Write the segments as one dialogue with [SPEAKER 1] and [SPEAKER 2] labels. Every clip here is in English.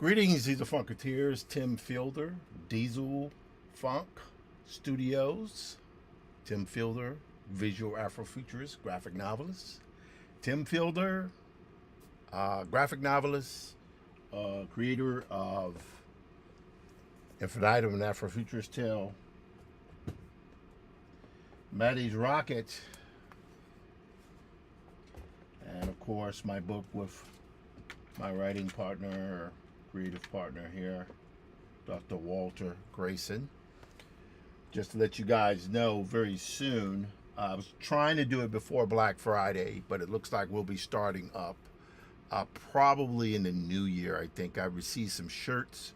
[SPEAKER 1] Greetings, these are Funketeers. Tim Fielder, Diesel Funk Studios. Tim Fielder, visual Afrofuturist, graphic novelist. Tim Fielder, graphic novelist, creator of Infinitum and Afrofuturist Tale, Maddie's Rocket, and of course my book with my writing partner, creative partner here, Dr. Walter Grayson. Just to let you guys know, very soon, I was trying to do it before Black Friday, but it looks like we'll be starting up probably in the new year. I think I received some shirts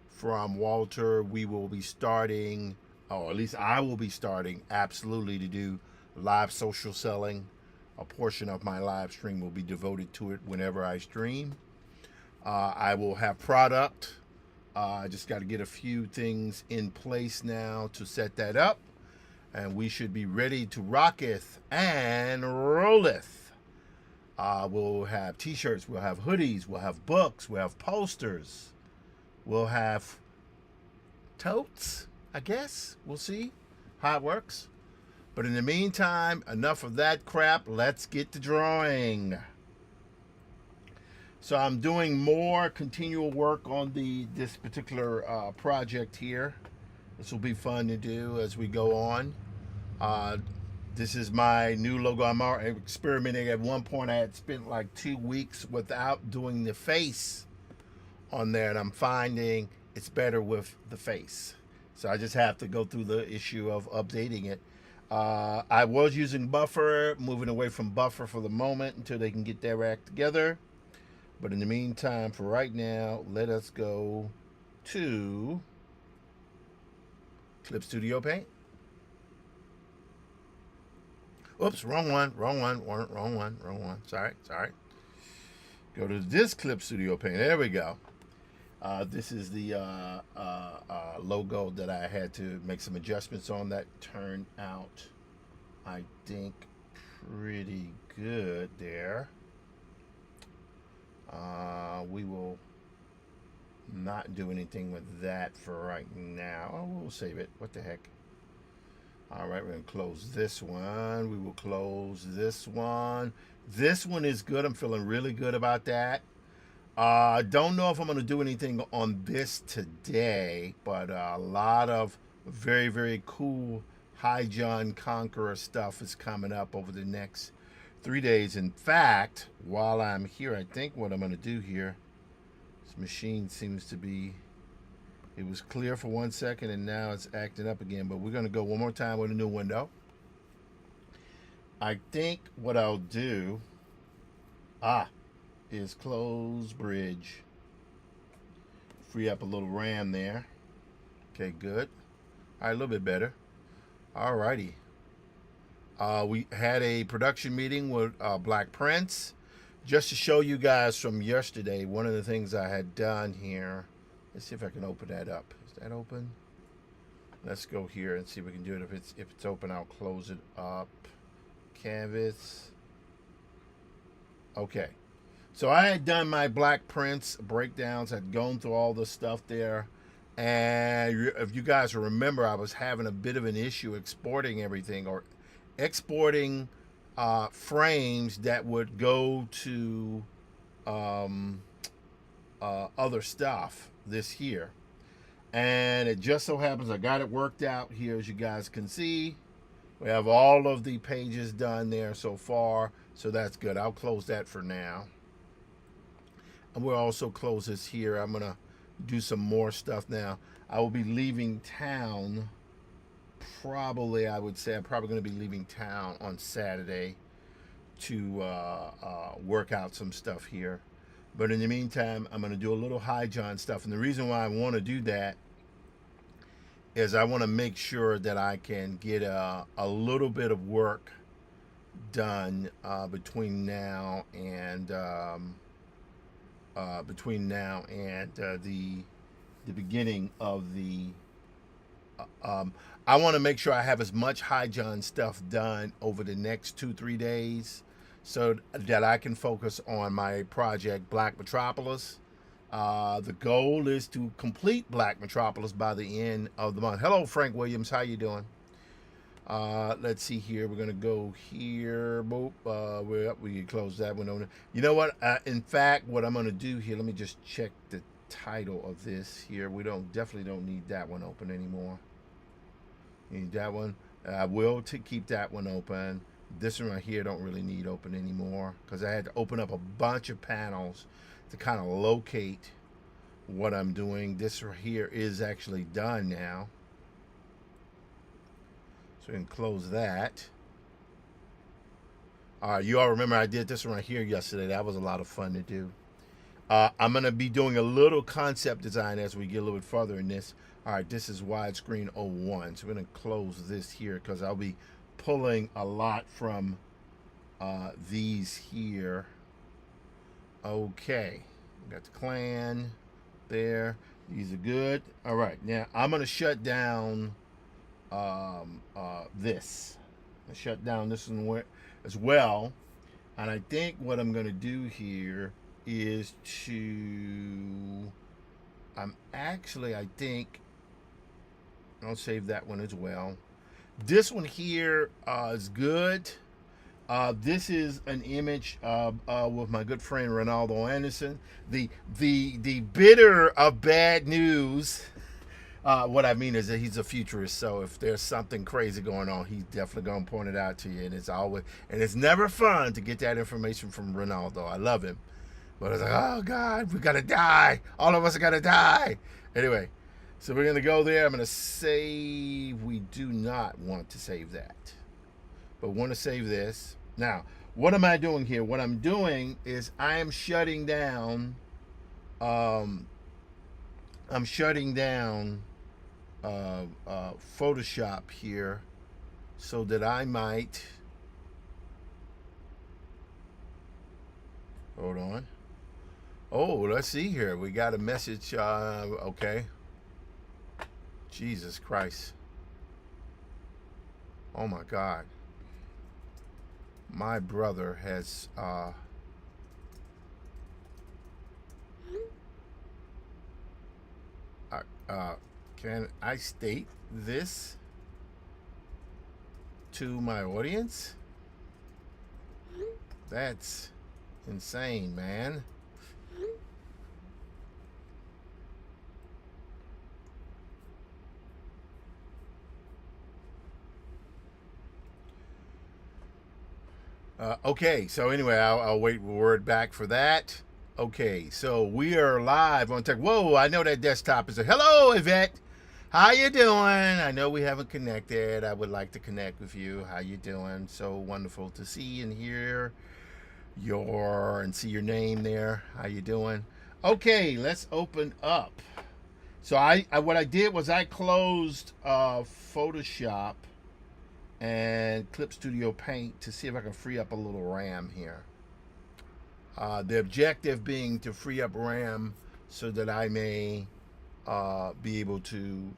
[SPEAKER 1] from Walter. We will be starting, or at least I will be starting, absolutely, to do live social selling. A portion of my live stream will be devoted to it whenever I stream. I will have product. I just got to get a few things in place now to set that up. And we should be ready to rocketh and rolleth. We'll have t-shirts, we'll have hoodies, we'll have books, we'll have posters. We'll have totes, I guess. We'll see how it works. But in the meantime, enough of that crap. Let's get to drawing. So I'm doing more continual work on this particular project here. This will be fun to do as we go on. This is my new logo. I'm experimenting. At one point, I had spent like 2 weeks without doing the face on there, and I'm finding it's better with the face. So I just have to go through the issue of updating it. I was using Buffer, moving away from Buffer for the moment until they can get their act together. But in the meantime, for right now, let us go to Clip Studio Paint. Oops, wrong one. Sorry. Go to this Clip Studio Paint. There we go. This is the logo that I had to make some adjustments on. That turned out, I think, pretty good there. We will not do anything with that for right now. Oh, we'll save it. What the heck? All right, we're going to close this one. We will close this one. This one is good. I'm feeling really good about that. Don't know if I'm going to do anything on this today, but a lot of very, very cool High John Conqueror stuff is coming up over the next 3 days. In fact, while I'm here, I think what I'm going to do here, this machine seems to be, it was clear for 1 second and now it's acting up again, but we're going to go one more time with a new window. I think what I'll do, is close bridge. Free up a little RAM there. Okay, good. All right, a little bit better. All righty. We had a production meeting with Black Prince. Just to show you guys from yesterday, one of the things I had done here, let's see if I can open that up. Is that open? Let's go here and see if we can do it. If it's open, I'll close it up. Canvas. Okay. So I had done my Black Prince breakdowns. I'd gone through all the stuff there. And if you guys remember, I was having a bit of an issue exporting everything, or exporting frames that would go to other stuff this here. And it just so happens I got it worked out here, as you guys can see. We have all of the pages done there so far, so that's good. I'll close that for now. And we'll also close this here. I'm going to do some more stuff now. I will be leaving town probably, I would say I'm probably going to be leaving town on Saturday to work out some stuff here. But in the meantime, I'm going to do a little High John stuff. And the reason why I want to do that is I want to make sure that I can get a little bit of work done between now and the beginning of the I want to make sure I have as much High John stuff done over the next 2-3 days so that I can focus on my project Black Metropolis. The goal is to complete Black Metropolis by the end of the month. Hello, Frank Williams. How you doing? Let's see here. We're gonna go here. Boop. We can close that one over. You know what? In fact, what I'm gonna do here. Let me just check the title of this here. We definitely don't need that one open anymore. Need that one. I will keep that one open. This one right here don't really need open anymore because I had to open up a bunch of panels to kind of locate what I'm doing. This right here is actually done now. So we can close that. All right, you all remember I did this one right here yesterday. That was a lot of fun to do. I'm going to be doing a little concept design as we get a little bit further in this. All right, this is widescreen 01. So we're going to close this here because I'll be pulling a lot from these here. Okay, got the clan there. These are good. All right, now I'm going to shut down this. I shut down this one as well. And I think what I'm going to do here is I think I'll save that one as well. This one here is good. This is an image with my good friend Ronaldo Anderson. The bitter of bad news. What I mean is that he's a futurist, so if there's something crazy going on, he's definitely gonna point it out to you. And it's never fun to get that information from Ronaldo. I love him, but it's like, oh God, we gotta die. All of us are gonna die. Anyway, so we're gonna go there. I'm gonna save. We do not want to save that, but want to save this. Now, what am I doing here? What I'm doing is I am shutting down. I'm shutting down Photoshop here so that I might, hold on. Oh, let's see here. We got a message. Okay. Jesus Christ. Oh my God. My brother has can I state this to my audience? That's insane, man. Okay, so anyway, I'll wait word back for that. Okay, so we are live on Tech. Whoa, I know that desktop is a hello, Yvette. How you doing? I know we haven't connected. I would like to connect with you. How you doing? So wonderful to see and hear and see your name there. How you doing? Okay, let's open up. So what I did was I closed Photoshop and Clip Studio Paint to see if I can free up a little RAM here. The objective being to free up RAM so that I may be able to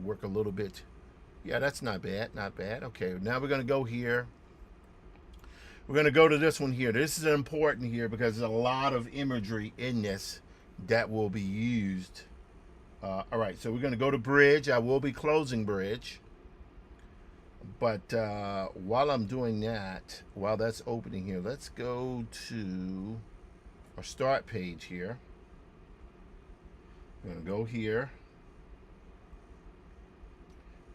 [SPEAKER 1] work a little bit. Yeah, that's not bad, not bad. Okay, now we're going to go here. We're going to go to this one here. This is important here because there's a lot of imagery in this that will be used. All right, so we're going to go to Bridge. I will be closing Bridge. But while I'm doing that, while that's opening here, let's go to our start page here. I'm going to go here.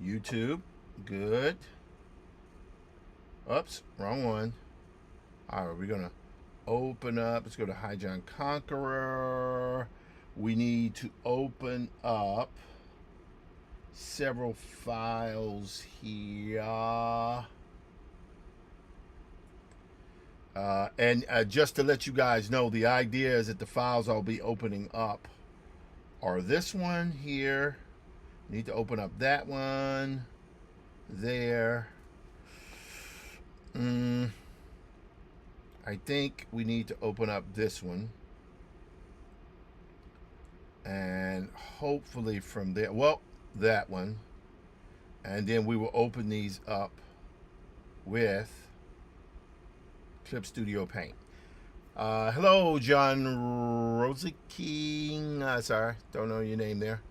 [SPEAKER 1] YouTube. Good. Oops, wrong one. All right, we're going to open up. Let's go to High John Conqueror. We need to open up several files here. And just to let you guys know, the idea is that the files I'll be opening up are this one here. Need to open up that one there. I think we need to open up this one. And hopefully from there, well, that one. And then we will open these up with Clip Studio Paint. Hello, John Rosie King. Sorry, don't know your name there.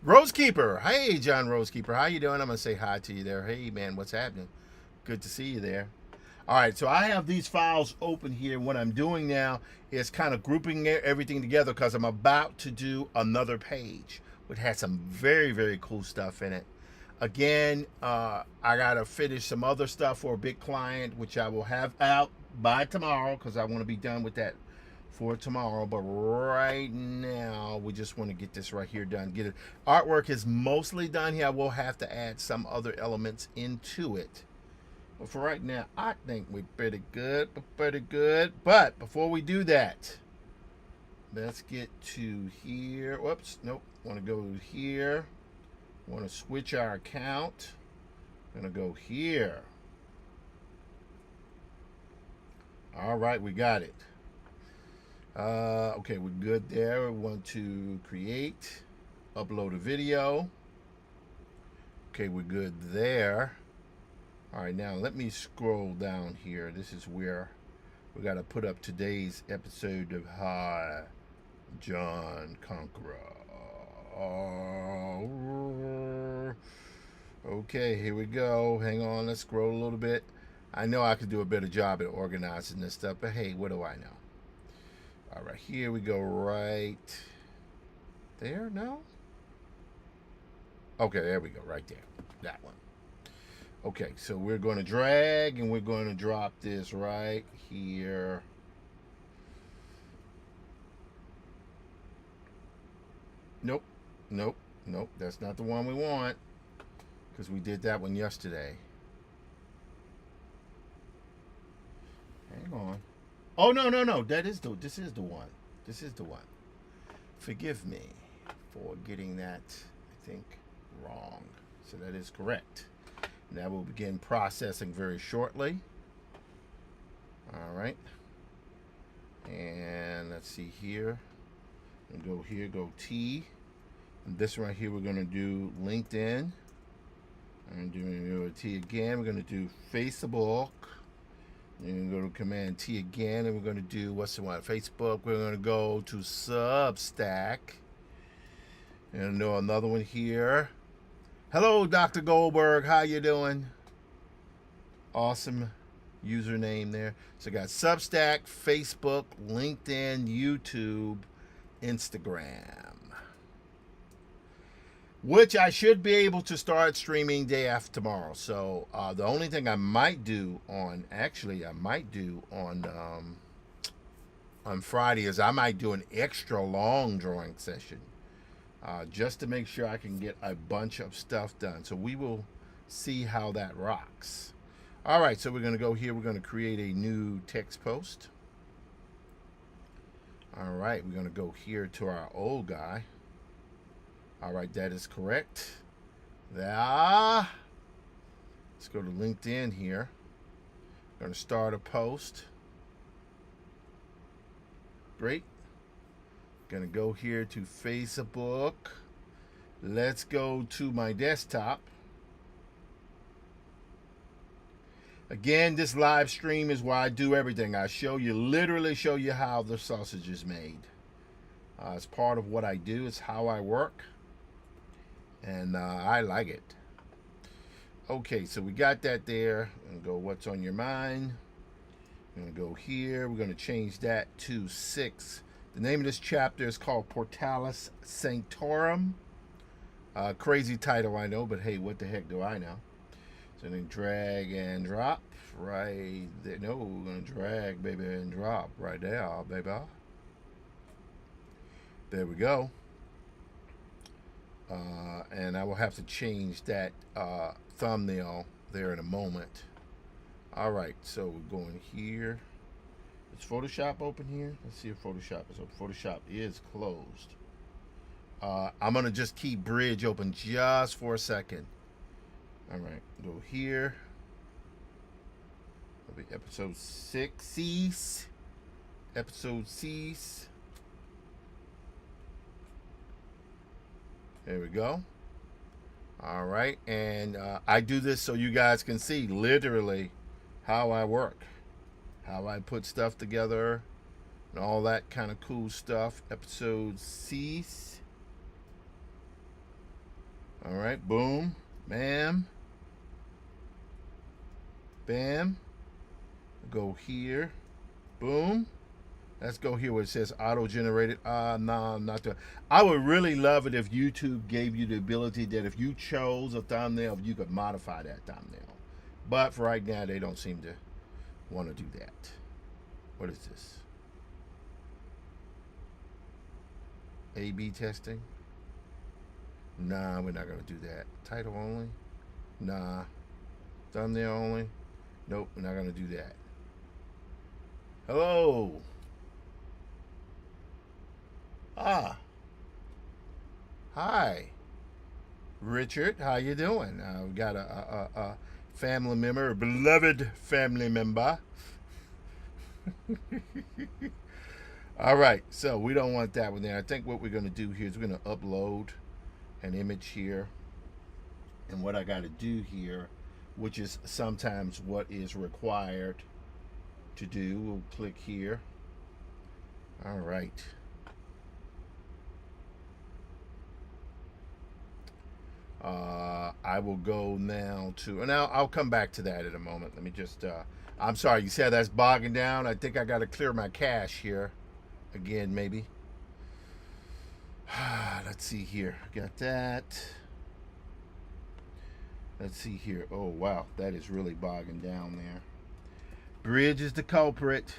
[SPEAKER 1] Rosekeeper. Hey, John Rosekeeper. How you doing? I'm going to say hi to you there. Hey, man, what's happening? Good to see you there. All right, so I have these files open here. What I'm doing now is kind of grouping everything together because I'm about to do another page, which has some very, very cool stuff in it. Again, I got to finish some other stuff for a big client, which I will have out by tomorrow because I want to be done with that for tomorrow. But right now, we just want to get this right here done. Get it. Artwork is mostly done here. I will have to add some other elements into it. But for right now, I think we're pretty good. But before we do that, let's get to here. Whoops, nope. Want to go here. Want to switch our account. Gonna go here. All right, we got it. Okay, we're good there. We want to create, upload a video. Okay, we're good there. All right, now let me scroll down here. This is where we got to put up today's episode of Hi, John Conqueror. Okay, here we go. Hang on, let's scroll a little bit. I know I could do a better job at organizing this stuff, but hey, what do I know? All right, here we go right there, no? Okay, there we go, right there, that one. Okay, so we're going to drag and we're going to drop this right here. Nope, nope, nope, that's not the one we want because we did that one yesterday. Hang on. Oh, no, this is the one. This is the one. Forgive me for getting that, I think, wrong. So that is correct. Now we'll begin processing very shortly. All right. And let's see here. And go here, go T. And this right here, we're going to do LinkedIn. And do a T again. We're going to do Facebook. And we're going to go to Command T again. And we're going to do, what's the one? Facebook. We're going to go to Substack. And do another one here. Hello, Dr. Goldberg. How you doing? Awesome username there. So I got Substack, Facebook, LinkedIn, YouTube, Instagram. Which I should be able to start streaming day after tomorrow. So the only thing I might do on, on Friday is I might do an extra long drawing session. Just to make sure I can get a bunch of stuff done. So we will see how that rocks. All right, so we're going to go here. We're going to create a new text post. All right, we're going to go here to our old guy. All right, that is correct. Let's go to LinkedIn here. We're going to start a post. Great. Gonna go here to Facebook. Let's go to my desktop. Again, this live stream is where I do everything. I literally show you how the sausage is made. It's part of what I do. It's how I work. And I like it. Okay, so we got that there. And go what's on your mind. I'm gonna go here. We're gonna change that to 6. The name of this chapter is called Portalis Sanctorum. Crazy title, I know, but hey, what the heck do I know? So then drag and drop right there. No, we're going to drag, baby, and drop right there, baby. There we go. And I will have to change that thumbnail there in a moment. All right, so we're going here. Is Photoshop open here? Let's see if Photoshop is open. Photoshop is closed. I'm going to just keep Bridge open just for a second. All right, go here. It'll be episode 6. Cease. Episode cease. There we go. All right, and I do this so you guys can see literally how I work, how I put stuff together, and all that kind of cool stuff. Episode 6. All right, boom, bam, bam. Go here, boom. Let's go here where it says auto-generated. No, not that. I would really love it if YouTube gave you the ability that if you chose a thumbnail, you could modify that thumbnail. But for right now, they don't seem to want to do that. What is this? A/B testing? Nah, we're not going to do that. Title only? Nah. Thumbnail only? Nope, we're not going to do that. Hello. Hi, Richard. How you doing? We've got a family member, a beloved family member. All right, so we don't want that one there. I think what we're going to do here is we're going to upload an image here, and what I got to do here, which is sometimes what is required to do. We'll click here. All right. I will go now to, and I'll come back to that in a moment. Let me just, I'm sorry, you said that's bogging down. I think I got to clear my cache here again, maybe. Let's see here. Got that. Let's see here. Oh, wow. That is really bogging down there. Bridge is the culprit.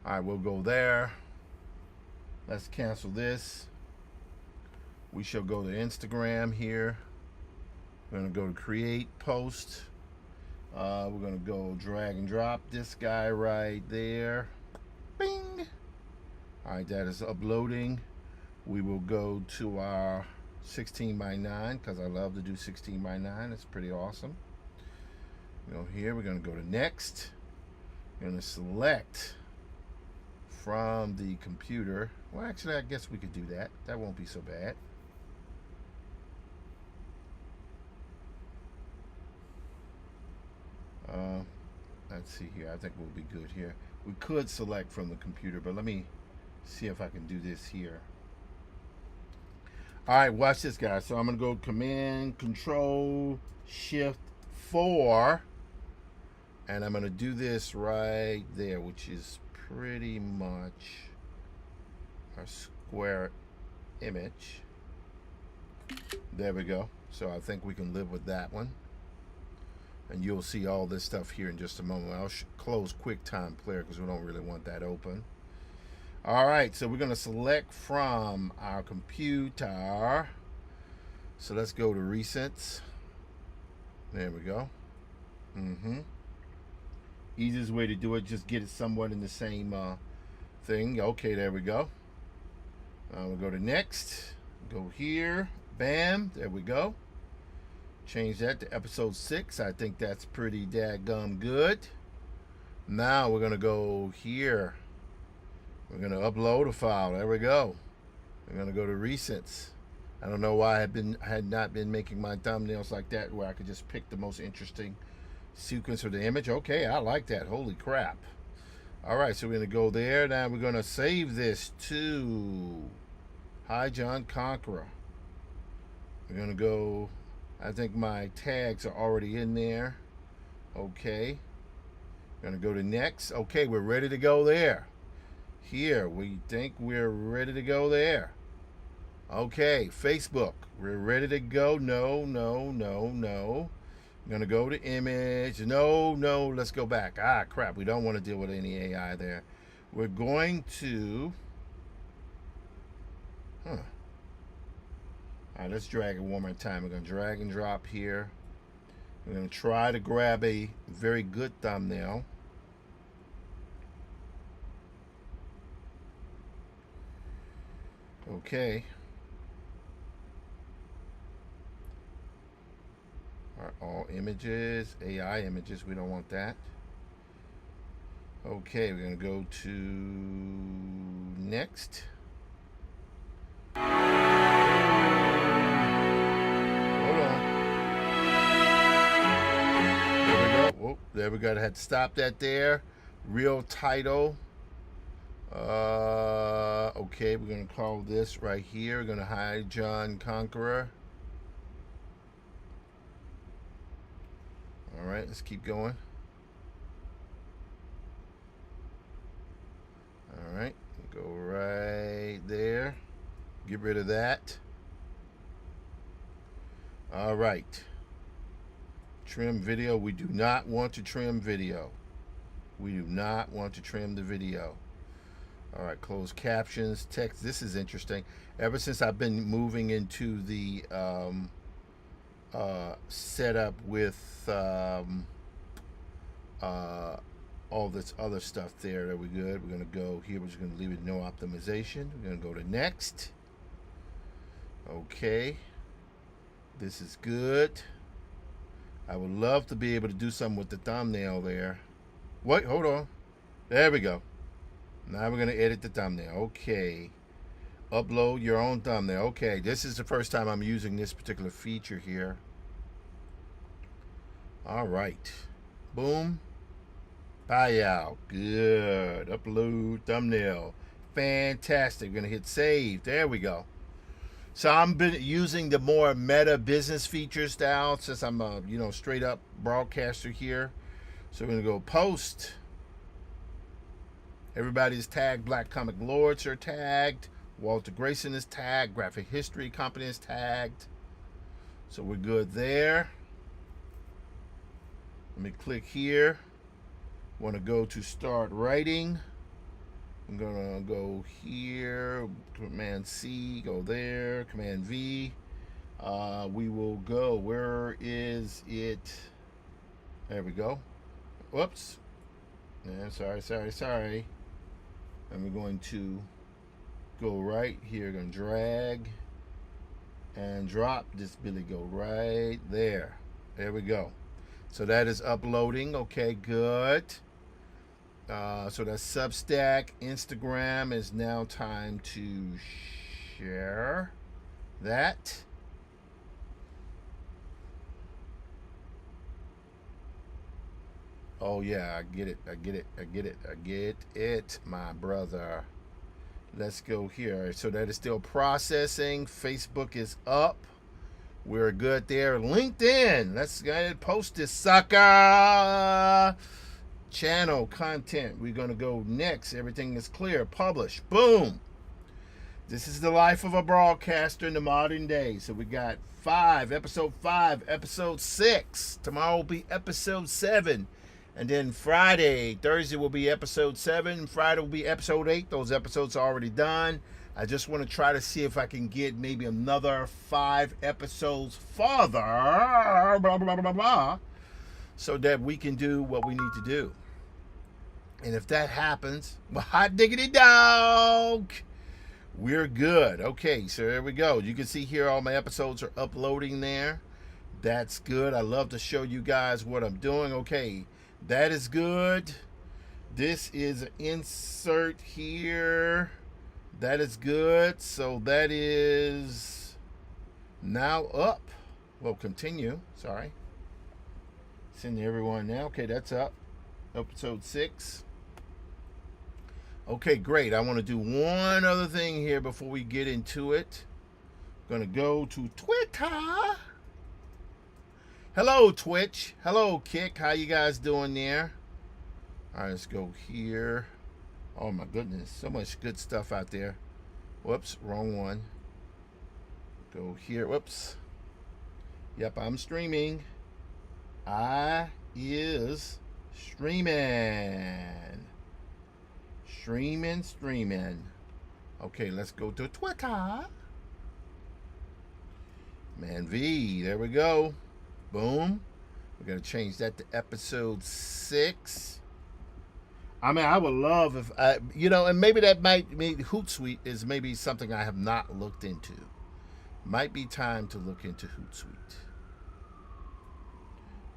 [SPEAKER 1] All right, we'll go there. Let's cancel this. We shall go to Instagram here. We're going to go to create post. We're going to go drag and drop this guy right there. Bing. All right, that is uploading. We will go to our 16 by 9 because I love to do 16 by 9. It's pretty awesome. Go here. We're going to go to next. We're going to select from the computer. Well, actually, I guess we could do that. That won't be so bad. Let's see here. I think we'll be good here. We could select from the computer, but let me see if I can do this here. All right, watch this, guys. So I'm going to go Command, Control, Shift, 4. And I'm going to do this right there, which is pretty much a square image. There we go. So I think we can live with that one. And you'll see all this stuff here in just a moment. I'll close QuickTime Player because we don't really want that open. All right, so we're going to select from our computer. So let's go to Recents. There we go. Easiest way to do it, just get it somewhat in the same thing. Okay, there we go. We'll go to Next. Go here. Bam. There we go. Change that to episode 6. I think that's pretty dadgum good. Now we're going to go here. We're going to upload a file. There we go. We're going to go to Recents. I don't know why I had not been making my thumbnails like that where I could just pick the most interesting sequence of the image. Okay, I like that. Holy crap. All right, so we're going to go there. Now we're going to save this to Hi John Conqueror. We're going to go, I think my tags are already in there. Okay. We're going to go to Next. Okay, we're ready to go there. Here, we think we're ready to go there. Okay, Facebook. We're ready to go. No. I'm going to go to image. No, let's go back. Ah, crap. We don't want to deal with any AI there. We're going to... All right, let's drag it one more time. We're going to drag and drop here. We're going to try to grab a very good thumbnail. Okay. All images, AI images, we don't want that. Okay, we're going to go to Next. Hold on. There we go. Whoop, there we go. I had to stop that there. Real title. Okay, we're going to call this right here. We're going to hide John Conqueror. All right, let's keep going. All right, go right there. Get rid of that. All right. Trim video. We do not want to trim video. We do not want to trim the video. All right, closed captions, text. This is interesting. Ever since I've been moving into the setup with all this other stuff there, we're good. We're going to go here. We're just going to leave it no optimization. We're going to go to next. Okay. This is good. I would love to be able to do something with the thumbnail there. Wait, hold on. There we go. Now we're going to edit the thumbnail. Okay. Upload your own thumbnail. Okay, this is the first time I'm using this particular feature here. All right. Boom. Bye out. Good. Upload thumbnail. Fantastic. We're going to hit save. There we go. So I'm been using the more meta business feature style since I'm a straight up broadcaster here. So we're going to go post. Everybody's tagged. Black Comic Lords are tagged. Walter Grayson is tagged. Graphic History Company is tagged. So we're good there. Let me click here. Want to go to start writing. I'm gonna go here, Command C, go there, Command V. We will go, where is it? There we go. Whoops. Yeah, sorry. And we're going to go right here, gonna drag and drop this Billy Go right there. There we go. So that is uploading. Okay, good. So that's Substack. Instagram is now time to share that. Oh yeah, I get it, my brother. Let's go here. So that is still processing. Facebook is up. We're good there. LinkedIn. Let's go ahead and post this sucker. Channel content. We're going to go next. Everything is clear. Publish. Boom. This is the life of a broadcaster in the modern day. So we got episode 5, episode 6. Tomorrow will be episode 7. And then Thursday will be episode 7. Friday will be episode 8. Those episodes are already done. I just want to try to see if I can get maybe another 5 episodes further, blah, blah, blah, blah, so that we can do what we need to do. And if that happens, well, hot diggity dog, we're good. Okay, so there we go. You can see here all my episodes are uploading there. That's good. I love to show you guys what I'm doing. Okay, that is good. This is an insert here. That is good. So that is now up. Well, continue. Sorry. Send to everyone now. Okay, that's up. Episode 6. Okay, great. I want to do one other thing here before we get into it. I'm going to go to Twitter. Hello, Twitch. Hello, Kick. How you guys doing there? All right, let's go here. Oh, my goodness. So much good stuff out there. Whoops, wrong one. Go here. Whoops. Yep, I'm streaming. I is streaming. Streaming. Okay, let's go to Twitter. Man V, there we go. Boom. We're going to change that to episode 6. I mean, I would love if, and maybe that might mean Hootsuite is maybe something I have not looked into. Might be time to look into Hootsuite.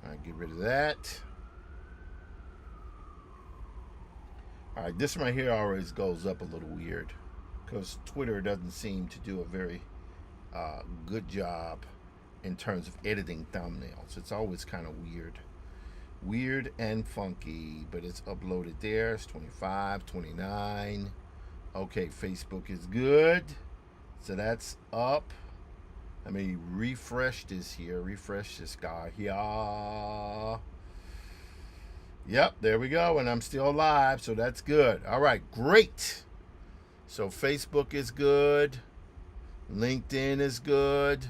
[SPEAKER 1] All right, get rid of that. All right, this right here always goes up a little weird because Twitter doesn't seem to do a very good job in terms of editing thumbnails. It's always kind of weird and funky, but it's uploaded there. It's 25, 29. Okay, Facebook is good. So that's up. Let me refresh this here. Refresh this guy here. Yep, there we go. And I'm still live, so that's good. All right, great. So Facebook is good. LinkedIn is good.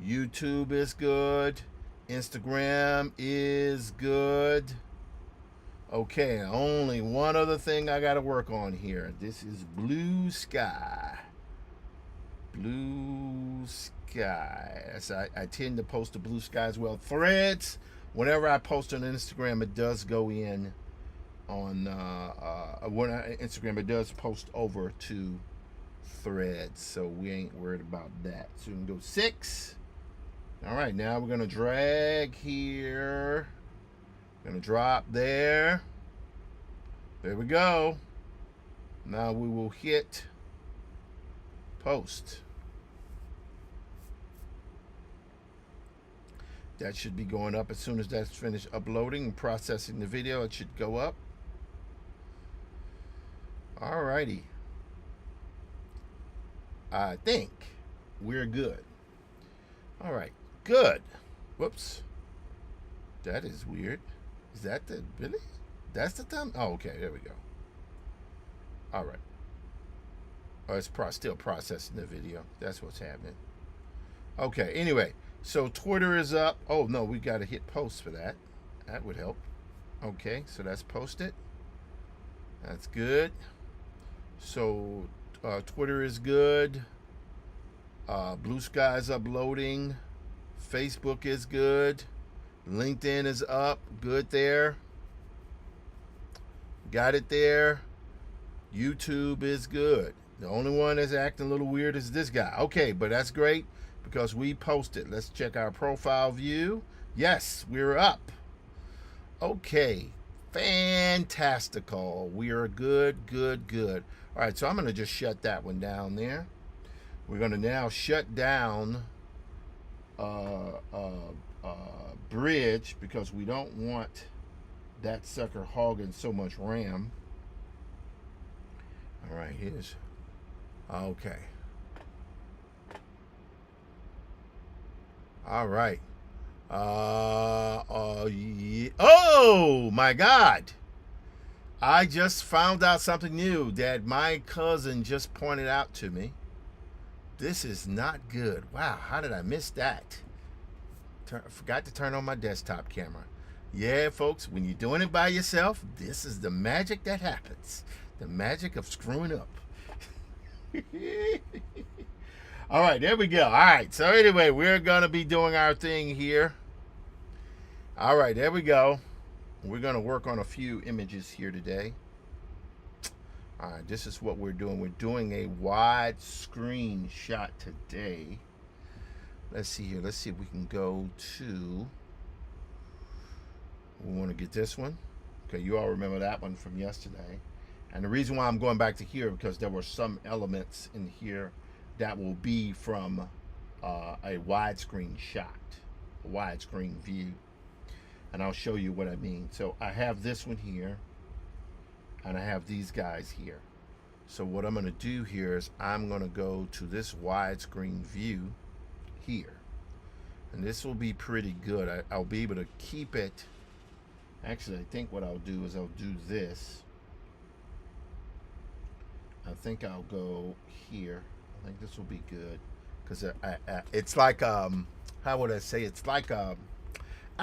[SPEAKER 1] YouTube is good. Instagram is good. Okay, only one other thing I got to work on here. This is Blue Sky. Blue Sky. As I tend to post to Blue Sky as well. Threads. Whenever I post on Instagram, it does go in on Instagram. It does post over to Threads, so we ain't worried about that. So we can go 6. All right, now we're gonna drag here. Gonna drop there. There we go. Now we will hit post. That should be going up as soon as that's finished uploading and processing the video. It should go up. Alrighty. I think we're good. All right, good. Whoops. That is weird. Is that the really? That's the thumb? Oh, okay. There we go. All right. Oh, it's still processing the video. That's what's happening. Okay. Anyway, so Twitter is up. Oh no, we got to hit post for that. That would help. Okay, so that's posted. That's good. So Twitter is good. Blue Sky is uploading. Facebook is good. LinkedIn is up. Good there. Got it there. YouTube is good. The only one that's acting a little weird is this guy. Okay, but that's great because we posted. Let's check our profile view. Yes, we're up. Okay. Fantastical. We are good, good, good. All right, so I'm going to just shut that one down there. We're going to now shut down Bridge because we don't want that sucker hogging so much RAM. All right, here's okay. All right. Yeah. Oh my God! I just found out something new that my cousin just pointed out to me. This is not good. Wow, how did I miss that? Forgot to turn on my desktop camera. Yeah, folks, when you're doing it by yourself, this is the magic that happens. The magic of screwing up. All right, there we go. All right, so anyway, we're going to be doing our thing here. All right, there we go. We're going to work on a few images here today. All right, this is what we're doing. We're doing a wide screen shot today. Let's see here. Let's see if we can go to... We want to get this one. Okay, you all remember that one from yesterday. And the reason why I'm going back to here because there were some elements in here that will be from a widescreen shot, a widescreen view. And I'll show you what I mean. So I have this one here, and I have these guys here. So what I'm going to do here is I'm going to go to this widescreen view here. And this will be pretty good. I'll be able to keep it. Actually, I think what I'll do is I'll do this. I think I'll go here. I think this will be good because it's like how would I say? It's like I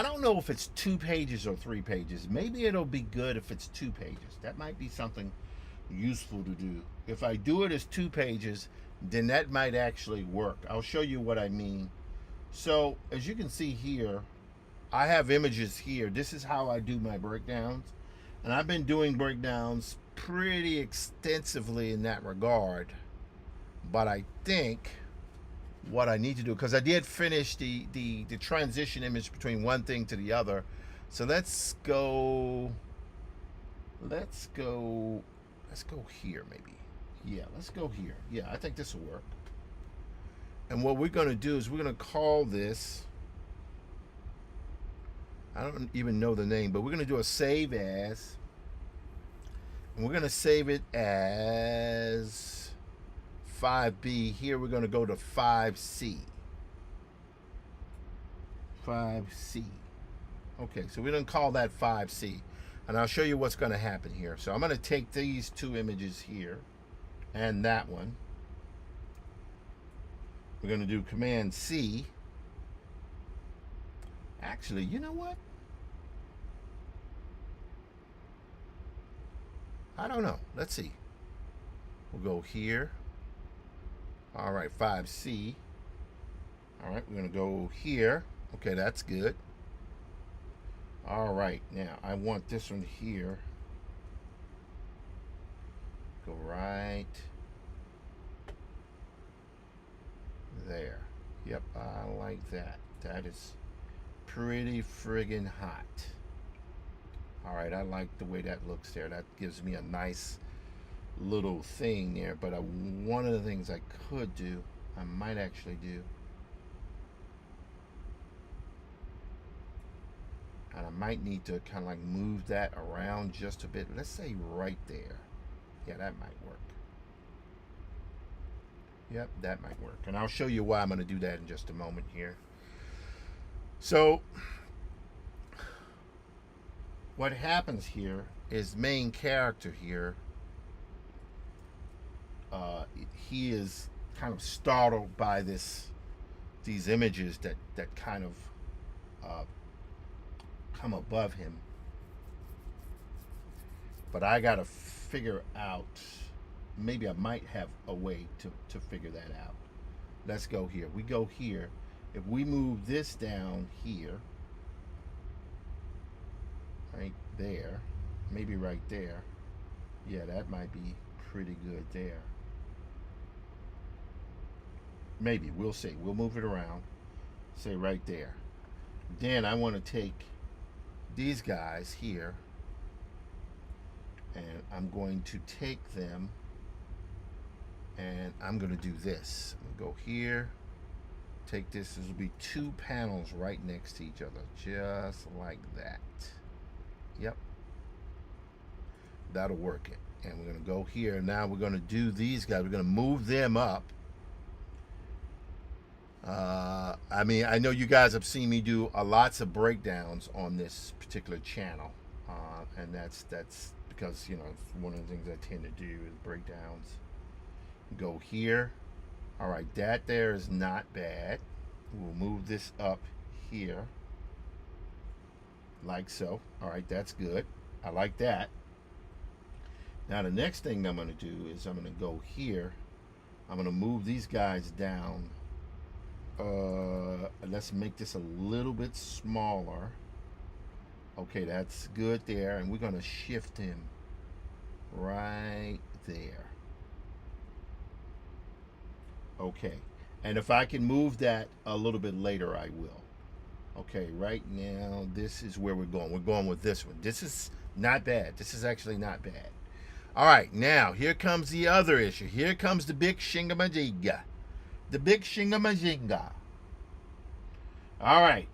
[SPEAKER 1] don't know if it's 2 pages or 3 pages. Maybe it'll be good if it's 2 pages. That might be something useful to do. If I do it as 2 pages, then that might actually work. I'll show you what I mean. So as you can see here, I have images here. This is how I do my breakdowns. And I've been doing breakdowns pretty extensively in that regard. But I think what I need to do, because I did finish the transition image between one thing to the other. So let's go here maybe. Yeah, let's go here. Yeah, I think this will work. And what we're going to do is we're going to call this, I don't even know the name, but we're going to do a save as, And we're going to save it as 5B. Here we're going to go to 5C. 5C. Okay, so we don't call that 5C. And I'll show you what's going to happen here. So I'm going to take these two images here and that one. We're going to do Command C. Actually, you know what? I don't know. Let's see. We'll go here. All right, 5C. All right, we're going to go here. Okay, that's good. All right, now I want this one here. Go right there. Yep, I like that. That is pretty friggin' hot. All right, I like the way that looks there. That gives me a nice little thing there. But one of the things I could do, I might actually do, and I might need to kind of like move that around just a bit. Let's say right there. Yeah, that might work. Yep, that might work. And I'll show you why I'm going to do that in just a moment here. So what happens here is main character here, he is kind of startled by these images that kind of come above him. But I gotta figure out, maybe I might have a way to figure that out. Let's go here. We go here. If we move this down here, right there, maybe right there. Yeah, that might be pretty good there. Maybe, we'll see. We'll move it around. Say right there. Then I want to take these guys here, and I'm going to take them, and I'm going to do this. I'm going to go here, take this. This will be two panels right next to each other, just like that. Yep, that'll work it. And we're going to go here. Now we're going to do these guys. We're going to move them up. I mean, I know you guys have seen me do lots of breakdowns on this particular channel, and that's because, you know, one of the things I tend to do is breakdowns. Go here. All right, that there is not bad. We'll move this up here, like so. All right, that's good. I like that. Now the next thing I'm going to do is I'm going to go here. I'm going to move these guys down. Let's make this a little bit smaller. Okay, that's good there. And we're going to shift him right there. Okay, and if I can move that a little bit later, I will. Okay, right now this is where we're going. We're going with this one. This is not bad. This is actually not bad. All right, now here comes the other issue. Here comes the big shingamajinga. The big shingamajinga. All right,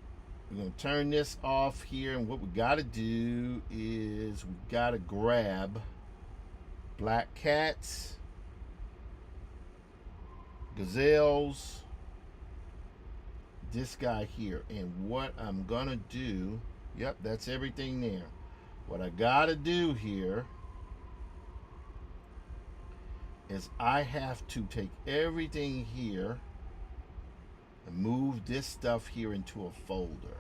[SPEAKER 1] we're going to turn this off here, and what we got to do is we got to grab black cats, gazelles, this guy here, and what I'm going to do, yep, that's everything there. What I got to do here is I have to take everything here and move this stuff here into a folder.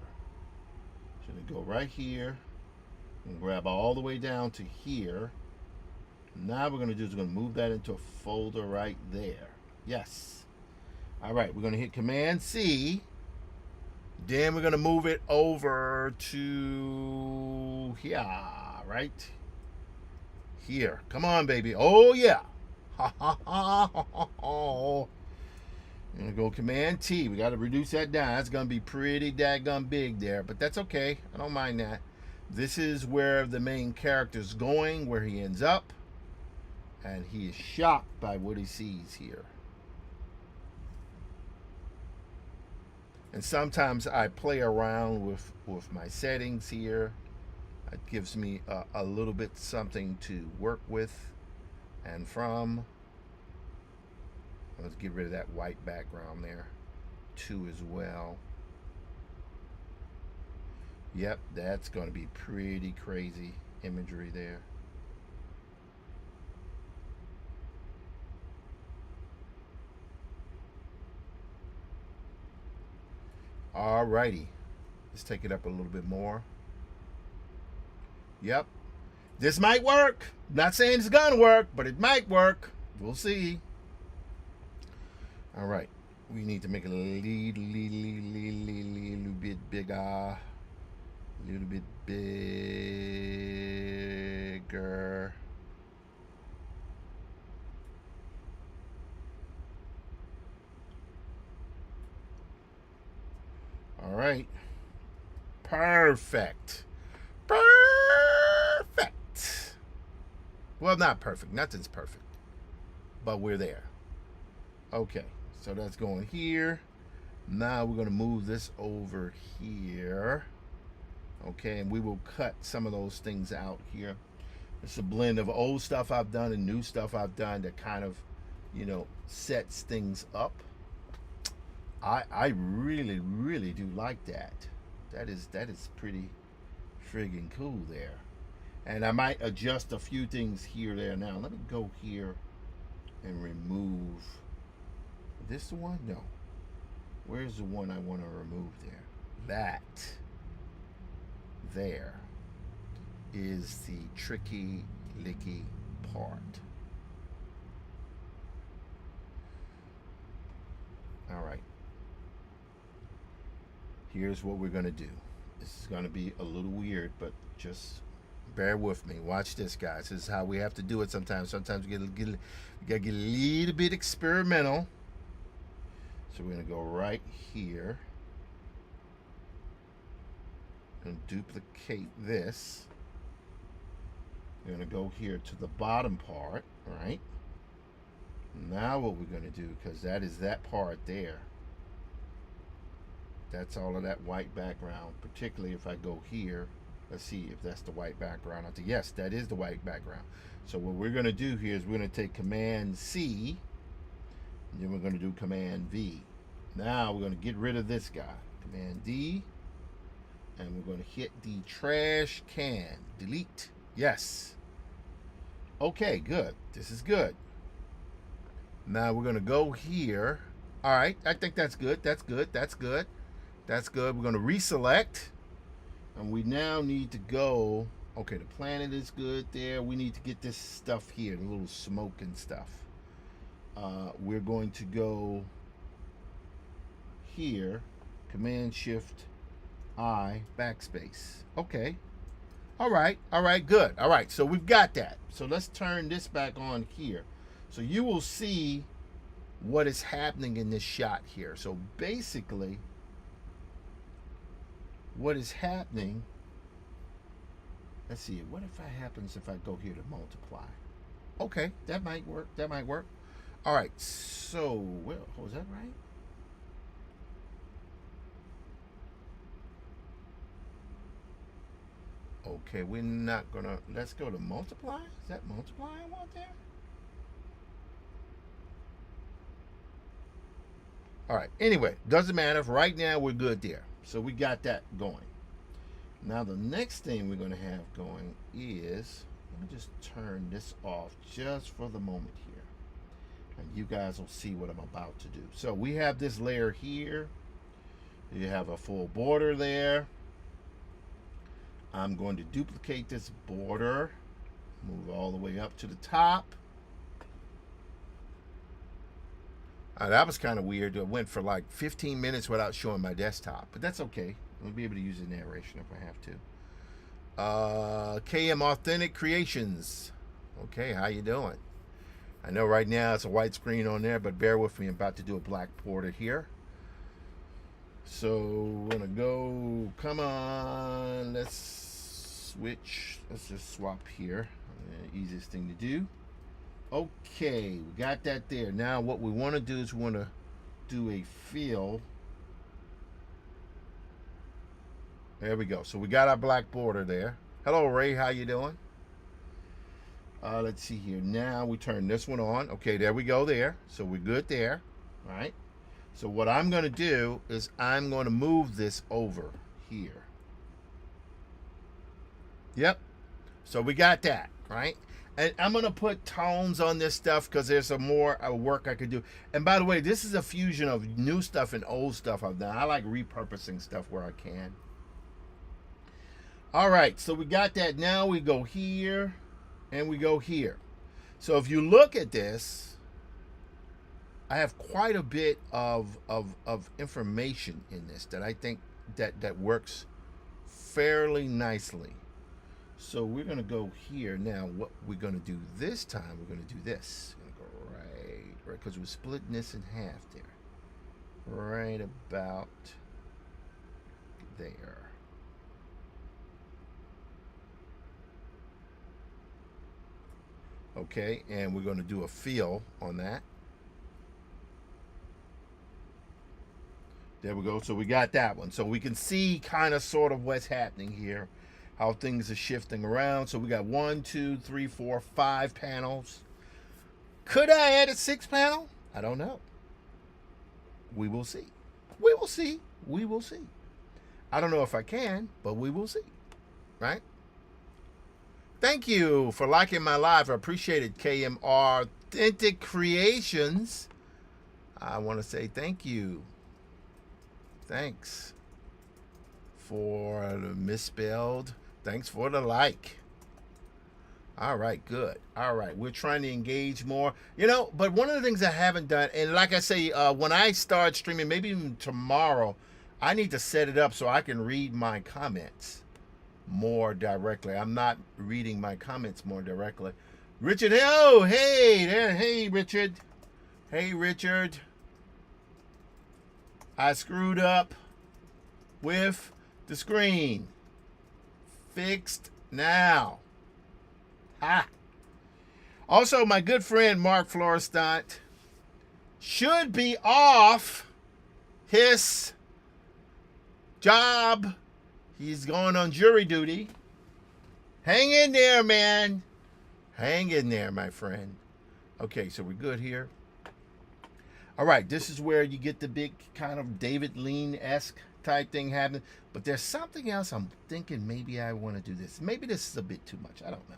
[SPEAKER 1] So to go right here and grab all the way down to here. Now what we're going to do is we're going to move that into a folder right there. Yes. All right, we're going to hit Command C. Then we're going to move it over to here, right? Here. Come on, baby. Oh, yeah. Ha ha ha ha ha ha. I'm gonna go Command T. We got to reduce that down. That's gonna be pretty daggum big there, but that's okay. I don't mind that. This is where the main character's going, where he ends up, and he is shocked by what he sees here. And sometimes I play around with my settings here. It gives me a little bit something to work with and from. Let's get rid of that white background there too as well. Yep, that's going to be pretty crazy imagery there. Alrighty, let's take it up a little bit more. Yep, this might work. Not saying it's gonna work, but it might work. We'll see. All right, we need to make it a little bit bigger, a little bit bigger. All right, perfect. Perfect. Well, not perfect. Nothing's perfect. But we're there. Okay. So that's going here. Now we're going to move this over here. Okay. And we will cut some of those things out here. It's a blend of old stuff I've done and new stuff I've done that kind of, sets things up. I really, really do like that. That is pretty friggin' cool there. And I might adjust a few things here, there. Now let me go here and remove this one. No, where's the one I want to remove there? That there is the tricky licky part. All right, here's what we're gonna do. This is gonna be a little weird, but just bear with me. Watch this, guys. This is how we have to do it sometimes. Sometimes we gotta get a little bit experimental. So we're gonna go right here and duplicate this. We're gonna go here to the bottom part, right? Now what we're gonna do, because that is that part there. That's all of that white background, particularly if I go here. Let's see if that's the white background. Yes, that is the white background. So what we're going to do here is we're going to take Command C, and then we're going to do Command V. Now we're going to get rid of this guy. Command D, and we're going to hit the trash can. Delete. Yes. Okay, good. This is good. Now we're going to go here. All right, I think that's good. That's good. That's good. That's good. We're going to reselect. And we now need to go. Okay, the planet is good there. We need to get this stuff here, the little smoke and stuff. We're going to go here. Command Shift I, backspace. Okay. All right. All right, good. All right, so we've got that. So let's turn this back on here. So you will see what is happening in this shot here. So basically, what is happening, let's see, what if that happens if I go here to multiply? Okay, that might work. That might work. All right, so, well, was that right? Okay, we're not gonna, let's go to multiply. Is that multiply I want there? All right, anyway, doesn't matter. Right now, we're good there. So we got that going. Now the next thing we're going to have going is, let me just turn this off just for the moment here. And you guys will see what I'm about to do. So we have this layer here. You have a full border there. I'm going to duplicate this border. Move all the way up to the top. That was kind of weird. I went for like 15 minutes without showing my desktop, but that's okay. I'll be able to use the narration if I have to. KM Authentic Creations. Okay, how you doing? I know right now it's a white screen on there, but bear with me. I'm about to do a black border here. So we're gonna go. Come on, let's switch. Let's just swap here. Easiest thing to do. Okay, we got that there. Now what we want to do is we want to do a fill. There we go. So we got our black border there. Hello, Ray. How you doing? Let's see here. Now we turn this one on. Okay, there we go there. So we're good there. All right. So what I'm going to do is I'm going to move this over here. Yep. So we got that, right? And I'm going to put tones on this stuff because there's some more work I could do. And by the way, this is a fusion of new stuff and old stuff I've done. I like repurposing stuff where I can. All right, so we got that. Now we go here and we go here. So if you look at this, I have quite a bit of information in this that I think that works fairly nicely. So we're going to go here. Now what we're going to do this time, we're going to do this. We're going to go right, because we're splitting this in half there. Right about there. Okay, and we're going to do a fill on that. There we go. So we got that one. So we can see kind of sort of what's happening here, how things are shifting around. So we got 1, 2, 3, 4, 5 panels. Could I add a 6th panel? I don't know. We will see. We will see. We will see. I don't know if I can, but we will see. Right? Thank you for liking my live. I appreciate it, KMR Authentic Creations. I want to say thank you. Thanks for the misspelled. Thanks for the like. All right, good. All right, we're trying to engage more. You know, but one of the things I haven't done, and like I say, when I start streaming, maybe even tomorrow, I need to set it up so I can read my comments more directly. I'm not reading my comments more directly. Richard, oh, hey there. Hey, Richard. Hey, Richard. I screwed up with the screen. Fixed now. Ha. Also, my good friend Mark Florestant should be off his job. He's going on jury duty. Hang in there, man. Hang in there, my friend. Okay, so we're good here. All right, this is where you get the big kind of David Lean-esque type thing happening. But there's something else I'm thinking maybe I want to do this. Maybe this is a bit too much. I don't know.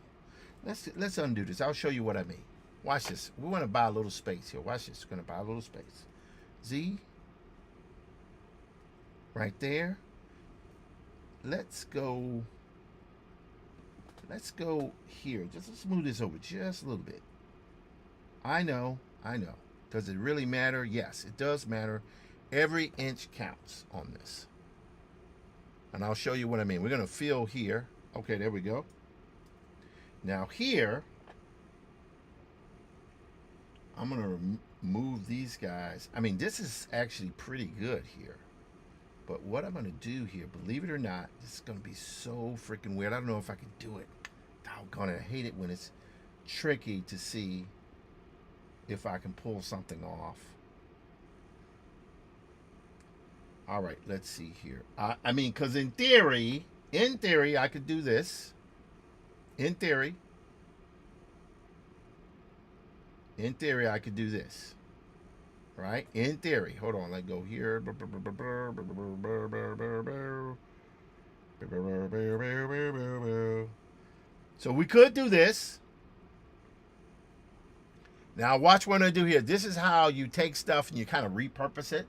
[SPEAKER 1] Let's undo this. I'll show you what I mean. Watch this. We want to buy a little space here. Watch this. We're going to buy a little space. Z. Right there. Let's go here. Just let's move this over just a little bit. I know. Does it really matter? Yes, it does matter. Every inch counts on this. And I'll show you what I mean. We're going to fill here. Okay, there we go. Now here, I'm going to remove these guys. I mean, this is actually pretty good here. But what I'm going to do here, believe it or not, this is going to be so freaking weird. I don't know if I can do it. Doggone it. I hate it when it's tricky to see if I can pull something off. All right, let's see here. I mean, because in theory, I could do this. In theory, I could do this. Right? In theory. Hold on, let's go here. So we could do this. Now watch what I do here. This is how you take stuff and you kind of repurpose it.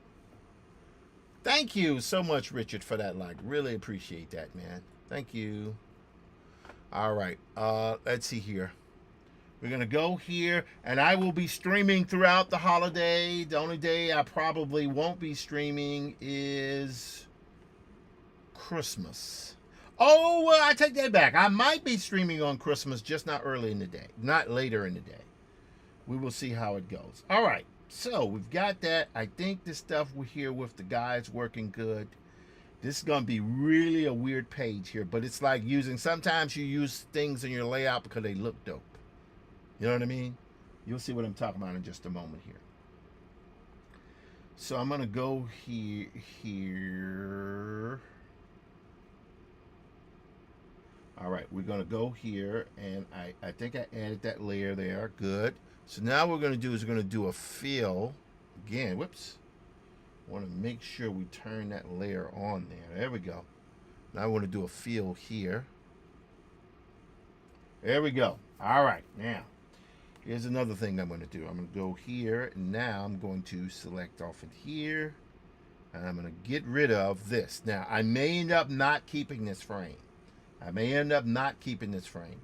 [SPEAKER 1] Thank you so much, Richard, for that like. Really appreciate that, man. Thank you. All right. Let's see here. We're going to go here, and I will be streaming throughout the holiday. The only day I probably won't be streaming is Christmas. Oh, well, I take that back. I might be streaming on Christmas, just not early in the day. Not later in the day. We will see how it goes. All right. So we've got that. I think the stuff we're here with the guys working good. This is going to be really a weird page here, but it's like sometimes you use things in your layout because they look dope. You know what I mean? You'll see what I'm talking about in just a moment here. So I'm going to go here. All right, we're going to go here, and I think I added that layer there. Good. So now what we're going to do is we're going to do a fill again. Whoops. I want to make sure we turn that layer on there. There we go. Now I want to do a fill here. There we go. All right, now here's another thing I'm going to do. I'm going to go here, and now I'm going to select off in here, and I'm going to get rid of this. Now I may end up not keeping this frame.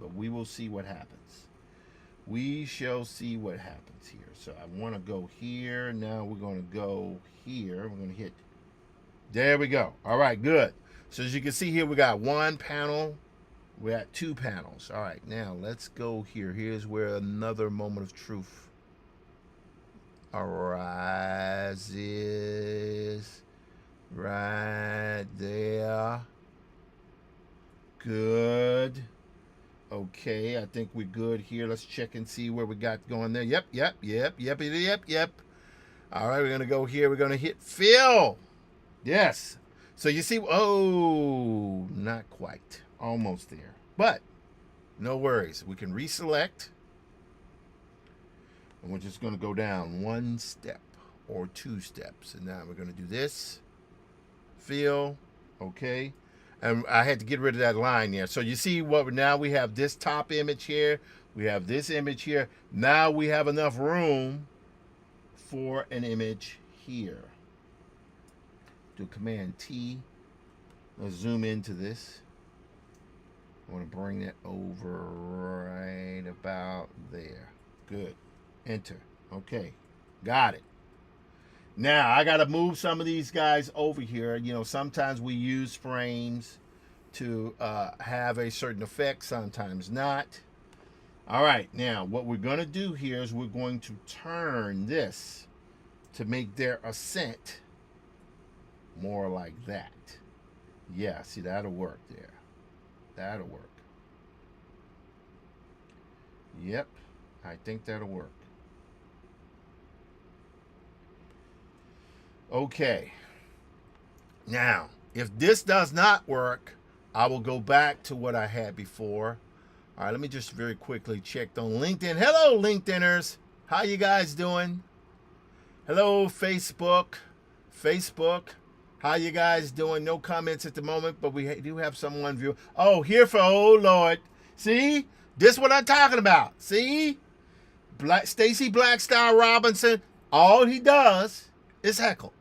[SPEAKER 1] But we will see what happens. We shall see what happens here. So I want to go here. Now we're going to go here. We're going to hit. There we go. All right, good. So as you can see here, we got one panel. We got two panels. All right, now let's go here. Here's where another moment of truth arises. Right there. Good. Okay, I think we're good here. Let's check and see where we got going there. Yep. All right, we're going to go here. We're going to hit fill. Yes. So you see, oh, not quite. Almost there. But no worries. We can reselect. And we're just going to go down one step or two steps. And now we're going to do this. Fill. Okay. And I had to get rid of that line there. So you see what now we have this top image here. We have this image here. Now we have enough room for an image here. Do Command T. Let's zoom into this. I want to bring that over right about there. Good. Enter. Okay. Got it. Now, I got to move some of these guys over here. You know, sometimes we use frames to have a certain effect, sometimes not. All right, now, what we're going to do here is we're going to turn this to make their ascent more like that. Yeah, see, that'll work there. That'll work. Yep, I think that'll work. Okay. Now, if this does not work, I will go back to what I had before. All right, let me just very quickly check on LinkedIn. Hello, LinkedIners. How you guys doing? Hello, Facebook. How you guys doing? No comments at the moment, but we do have someone view. Oh, here for, oh, Lord. See? This is what I'm talking about. See? Stacy Blackstar Robinson, all he does is heckle.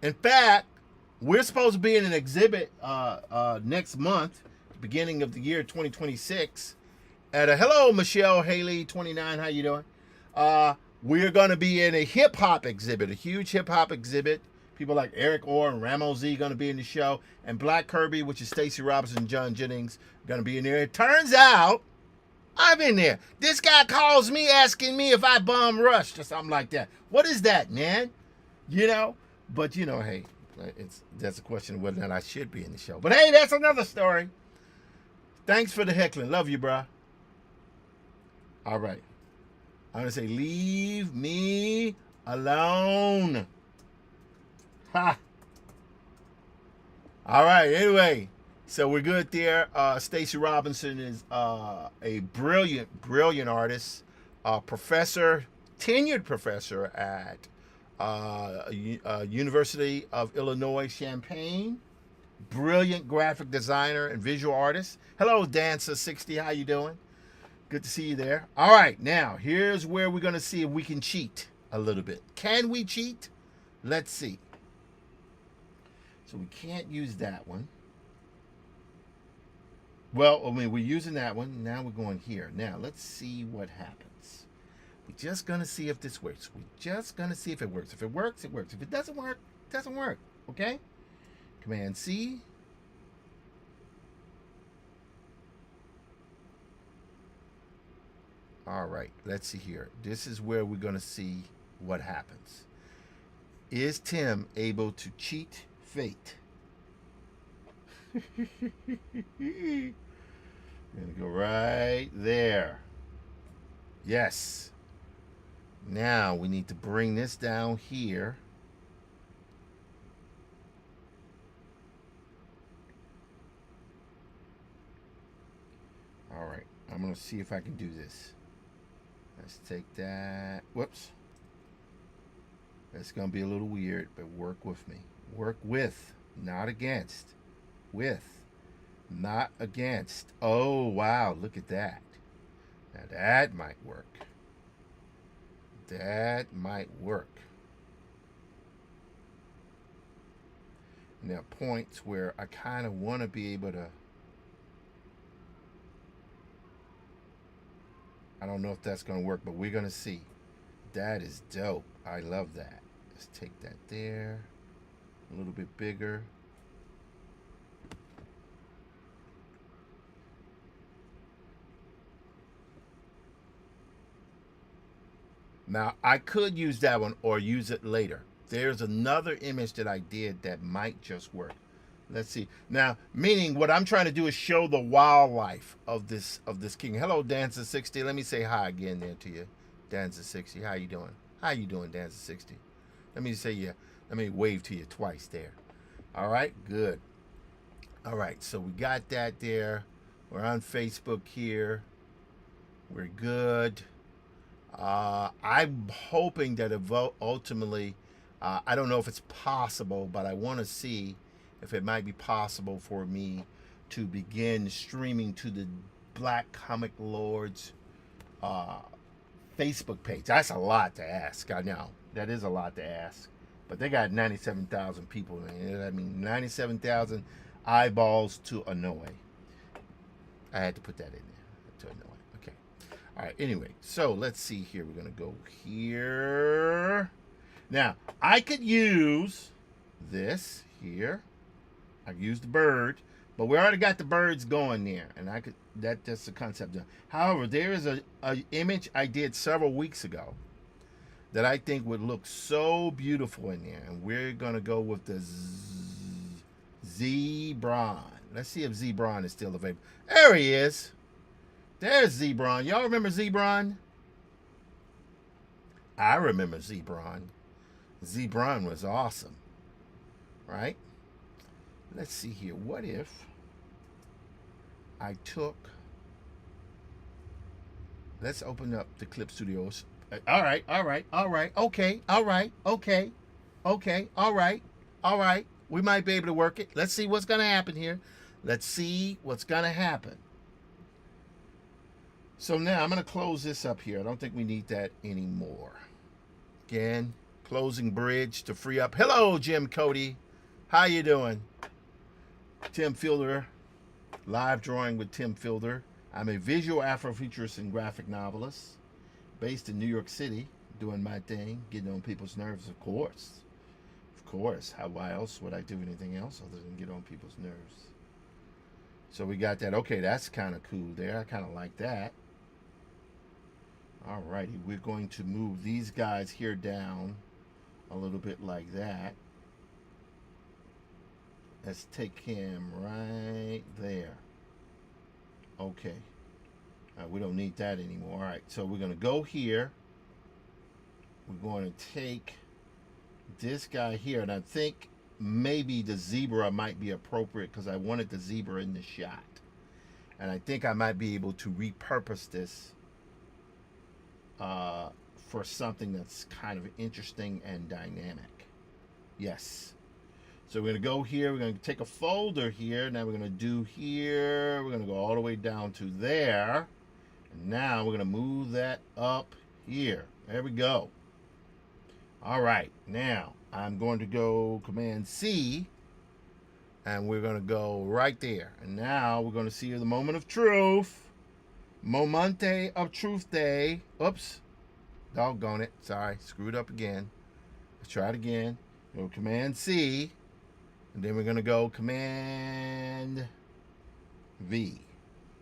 [SPEAKER 1] In fact, we're supposed to be in an exhibit next month, beginning of the year 2026. At a hello, Michelle Haley 29. How you doing? We're going to be in a hip hop exhibit, a huge hip hop exhibit. People like Eric Orr and Ramo Z going to be in the show, and Black Kirby, which is Stacey Robinson and John Jennings, going to be in there. It turns out I'm in there. This guy calls me asking me if I bum rushed or something like that. What is that, man? You know. But, you know, hey, that's a question of whether or not I should be in the show. But, hey, that's another story. Thanks for the heckling. Love you, bro. All right. I'm going to say, leave me alone. Ha. All right. Anyway, so we're good there. Stacey Robinson is a brilliant artist, tenured professor at University of Illinois Champaign. Brilliant graphic designer and visual artist. Hello, Dancer60. How you doing? Good to see you there. All right, now here's where we're going to see if we can cheat a little bit. Can we cheat? Let's see. So we can't use that one. Well, I mean, we're using that one. Now we're going here. Now let's see what happens. We're just going to see if this works. We're just going to see if it works. If it works, it works. If it doesn't work, it doesn't work. Okay? Command C. All right. Let's see here. This is where we're going to see what happens. Is Tim able to cheat fate? I'm going to go right there. Yes. Now we need to bring this down here. I'm going to see if I can do this. Let's take that. Whoops. That's going to be a little weird, but work with me. Work with, not against. With, not against. Oh, wow. Look at that. Now that might work. That might work. And there are points where I kind of want to be able to. I don't know if that's going to work, but we're going to see. That is dope. I love that. Let's take that there. A little bit bigger. Now, I could use that one or use it later. There's another image that I did that might just work. Let's see. Now, meaning what I'm trying to do is show the wildlife of this king. Hello, Dancer60. Let me say hi again there to you. Dancer60. How you doing? How you doing, Dancer60? Let me say yeah. Let me wave to you twice there. All right, good. All right, so we got that there. We're on Facebook here. We're good. I'm hoping that ultimately, I don't know if it's possible, but I want to see if it might be possible for me to begin streaming to the Black Comic Lords Facebook page. That's a lot to ask. I know that is a lot to ask, but they got 97,000 people. I mean, 97,000 eyeballs to annoy. I had to put that in there to annoy. Okay. All right. Anyway, so let's see here. We're gonna go here. Now I could use this here. I could use the bird, but we already got the birds going there, and I could. That's the concept. However, there is a image I did several weeks ago that I think would look so beautiful in there, and we're gonna go with the Zebron. Let's see if Zebron is still available. There he is. There's Zebron. Y'all remember Zebron? I remember Zebron. Zebron was awesome, right? Let's see here. What if I took... Let's open up the Clip Studios. All right. Okay. All right. We might be able to work it. Let's see what's going to happen here. Let's see what's going to happen. So now I'm going to close this up here. I don't think we need that anymore. Again, closing bridge to free up. Hello, Jim Cody. How you doing? Tim Fielder. Live drawing with Tim Fielder. I'm a visual Afrofuturist and graphic novelist based in New York City, doing my thing, getting on people's nerves, of course. Of course. Why else would I do anything else other than get on people's nerves? So we got that. Okay, that's kind of cool there. I kind of like that. All righty. We're going to move these guys here down a little bit like that. Let's take him right there. Okay. We don't need that anymore. All right. So we're going to go here. We're going to take this guy here. And I think maybe the zebra might be appropriate because I wanted the zebra in the shot. And I think I might be able to repurpose this for something that's kind of interesting and dynamic. Yes. So we're going to go here. We're going to take a folder here. Now we're going to do here. We're going to go all the way down to there. And now we're going to move that up here. There we go. All right. Now I'm going to go Command C. And we're going to go right there. And now we're going to see the moment of truth. Momente of Truth Day. Oops. Doggone it. Sorry. Screwed up again. Let's try it again. Go Command C. And then we're going to go Command V.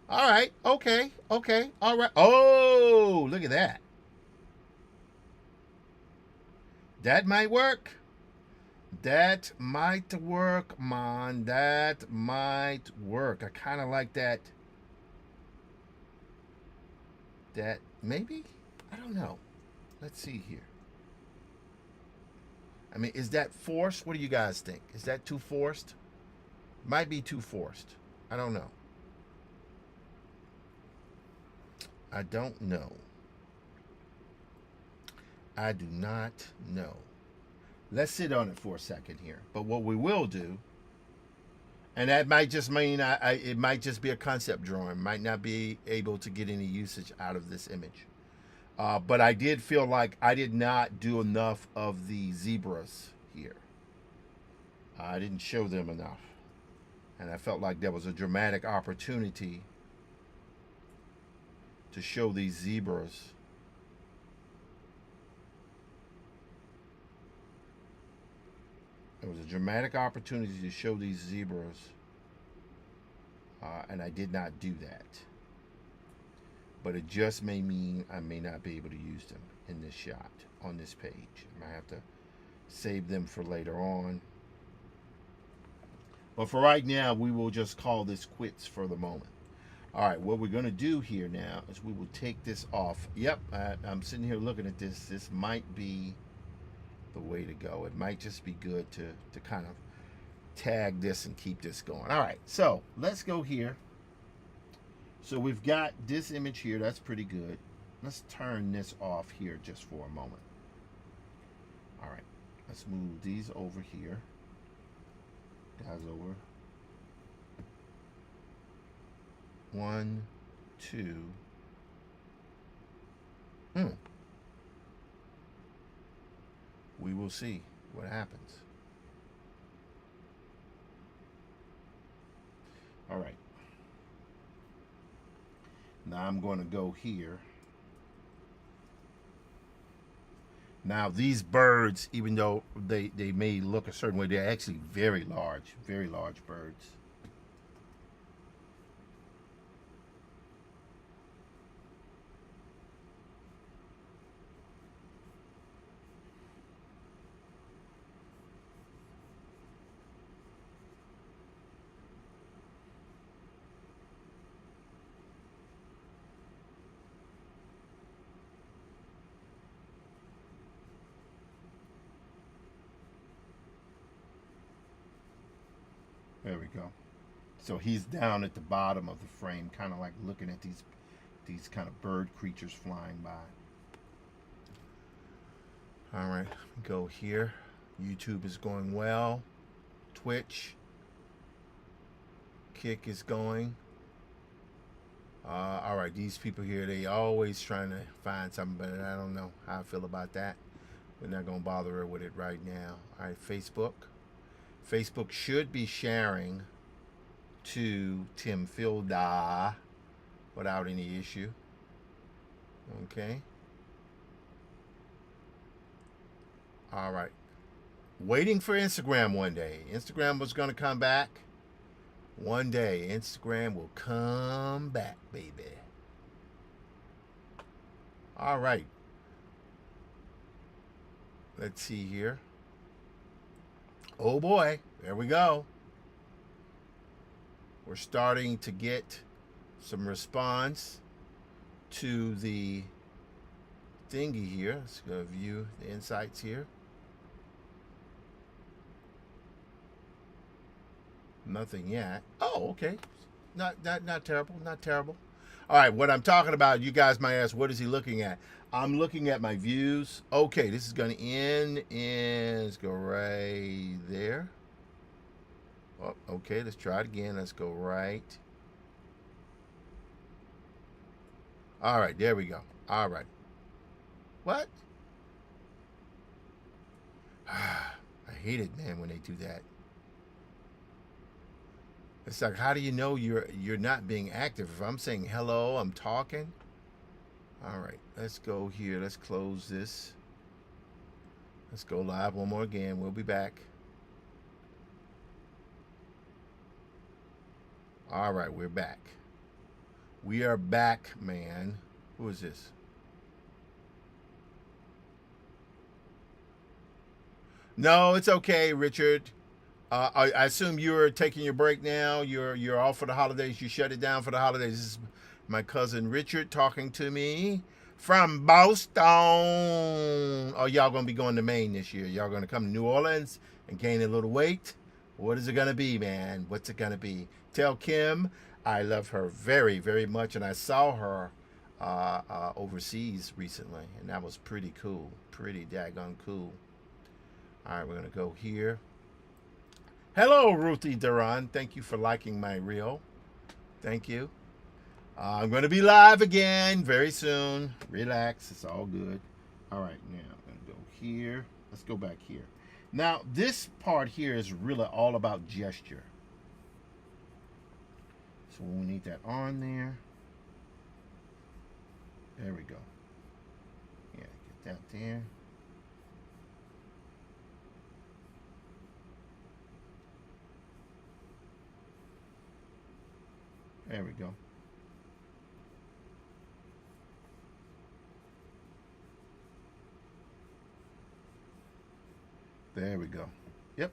[SPEAKER 1] All right. Okay. All right. Oh, look at that. That might work. That might work, man. That might work. I kind of like that. That maybe? I don't know. Let's see here. I mean, is that forced? What do you guys think? Is that too forced? Might be too forced. I don't know. I don't know. I do not know. Let's sit on it for a second here. But what we will do, and that might just mean it might just be a concept drawing, might not be able to get any usage out of this image. But I did feel like I did not do enough of the zebras here. I didn't show them enough. And I felt like there was a dramatic opportunity to show these zebras. There was a dramatic opportunity to show these zebras, and I did not do that. But it just may mean I may not be able to use them in this shot on this page. I might have to save them for later on. But for right now, we will just call this quits for the moment. All right, what we're going to do here now is we will take this off. Yep, I'm sitting here looking at this. This might be the way to go. It might just be good to kind of tag this and keep this going. All right, so let's go here. So we've got this image here. That's pretty good. Let's turn this off here just for a moment. All right, let's move these over here. Guys over. 1, 2. We will see what happens. All right. Now I'm going to go here. Now these birds, even though they may look a certain way, they're actually very large birds. There we go. So he's down at the bottom of the frame, kind of like looking at these kind of bird creatures flying by. All right, go here. YouTube is going well. Twitch. Kick is going. All right, these people here, they always trying to find something, but I don't know how I feel about that. We're not going to bother her with it right now. All right, Facebook. Facebook should be sharing to Tim Filda without any issue. Okay. All right. Waiting for Instagram one day. Instagram was going to come back. One day, Instagram will come back, baby. All right. Let's see here. Oh boy, there we go. We're starting to get some response to the thingy here. Let's go view the insights here. Nothing yet. Oh, okay. Not terrible. Not terrible. All right, what I'm talking about, you guys might ask, what is he looking at? I'm looking at my views. Okay, this is going to end in, let's go right there. Oh, okay, let's try it again. Let's go right. All right, there we go. All right. What? I hate it, man, when they do that. It's like, how do you know you're not being active? If I'm saying hello, I'm talking. All right, let's go here. Let's close this. Let's go live one more again. We'll be back. All right, we're back. We are back, man. Who is this? No, it's okay, Richard. I assume you're taking your break now. You're off for the holidays. You shut it down for the holidays. This is my cousin Richard talking to me from Boston. Oh, y'all gonna be going to Maine this year. Y'all gonna come to New Orleans and gain a little weight. What is it gonna be, man? What's it gonna be? Tell Kim I love her very, very much, and I saw her overseas recently, and that was pretty cool, pretty daggone cool. All right, we're gonna go here. Hello, Ruthie Duran. Thank you for liking my reel. Thank you. I'm gonna be live again very soon. Relax, it's all good. All right, now I'm gonna go here. Let's go back here. Now, this part here is really all about gesture. So we need that on there. There we go. Yeah, get that there. There we go. There we go. Yep.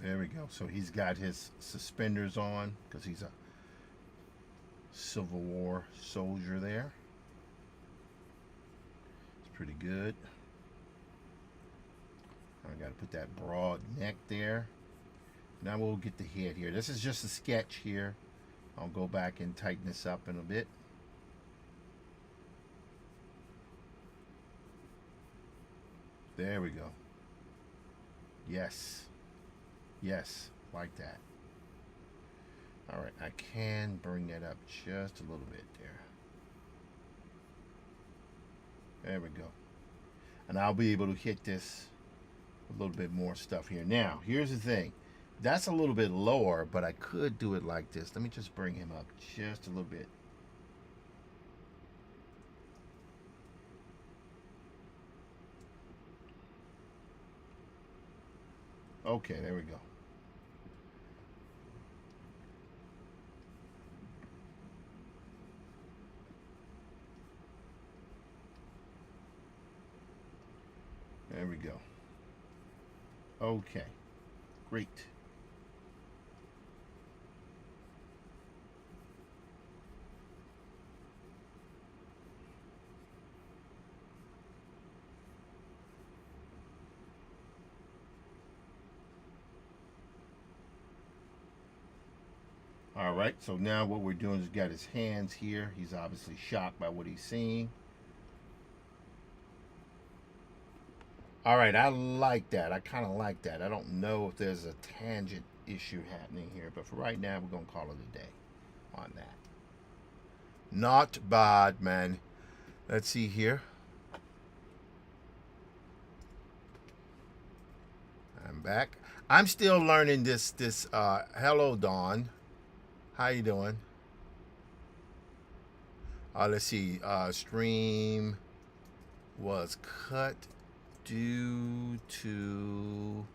[SPEAKER 1] There we go. So he's got his suspenders on because he's a Civil War soldier there. It's pretty good. I got to put that broad neck there. Now we'll get the head here. This is just a sketch here. I'll go back and tighten this up in a bit. There we go. Yes. Yes, like that. All right, I can bring that up just a little bit there. There we go. And I'll be able to hit this a little bit more stuff here. Now, here's the thing. That's a little bit lower, but I could do it like this. Let me just bring him up just a little bit. Okay, there we go. There we go. Okay, great. All right, so now what we're doing is got his hands here. He's obviously shocked by what he's seeing. All right, I like that. I kind of like that. I don't know if there's a tangent issue happening here, but for right now, we're going to call it a day on that. Not bad, man. Let's see here. I'm back. I'm still learning this. Hello, Dawn. How you doing? Let's see. Stream was cut due to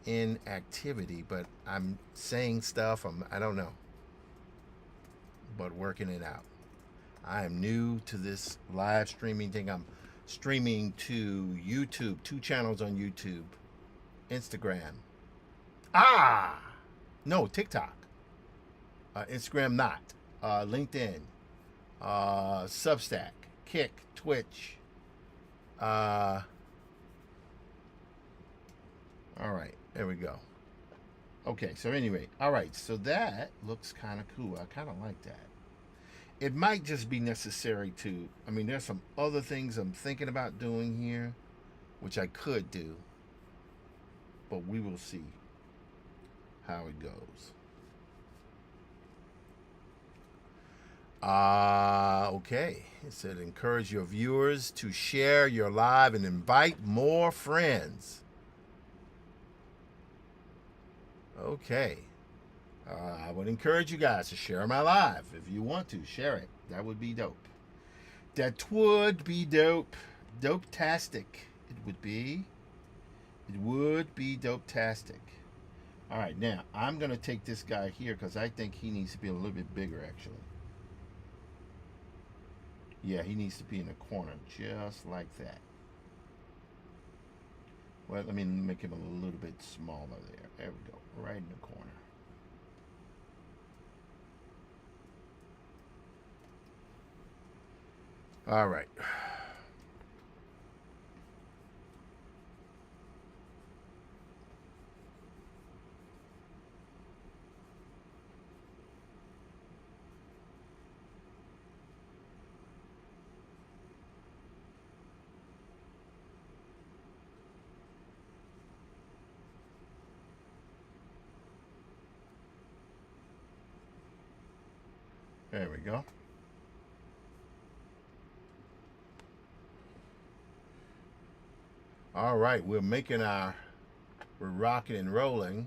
[SPEAKER 1] inactivity, but I'm saying stuff. I don't know, but working it out. I am new to this live streaming thing. I'm streaming to YouTube, 2 channels on YouTube, Instagram. No, TikTok, Instagram not, LinkedIn, Substack, Kick, Twitch. All right, there we go. Okay, so anyway, all right, so that looks kind of cool. I kind of like that. It might just be necessary to, I mean, there's some other things I'm thinking about doing here, which I could do, but we will see how it goes. Okay. It said encourage your viewers to share your live and invite more friends. Okay. I would encourage you guys to share my live. If you want to, share it. That would be dope. That would be dope. Dope-tastic. It would be. It would be dope-tastic. All right, now I'm going to take this guy here because I think he needs to be a little bit bigger, actually. Yeah, he needs to be in the corner just like that. Well, let me make him a little bit smaller there. There we go. Right in the corner. All right. There we go. All right, we're rocking and rolling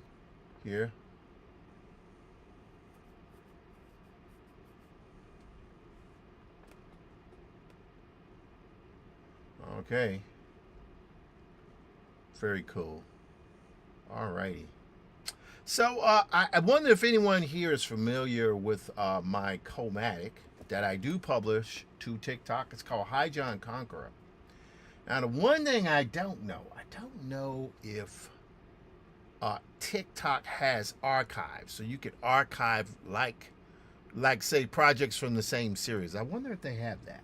[SPEAKER 1] here. Okay. Very cool. All righty. So I wonder if anyone here is familiar with my Comatic that I do publish to TikTok. It's called Hi John Conqueror. Now, the one thing I don't know if TikTok has archives, so you could archive like say projects from the same series. I wonder if they have that.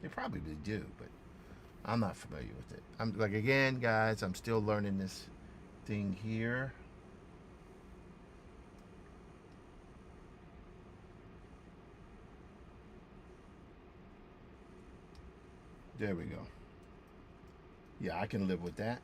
[SPEAKER 1] They probably do, but I'm not familiar with it. I'm like again, guys, I'm still learning this thing here. There we go. Yeah, I can live with that.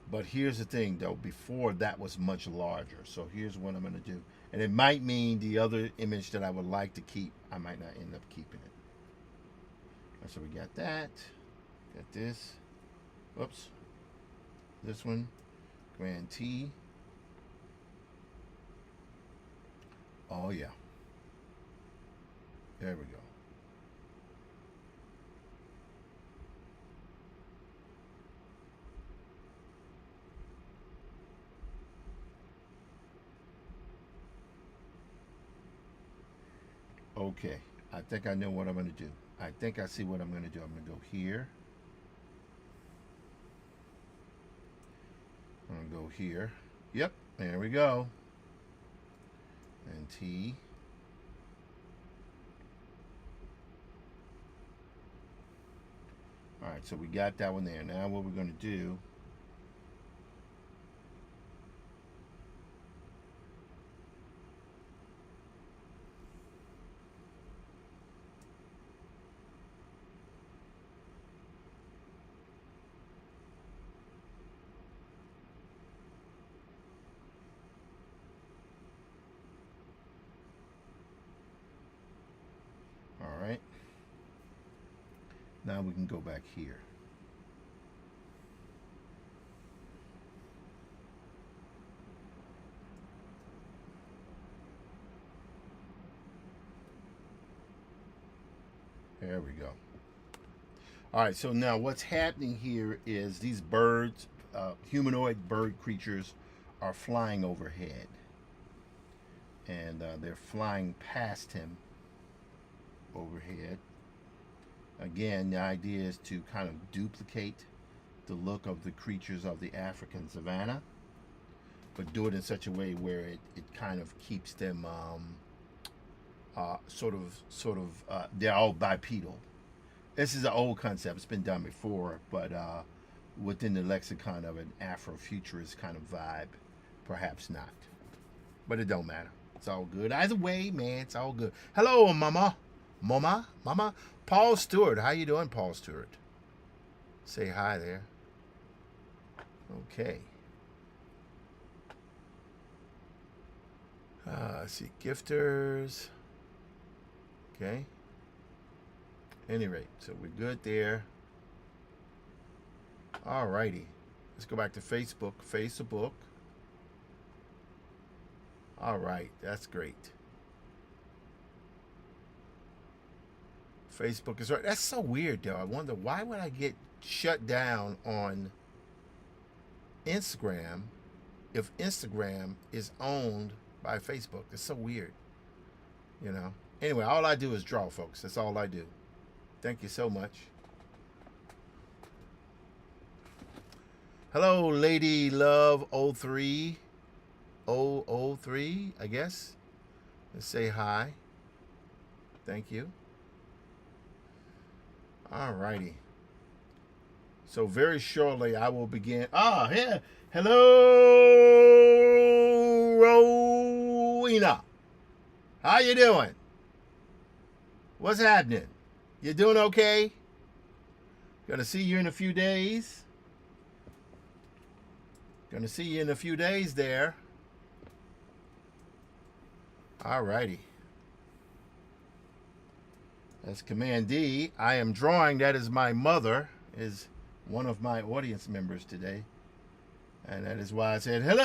[SPEAKER 1] But here's the thing, though. Before that was much larger. So here's what I'm going to do. And it might mean the other image that I would like to keep, I might not end up keeping it. So we got that. Got this. Whoops. This one. Grand T. Oh, yeah. There we go. Okay, I think I know what I'm going to do. I think I see what I'm going to do. I'm going to go here. I'm going to go here. Yep, there we go. And T. All right, so we got that one there. Now what we're going to do, all right. Now we can go back here. There we go. All right, so now what's happening here is these birds, humanoid bird creatures, are flying overhead. And they're flying past him overhead. Again, the idea is to kind of duplicate the look of the creatures of the African savanna, but do it in such a way where it kind of keeps them they're all bipedal. This is an old concept. It's been done before, but within the lexicon of an Afrofuturist kind of vibe, perhaps not. But it don't matter. It's all good. Either way, man, it's all good. Hello, Mama. Mama. Paul Stewart. How you doing, Paul Stewart? Say hi there. Okay. Let's see. Gifters. Okay. Any rate, so we're good there. All righty. Let's go back to Facebook. Facebook. All right, that's great. Facebook is right. That's so weird, though. I wonder why would I get shut down on Instagram if Instagram is owned by Facebook? It's so weird. you know. Anyway, all I do is draw, folks. That's all I do. Thank you so much. Hello, Lady Love 03. 003, I guess. Let's say hi. Thank you. All righty. So very shortly I will begin. Yeah. Hello, Rowena. How you doing? What's happening? You doing okay? Gonna see you in a few days. Gonna see you in a few days there. All righty. That's Command D. I am drawing. That is my mother. Is one of my audience members today. And that is why I said, hello,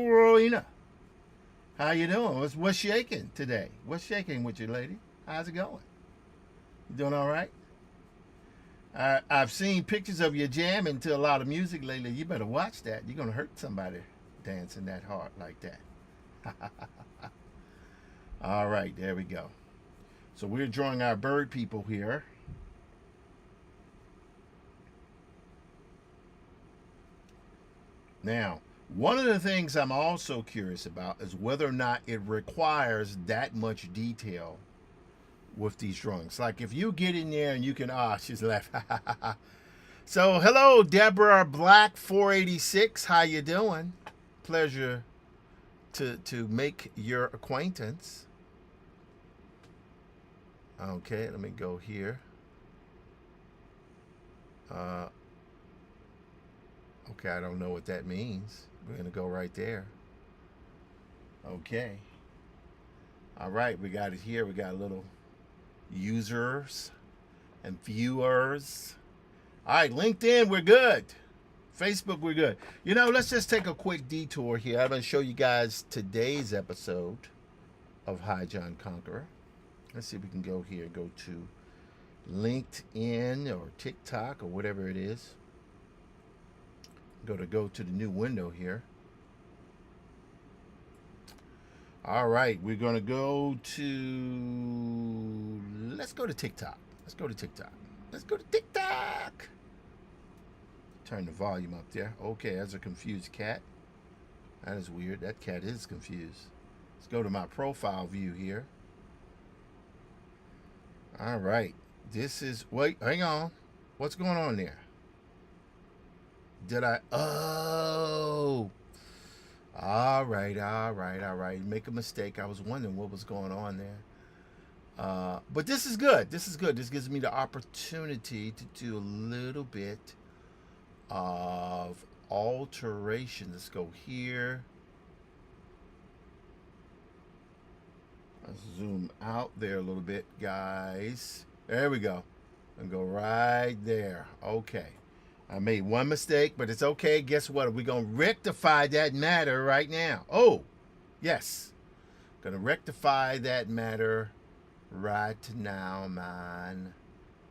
[SPEAKER 1] Rowena. How you doing? What's shaking today? What's shaking with you, lady? How's it going? You doing all right? I've seen pictures of you jamming to a lot of music lately. You better watch that. You're going to hurt somebody dancing that hard like that. All right, there we go. So we're drawing our bird people here. Now, one of the things I'm also curious about is whether or not it requires that much detail with these drawings. Like if you get in there and you can, she's left. So hello, Deborah Black 486. How you doing? Pleasure to make your acquaintance. Okay, let me go here. Okay, I don't know what that means. We're gonna go right there. Okay. All right, we got it here. We got a little users and viewers. All right, LinkedIn, we're good. Facebook, we're good. You know, let's just take a quick detour here. I'm going to show you guys today's episode of Hi John Conqueror. Let's see if we can go here, go to LinkedIn or TikTok or whatever it is. Go to the new window here. All right, we're going to go to, let's go to TikTok. Let's go to TikTok. Turn the volume up there. Okay, that's a confused cat. That is weird. That cat is confused. Let's go to my profile view here. All right. This is, wait, hang on. What's going on there? All right. Make a mistake. I was wondering what was going on there. But this is good. This gives me the opportunity to do a little bit of alteration. Let's go here. Let's zoom out there a little bit, guys. There we go. And go right there. Okay. I made one mistake, but it's okay. Guess what? We're going to rectify that matter right now. Oh, yes. Going to rectify that matter right now, man.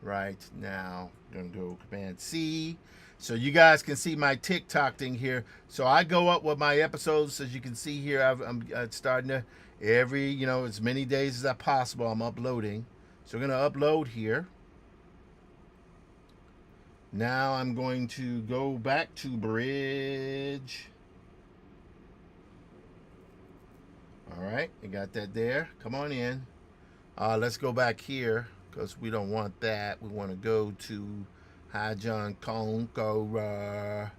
[SPEAKER 1] Right now. Going to go Command C. So you guys can see my TikTok thing here. So I go up with my episodes. As you can see here, I'm starting to every, as many days as possible, I'm uploading. So we're going to upload here. Now I'm going to go back to Bridge. All right, you got that there. Come on in. Let's go back here because we don't want that. We want to go to Hi John Conqueror.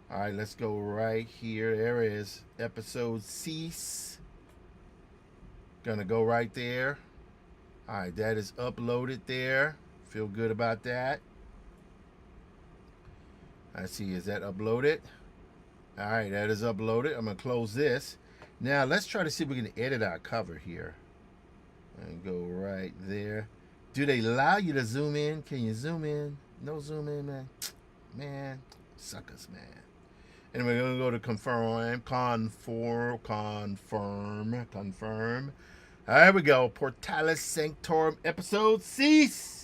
[SPEAKER 1] All right, let's go right here. There it is. Episode cease. Gonna go right there. All right, that is uploaded there. Feel good about that. I see, is that uploaded? All right, that is uploaded. I'm gonna close this. Now let's try to see if we can edit our cover here. And go right there. Do they allow you to zoom in? Can you zoom in? No zoom in, man. Man, suckers, man. Anyway, we're gonna go to confirm. There we go. Portalis Sanctorum episode cease.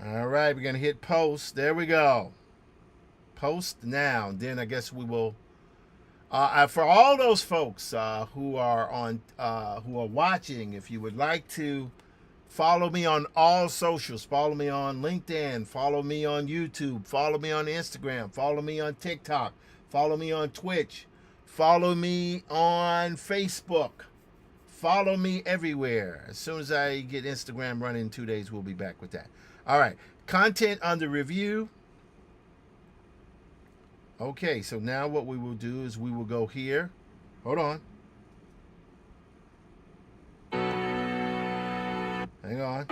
[SPEAKER 1] All right, we're going to hit post. There we go. Post now. Then I guess we will For all those folks who are watching, if you would like to follow me on all socials, follow me on LinkedIn, follow me on YouTube, follow me on Instagram, follow me on TikTok, follow me on Twitch, follow me on Facebook, follow me everywhere. As soon as I get Instagram running in 2 days, we'll be back with that. All right, content under review. Okay, so now what we will do is we will go here. Hold on. Hang on.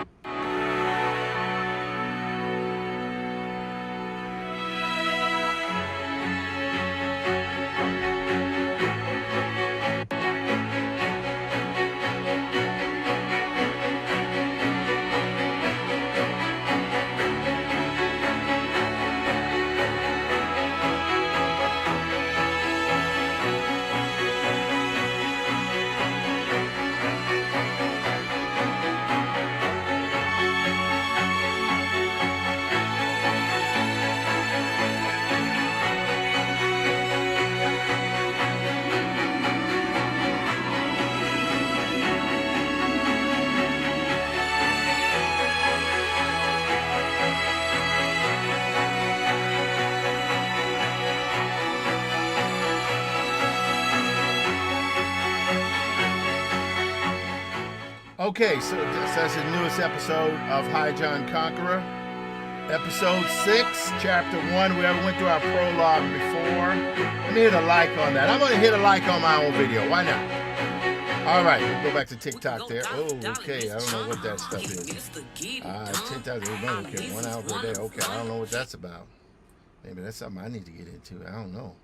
[SPEAKER 1] Okay, so that's the newest episode of Hi John Conqueror. Episode 6, Chapter 1. We already went through our prologue before. Let me hit a like on that. I'm going to hit a like on my own video. Why not? All right, we'll go back to TikTok there. Oh, okay. I don't know what that stuff is. TikTok, okay, 1 hour per day. Okay, I don't know what that's about. Maybe that's something I need to get into. I don't know.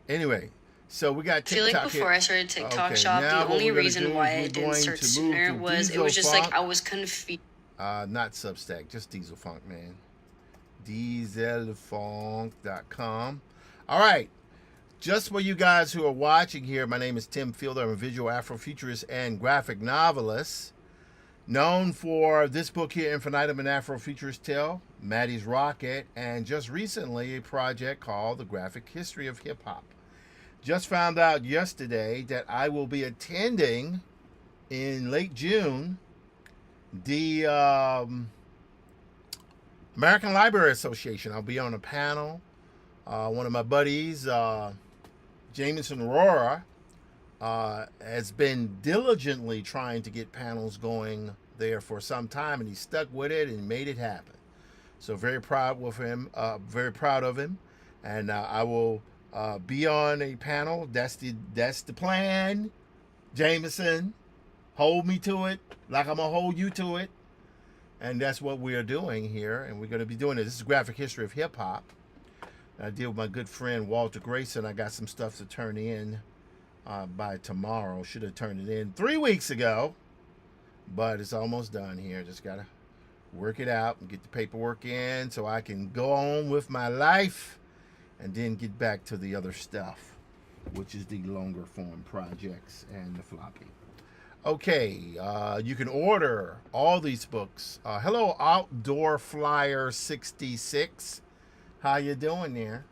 [SPEAKER 1] Anyway. So we got TikTok.
[SPEAKER 2] I feel like before I started TikTok shop, the only reason why I didn't start sooner was it was just like I was confused.
[SPEAKER 1] Not Substack, just Diesel Funk, man. Dieselfunk.com. All right. Just for you guys who are watching here, my name is Tim Fielder. I'm a visual Afrofuturist and graphic novelist. Known for this book here, Infinitum and Afrofuturist Tale, Maddie's Rocket, and just recently a project called The Graphic History of Hip Hop. Just found out yesterday that I will be attending in late June the American Library Association. I'll be on a panel. One of my buddies, Jameson Aurora, has been diligently trying to get panels going there for some time, and he stuck with it and made it happen. So very proud of him. And I will be on a panel. That's the plan. Jameson, hold me to it like I'm gonna hold you to it. And that's what we are doing here. And we're gonna be doing it. This is Graphic History of Hip Hop. I deal with my good friend Walter Grayson. I got some stuff to turn in by tomorrow. Should have turned it in 3 weeks ago, but it's almost done here. Just gotta work it out and get the paperwork in so I can go on with my life and then get back to the other stuff, which is the longer form projects and the floppy. Okay, you can order all these books. Hello, Outdoor Flyer 66. How you doing there?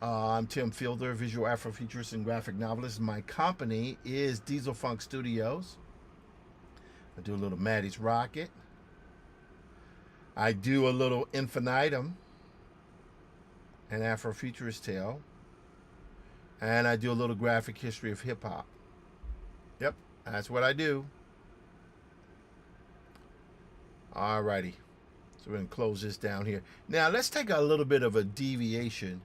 [SPEAKER 1] I'm Tim Fielder, visual Afrofuturist and graphic novelist. My company is Diesel Funk Studios. I do a little Maddie's Rocket. I do a little Infinitum and Afrofuturist Tale. And I do a little graphic history of hip hop. Yep, that's what I do. Alrighty. So we're going to close this down here. Now, let's take a little bit of a deviation.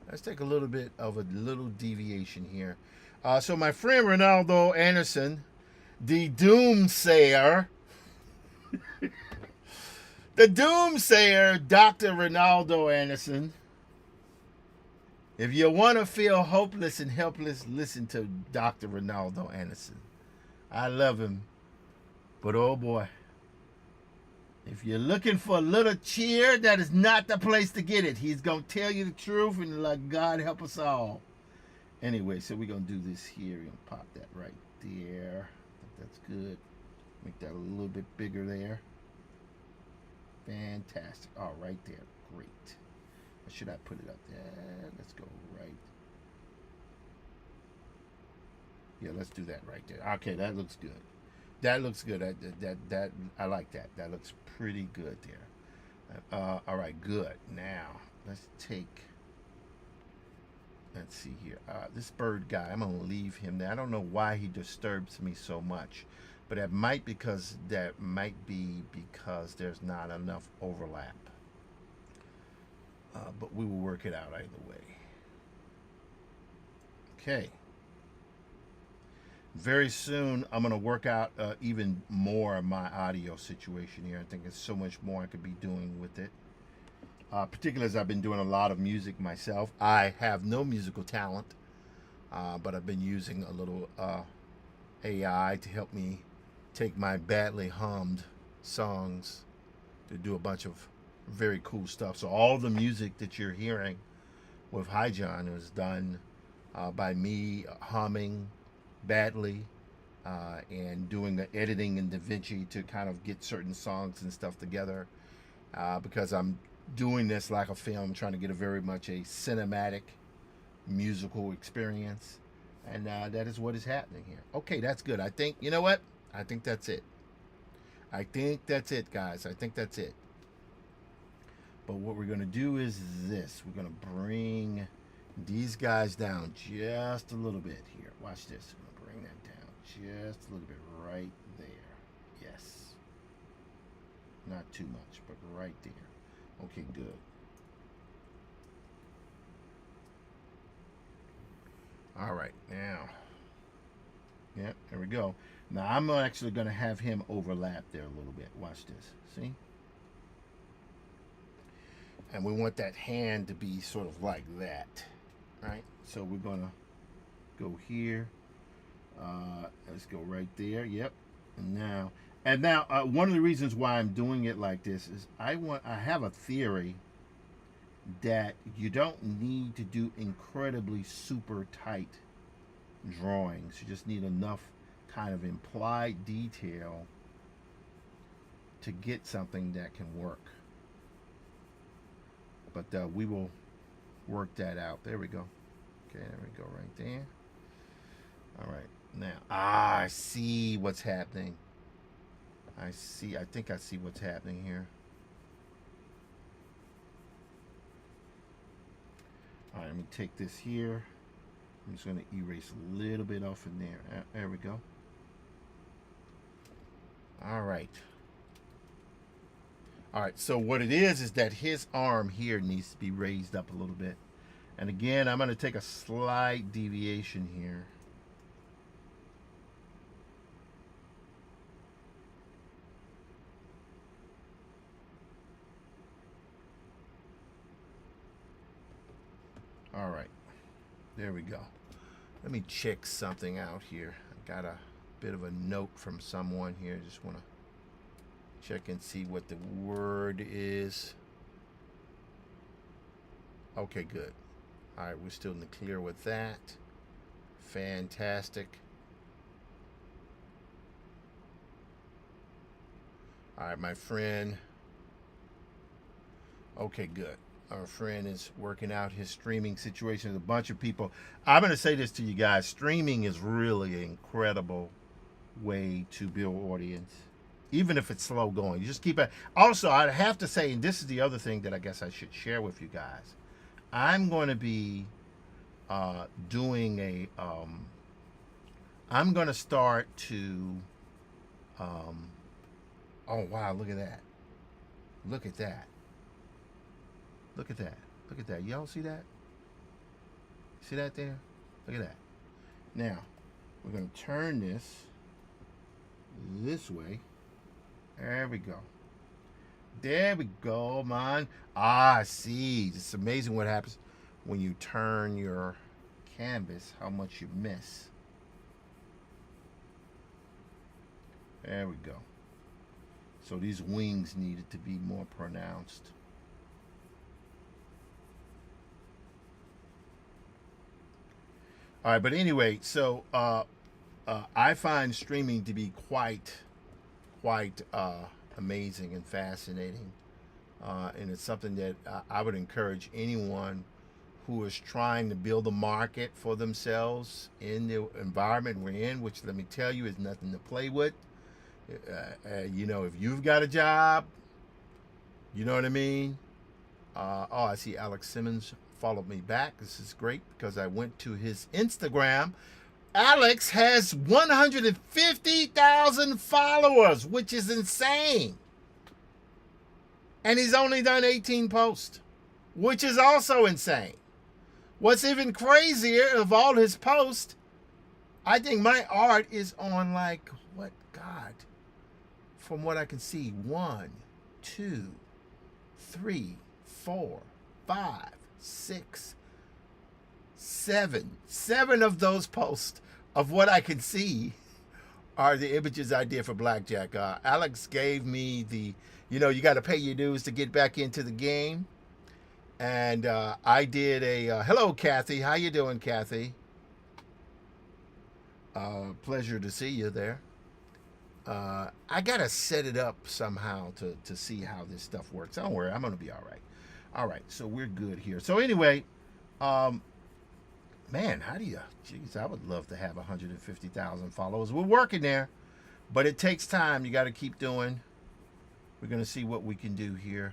[SPEAKER 1] Let's take a little deviation here. So my friend Ronaldo Anderson, the Doomsayer, the Doomsayer, Dr. Ronaldo Anderson. If you want to feel hopeless and helpless, listen to Dr. Ronaldo Anderson. I love him. But oh boy, if you're looking for a little cheer, that is not the place to get it. He's going to tell you the truth and like God help us all. Anyway, so we're going to do this here. We're going to pop that right there. I think that's good. Make that a little bit bigger there. Fantastic. Oh, right there. Great. Should I put it up there? Let's go right. Yeah, let's do that right there. Okay, that looks good. That looks good. That I like that. That looks pretty good there. All right, good. Now let's take. Let's see here. This bird guy, I'm gonna leave him there. I don't know why he disturbs me so much, but that might be because there's not enough overlap. But we will work it out either way. Okay. Very soon, I'm going to work out even more of my audio situation here. I think there's so much more I could be doing with it. Particularly as I've been doing a lot of music myself. I have no musical talent, but I've been using a little AI to help me take my badly hummed songs to do a bunch of very cool stuff. So all the music that you're hearing with HiJon was done by me humming badly and doing the editing in DaVinci to kind of get certain songs and stuff together because I'm doing this like a film, trying to get a very much a cinematic musical experience, and that is what is happening here. Okay, that's good. I think, you know what? I think that's it. I think that's it, guys. I think that's it. But what we're going to do is this. We're going to bring these guys down just a little bit here. Watch this. We're going to bring that down just a little bit right there. Yes. Not too much, but right there. Okay, good. All right, now. Yep, there we go. Now, I'm actually going to have him overlap there a little bit. Watch this. See? And we want that hand to be sort of like that, right? So we're gonna go here. Let's go right there. Yep. And now, one of the reasons why I'm doing it like this is I have a theory that you don't need to do incredibly super tight drawings. You just need enough kind of implied detail to get something that can work. But we will work that out. There we go. Okay, there we go right there. All right, now, I see what's happening. I think I see what's happening here. All right, let me take this here. I'm just going to erase a little bit off in there. There we go. All right. All right, so what it is that his arm here needs to be raised up a little bit. And again, I'm going to take a slight deviation here. All right, there we go. Let me check something out here. I got a bit of a note from someone here. Just want to check and see what the word is. Okay, good. All right, we're still in the clear with that. Fantastic. All right, my friend. Okay, good. Our friend is working out his streaming situation. There's a bunch of people. I'm going to say this to you guys. Streaming is really an incredible way to build audience. Even if it's slow going, you just keep it. Also, I have to say, and this is the other thing that I guess I should share with you guys. I'm going to be doing a. I'm going to start to. Oh wow! Look at that! Look at that! Look at that! Look at that! Y'all see that? See that there? Look at that! Now, we're going to turn this way. There we go. There we go, man. Ah, see. It's amazing what happens when you turn your canvas, how much you miss. There we go. So these wings needed to be more pronounced. All right, but anyway, so I find streaming to be quite amazing and fascinating. and it's something that I would encourage anyone who is trying to build a market for themselves in the environment we're in, which, let me tell you, is nothing to play with. You know, if you've got a job, you know what I mean? Oh, I see Alex Simmons followed me back. This is great because I went to his Instagram. Alex has 150,000 followers, which is insane. And he's only done 18 posts, which is also insane. What's even crazier of all his posts, I think my art is on like, what, God, from what I can see, 1, 2, 3, 4, 5, 6, 7. 7 of those posts of what I can see are the images I did for Blackjack. Alex gave me the, you know, you got to pay your dues to get back into the game. And I did a, hello, Kathy. How you doing, Kathy? Pleasure to see you there. I got to set it up somehow to see how this stuff works. Don't worry, I'm going to be all right. All right, so we're good here. So anyway, man, how do you, geez, I would love to have 150,000 followers. We're working there, but it takes time. You got to keep doing. We're going to see what we can do here.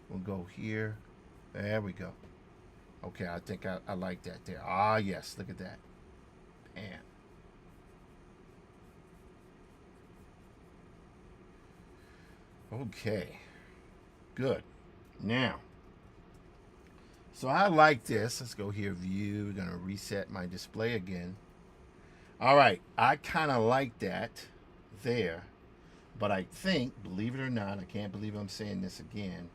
[SPEAKER 1] We'll go here. There we go. Okay, I think I like that there. Ah, yes, look at that. Bam. Okay, good. Now, so I like this. Let's go here, view. We're going to reset my display again. All right, I kind of like that there, but I think, believe it or not, I can't believe I'm saying this again,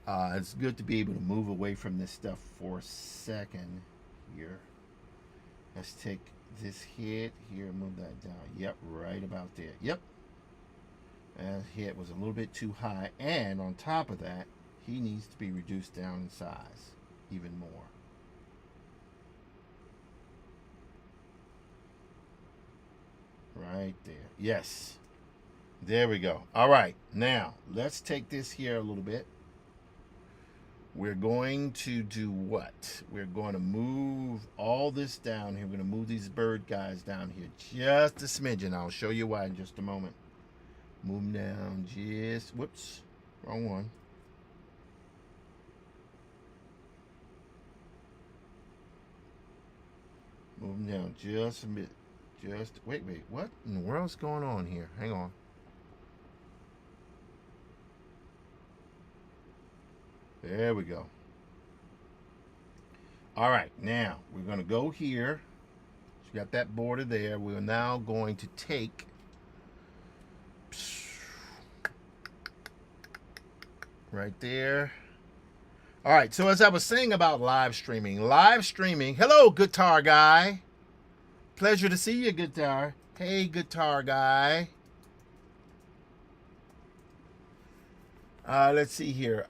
[SPEAKER 1] it's good to be able to move away from this stuff for a second here. Let's take this hit here, move that down. Yep, right about there. Yep. That hit was a little bit too high, and on top of that, he needs to be reduced down in size even more. Right there. Yes. There we go. All right. Now, let's take this here a little bit. We're going to do what? We're going to move all this down here. We're going to move these bird guys down here just a smidgen. I'll show you why in just a moment. Move them down just, whoops, wrong one. Move them down just a bit. Just, wait, what in the world's going on here? Hang on. There we go. All right, now we're going to go here. You got that border there. We're now going to take right there. All right, so as I was saying about live streaming, hello, guitar guy. Pleasure to see you, guitar. Hey, guitar guy. Let's see here.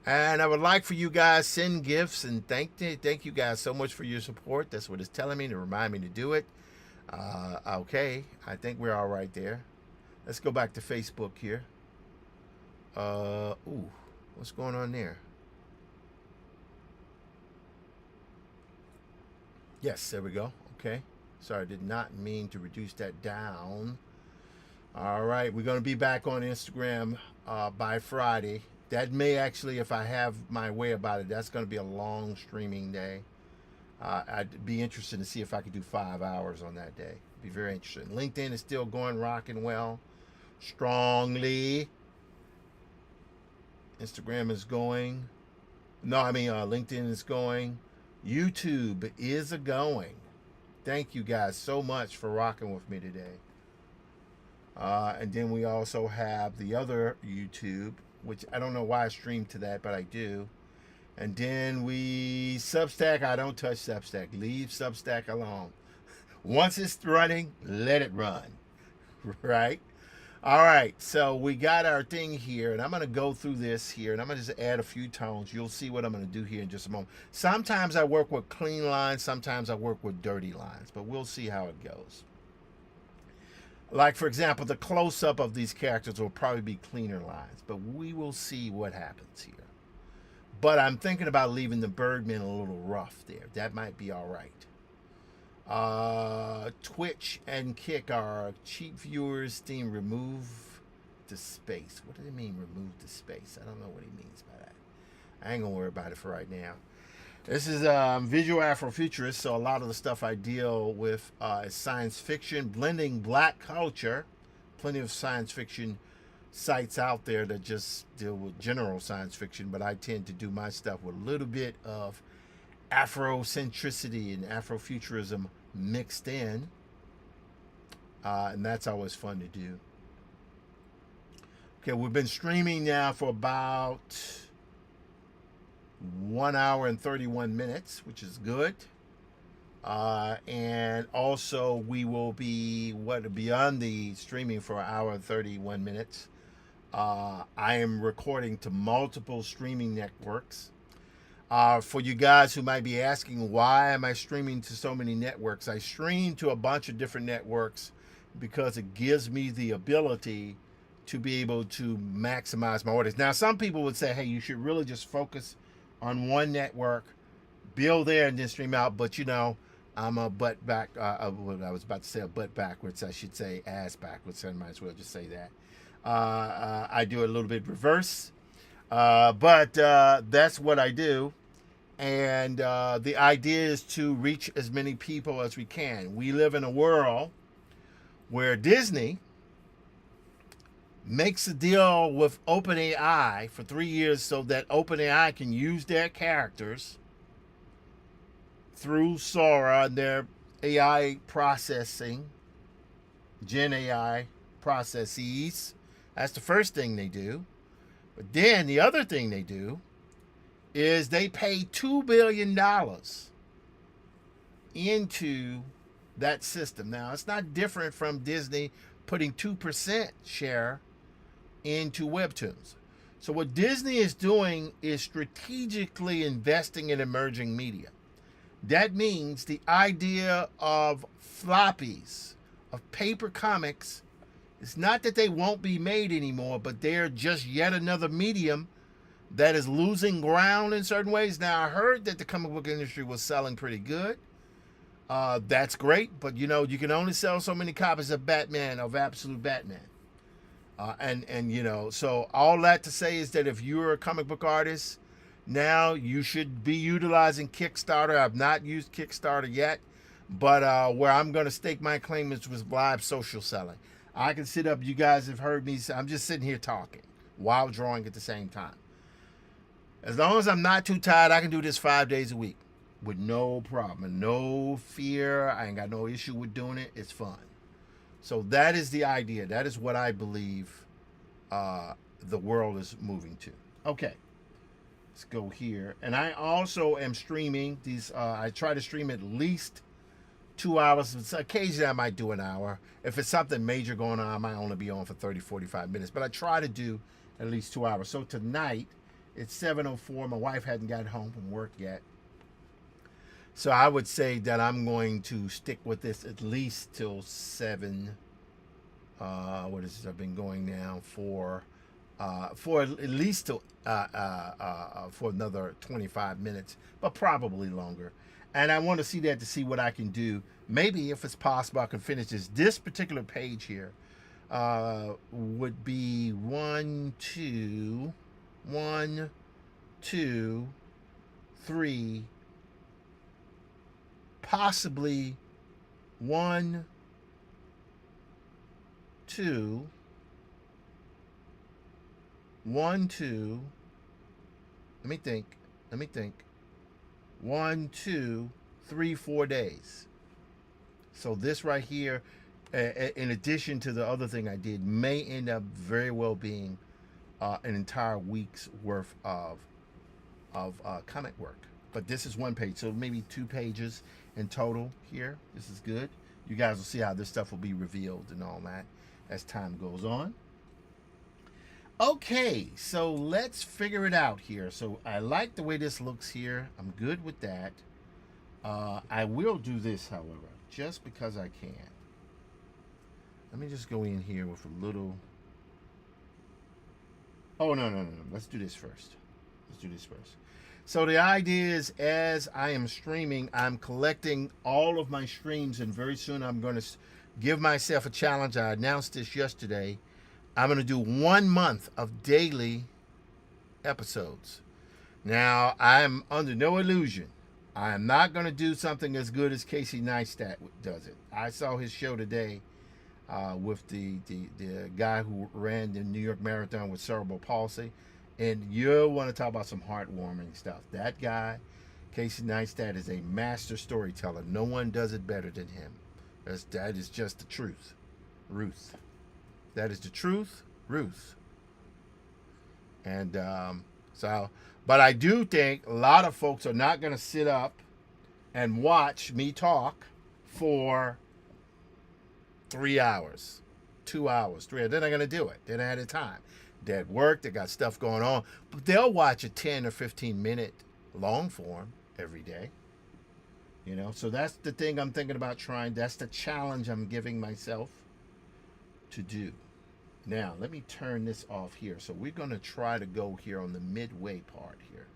[SPEAKER 1] And I would like for you guys send gifts and thank you guys so much for your support. That's what it's telling me to remind me to do it. Okay, I think we're all right there. Let's go back to Facebook here. Ooh, what's going on there? Yes, there we go. Okay. Sorry, I did not mean to reduce that down. All right, we're going to be back on Instagram by Friday. That may actually, if I have my way about it, that's going to be a long streaming day. I'd be interested to see if I could do 5 hours on that day. Be very interesting. LinkedIn is still going rocking well, strongly. Instagram is going. LinkedIn is going. YouTube is a-going. Thank you guys so much for rocking with me today. And then we also have the other YouTube, which I don't know why I stream to that, but I do. And then Substack, I don't touch Substack. Leave Substack alone. Once it's running, let it run. Right? All right, so we got our thing here, and I'm going to go through this here, and I'm going to just add a few tones. You'll see what I'm going to do here in just a moment. Sometimes I work with clean lines, sometimes I work with dirty lines, but we'll see how it goes. Like, for example, the close-up of these characters will probably be cleaner lines, but we will see what happens here. But I'm thinking about leaving the Birdmen a little rough there. That might be all right. Twitch and Kick are cheap viewers. Steam remove the space. What do they mean, remove the space? I don't know what he means by that. I ain't gonna worry about it for right now. This is visual Afrofuturist, so a lot of the stuff I deal with is science fiction, blending black culture. Plenty of science fiction sites out there that just deal with general science fiction, but I tend to do my stuff with a little bit of Afrocentricity and Afrofuturism mixed in, and that's always fun to do. Okay, we've been streaming now for about 1 hour and 31 minutes, which is good. And also we will be beyond the streaming for 1 hour and 31 minutes. I am recording to multiple streaming networks. For you guys who might be asking, why am I streaming to so many networks? I stream to a bunch of different networks because it gives me the ability to be able to maximize my audience. Now, some people would say, hey, you should really just focus on one network, build there, and then stream out. But, you know, I'm a butt back. I was about to say a butt backwards. I should say ass backwards. I might as well just say that. I do a little bit reverse. But that's what I do. And the idea is to reach as many people as we can. We live in a world where Disney makes a deal with OpenAI for 3 years so that OpenAI can use their characters through Sora and their AI processing, Gen AI processes. That's the first thing they do. But then the other thing they do is they pay $2 billion into that system. Now, it's not different from Disney putting 2% share into Webtoons. So what Disney is doing is strategically investing in emerging media. That means the idea of floppies, of paper comics, it's not that they won't be made anymore, but they're just yet another medium that is losing ground in certain ways. Now, I heard that the comic book industry was selling pretty good. That's great, but you know, you can only sell so many copies of Batman, of Absolute Batman. And you know, so all that to say is that if you're a comic book artist, now you should be utilizing Kickstarter. I've not used Kickstarter yet, but where I'm going to stake my claim is with live social selling. I can sit up, you guys have heard me, I'm just sitting here talking while drawing at the same time. As long as I'm not too tired, I can do this 5 days a week with no problem and no fear. I ain't got no issue with doing it. It's fun. So that is the idea. That is what I believe the world is moving to. Okay, let's go here. And I also am streaming these. I try to stream at least 2 hours. Occasionally I might do an hour. If it's something major going on, I might only be on for 30, 45 minutes. But I try to do at least 2 hours. So tonight, it's 7:04. My wife hadn't gotten home from work yet. So I would say that I'm going to stick with this at least till 7. What is this? I've been going now for at least till, for another 25 minutes, but probably longer. And I want to see that to see what I can do. Maybe if it's possible, I can finish this. This particular page here would be 1, 2, 3, possibly 1, 2, 1, 2. Let me think. 1, 2, 3, 4 days. So this right here, in addition to the other thing I did, may end up very well being an entire week's worth of comic work. But this is one page, so maybe 2 pages in total here. This is good. You guys will see how this stuff will be revealed and all that as time goes on. Okay, so let's figure it out here. So I like the way this looks here. I'm good with that. I will do this, however, just because I can. Let me just go in here with a little. Oh, no. Let's do this first. So the idea is, as I am streaming, I'm collecting all of my streams, and very soon I'm going to give myself a challenge. I announced this yesterday. I'm going to do 1 month of daily episodes. Now, I'm under no illusion. I am not going to do something as good as Casey Neistat does it. I saw his show today with the guy who ran the New York Marathon with cerebral palsy. And you want to talk about some heartwarming stuff. That guy, Casey Neistat, is a master storyteller. No one does it better than him. That is just the truth. Ruth. That is the truth. Ruth. And but I do think a lot of folks are not going to sit up and watch me talk for 3 hours, 2 hours, 3 hours. They're not going to do it. They don't have the time. They're at work. They got stuff going on. But they'll watch a 10 or 15-minute long form every day. You know, so that's the thing I'm thinking about trying. That's the challenge I'm giving myself to do. Now, let me turn this off here. So we're going to try to go here on the midway part here.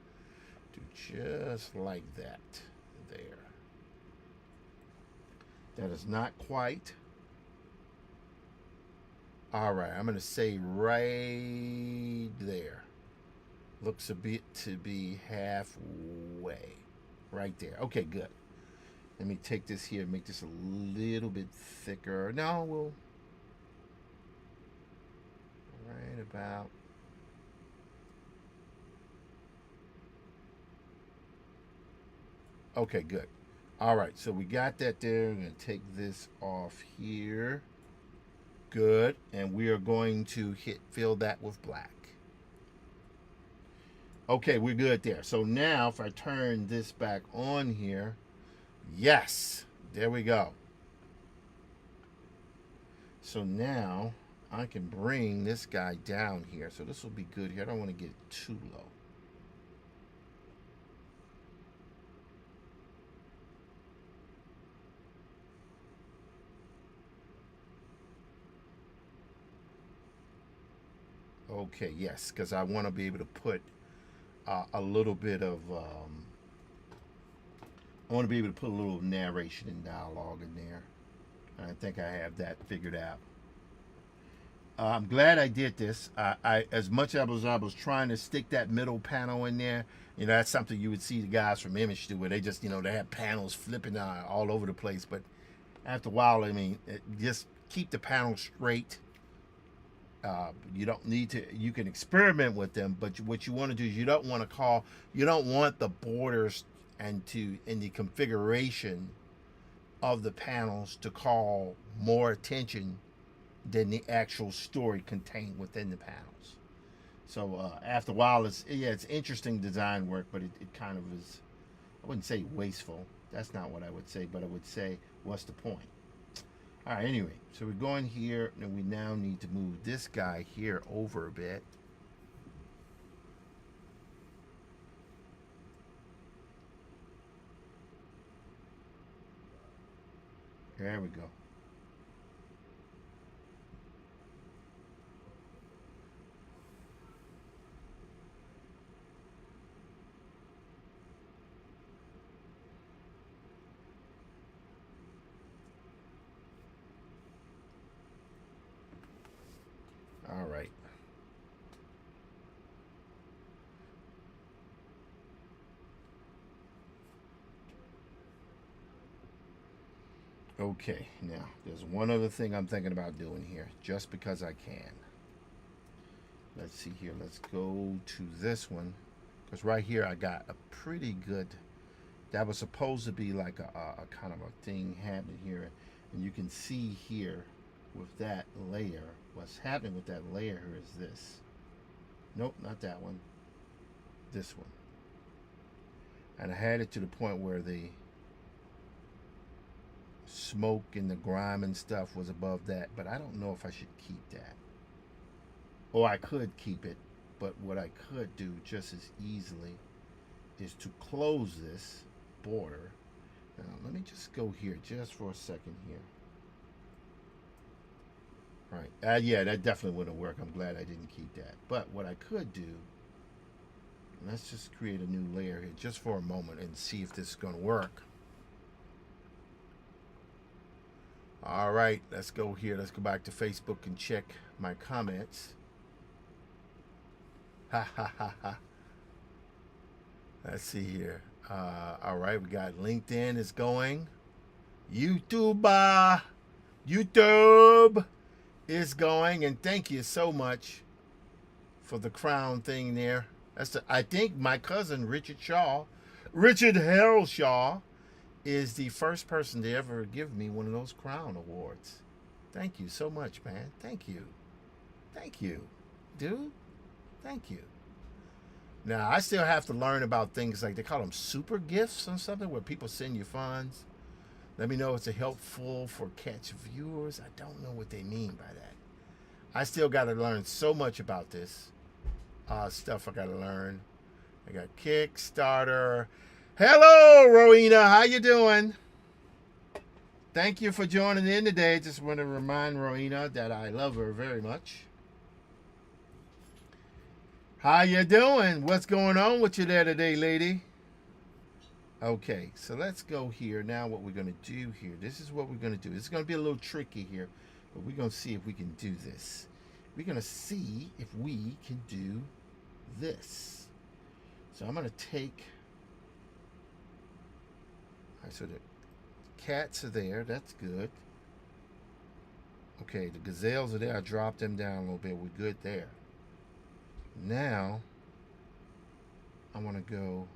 [SPEAKER 1] Do just like that. There. That is not quite. All right, I'm going to say right there. Looks a bit to be halfway. Right there. Okay, good. Let me take this here, make this a little bit thicker. No, we'll... Right about... Okay, good. All right, so we got that there. I'm going to take this off here. Good. And we are going to fill that with black. Okay, we're good there. So now if I turn this back on here, yes, there we go. So now I can bring this guy down here. So this will be good here. I don't want to get it too low. Okay, yes, because I want to be able to put a little bit of, I want to be able to put a little narration and dialogue in there. And I think I have that figured out. I'm glad I did this. I as much as I was trying to stick that middle panel in there, you know, that's something you would see the guys from Image do, where they just, you know, they have panels flipping all over the place. But after a while, I mean, just keep the panel straight. You don't need to, you can experiment with them, but what you want to do is you don't want the borders in the configuration of the panels to call more attention than the actual story contained within the panels. So after a while, it's interesting design work, but it kind of is, I wouldn't say wasteful. That's not what I would say, but I would say, what's the point? All right, anyway, so we're going here, and we now need to move this guy here over a bit. There we go. All right. Okay, now there's one other thing I'm thinking about doing here, just because I can. Let's see here. Let's go to this one, because right here I got a pretty good. That was supposed to be like a kind of a thing happening here, and you can see here with that layer. What's happening with that layer here is this. Nope, not that one. This one. And I had it to the point where the smoke and the grime and stuff was above that, but I don't know if I should keep that. Or I could keep it, but what I could do just as easily is to close this border. Now let me just go here just for a second here. Right. Yeah, that definitely wouldn't work. I'm glad I didn't keep that. But what I could do, let's just create a new layer here just for a moment and see if this is going to work. All right, let's go here. Let's go back to Facebook and check my comments. Ha ha ha ha. Let's see here. All right, we got LinkedIn is going. YouTube is going, and thank you so much for the crown thing there. I think my cousin Richard Harold Shaw, is the first person to ever give me one of those crown awards. Thank you so much, man. Thank you, dude. Thank you. Now I still have to learn about things like they call them super gifts or something, where people send you funds. Let me know if it's helpful for catch viewers. I don't know what they mean by that. I still got to learn so much about this stuff. I got to learn. I got Kickstarter. Hello, Rowena. How you doing? Thank you for joining in today. Just want to remind Rowena that I love her very much. How you doing? What's going on with you there today, lady? Okay, so let's go here. Now what we're going to do here, this is what we're going to do. It's going to be a little tricky here, but we're going to see if we can do this. We're going to see if we can do this. So I'm going to take... All right, so the cats are there. That's good. Okay, the gazelles are there. I dropped them down a little bit. We're good there. Now, I want to go...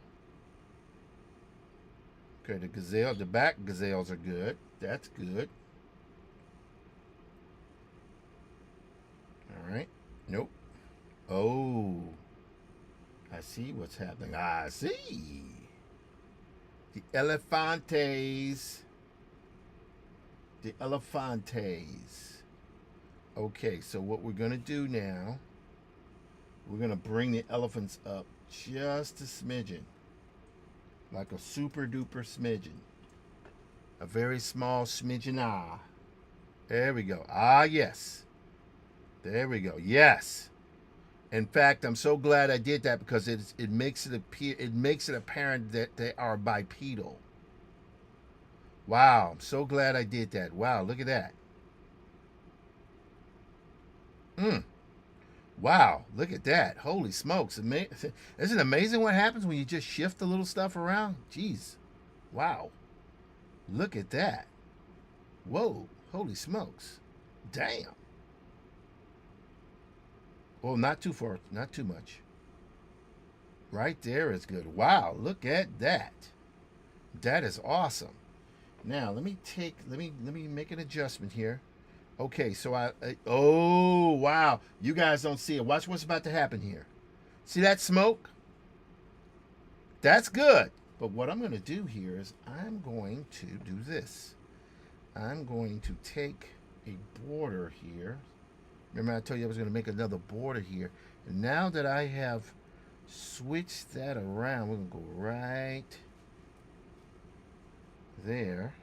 [SPEAKER 1] Okay, the back gazelles are good. That's good. All right. Nope. Oh. I see what's happening. I see. The Elefantes. The Elefantes. Okay, so what we're going to do now, we're going to bring the elephants up just a smidgen. Like a super duper smidgen. A very small smidgen. There we go. Yes. There we go. Yes. In fact, I'm so glad I did that because it makes it apparent that they are bipedal. Wow, I'm so glad I did that. Wow, look at that. Wow, look at that. Holy smokes. Isn't it amazing what happens when you just shift the little stuff around? Jeez. Wow. Look at that. Whoa. Holy smokes. Damn. Well, not too far. Not too much. Right there is good. Wow. Look at that. That is awesome. Now, let me make an adjustment here. Okay, so oh, wow. You guys don't see it. Watch what's about to happen here. See that smoke? That's good. But what I'm going to do here is I'm going to do this. I'm going to take a border here. Remember I told you I was going to make another border here. And now that I have switched that around, we're going to go right there.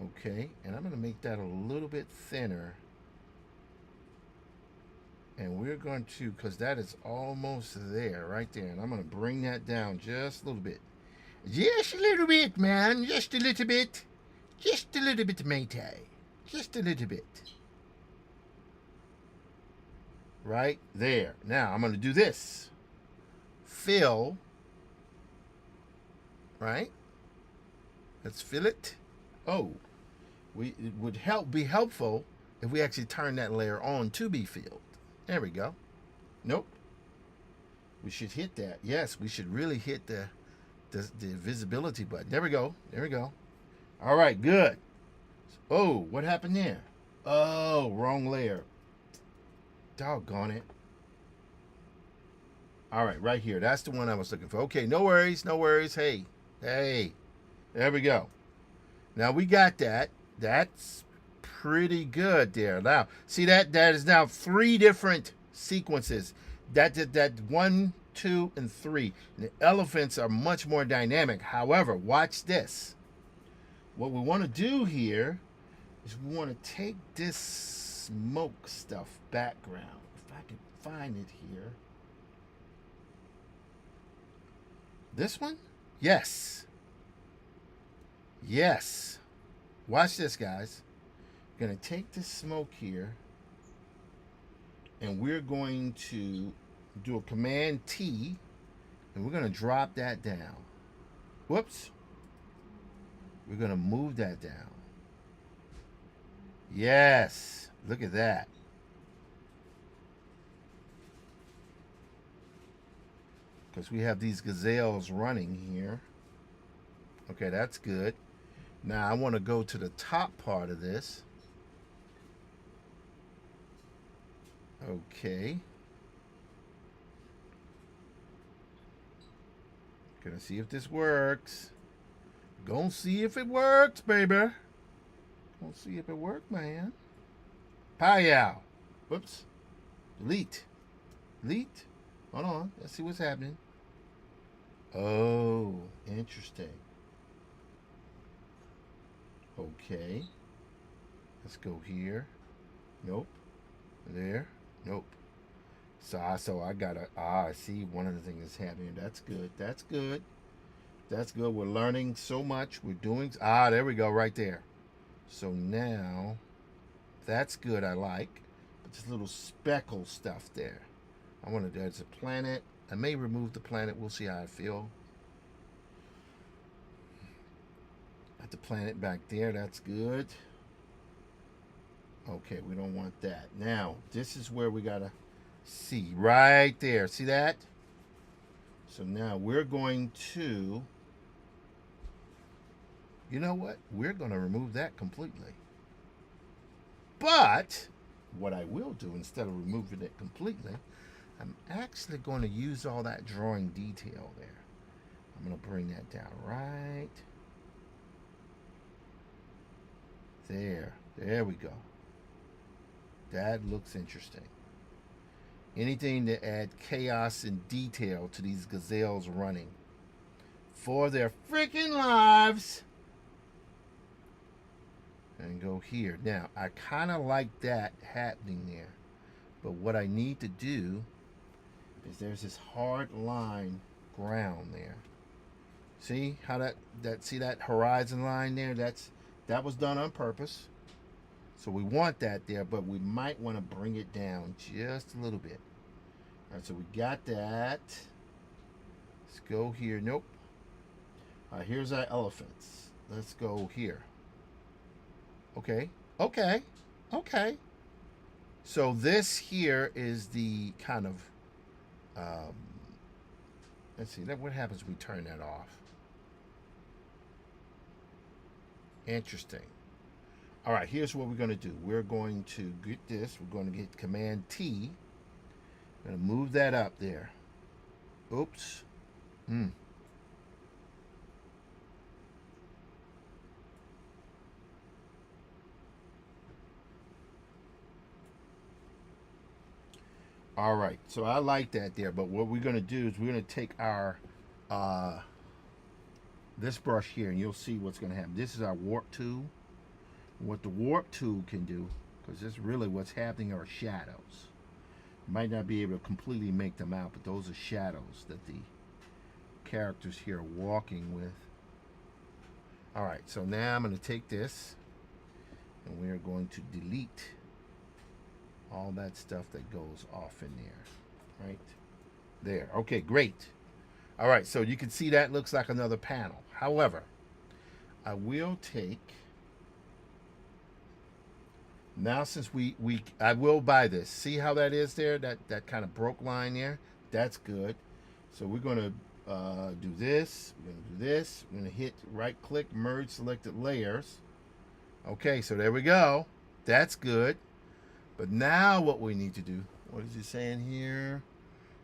[SPEAKER 1] Okay, and I'm going to make that a little bit thinner. And we're going to, because that is almost there, right there. And I'm going to bring that down just a little bit. Just a little bit, man. Just a little bit. Just a little bit, matey. Just a little bit. Right there. Now, I'm going to do this. Fill. Right? Let's fill it. Oh. It would be helpful if we actually turn that layer on to be filled. There we go. Nope. We should hit that. Yes, we should really hit the visibility button. There we go. There we go. All right, good. Oh, what happened there? Oh, wrong layer. Doggone it. All right, right here. That's the one I was looking for. Okay, no worries, no worries. Hey. There we go. Now we got that. That's pretty good there. Now, see that is now 3 different sequences. That 1, 2, and 3. And the elephants are much more dynamic. However, watch this. what we want to do here is we want to take this smoke stuff background. If I can find it here. This one? Yes. Yes. Watch this, guys. I'm going to take this smoke here, and we're going to do a Command T, and we're going to drop that down. Whoops. We're going to move that down. Yes. Look at that. Because we have these gazelles running here. Okay, that's good. Now I want to go to the top part of this. Okay. Gonna see if this works. Gonna see if it works, baby. Gonna see if it works, man. Pow. Whoops. Delete. Delete. Hold on. Let's see what's happening. Oh, interesting. Okay. Let's go here. Nope. There. Nope. So I gotta I see one of the things that's happening. That's good. That's good. That's good. We're learning so much. We're doing there we go, right there. So now that's good. I like. But this little speckle stuff there. I want to. There's a planet. I may remove the planet. We'll see how I feel. Got the planet back there. That's good. Okay, we don't want that. Now, this is where we gotta see. Right there. See that? So now we're going to, you know what? We're going to remove that completely. But what I will do, instead of removing it completely, I'm actually going to use all that drawing detail there. I'm going to bring that down right there. There we go. That looks interesting. Anything to add chaos and detail to these gazelles running for their freaking lives. And go here. Now, I kind of like that happening there. But what I need to do is there's this hard line ground there. See how see that horizon line there? That was done on purpose. So we want that there, but we might want to bring it down just a little bit. All right, so we got that. Let's go here. Nope. All right, here's our elephants. Let's go here. Okay. So this here is the kind of, let's see, what happens if we turn that off? Interesting. All right, here's what we're going to do. We're going to get this. We're going to get Command T. I'm going to move that up there. Oops. All right, so I like that there, but what we're going to do is we're going to take our this brush here, and you'll see what's going to happen. This is our warp tool. What the warp tool can do, because this really what's happening are shadows. You might not be able to completely make them out, but those are shadows that the characters here are walking with. All right, so now I'm going to take this, and we're going to delete all that stuff that goes off in there, right there. Okay, great. All right, so you can see that looks like another panel. However, I will take, now since I will buy this. See how that is there? That kind of broke line there? That's good. So we're going to do this. We're going to do this. We're going to hit right click, merge selected layers. Okay, so there we go. That's good. But now what we need to do, what is he saying here?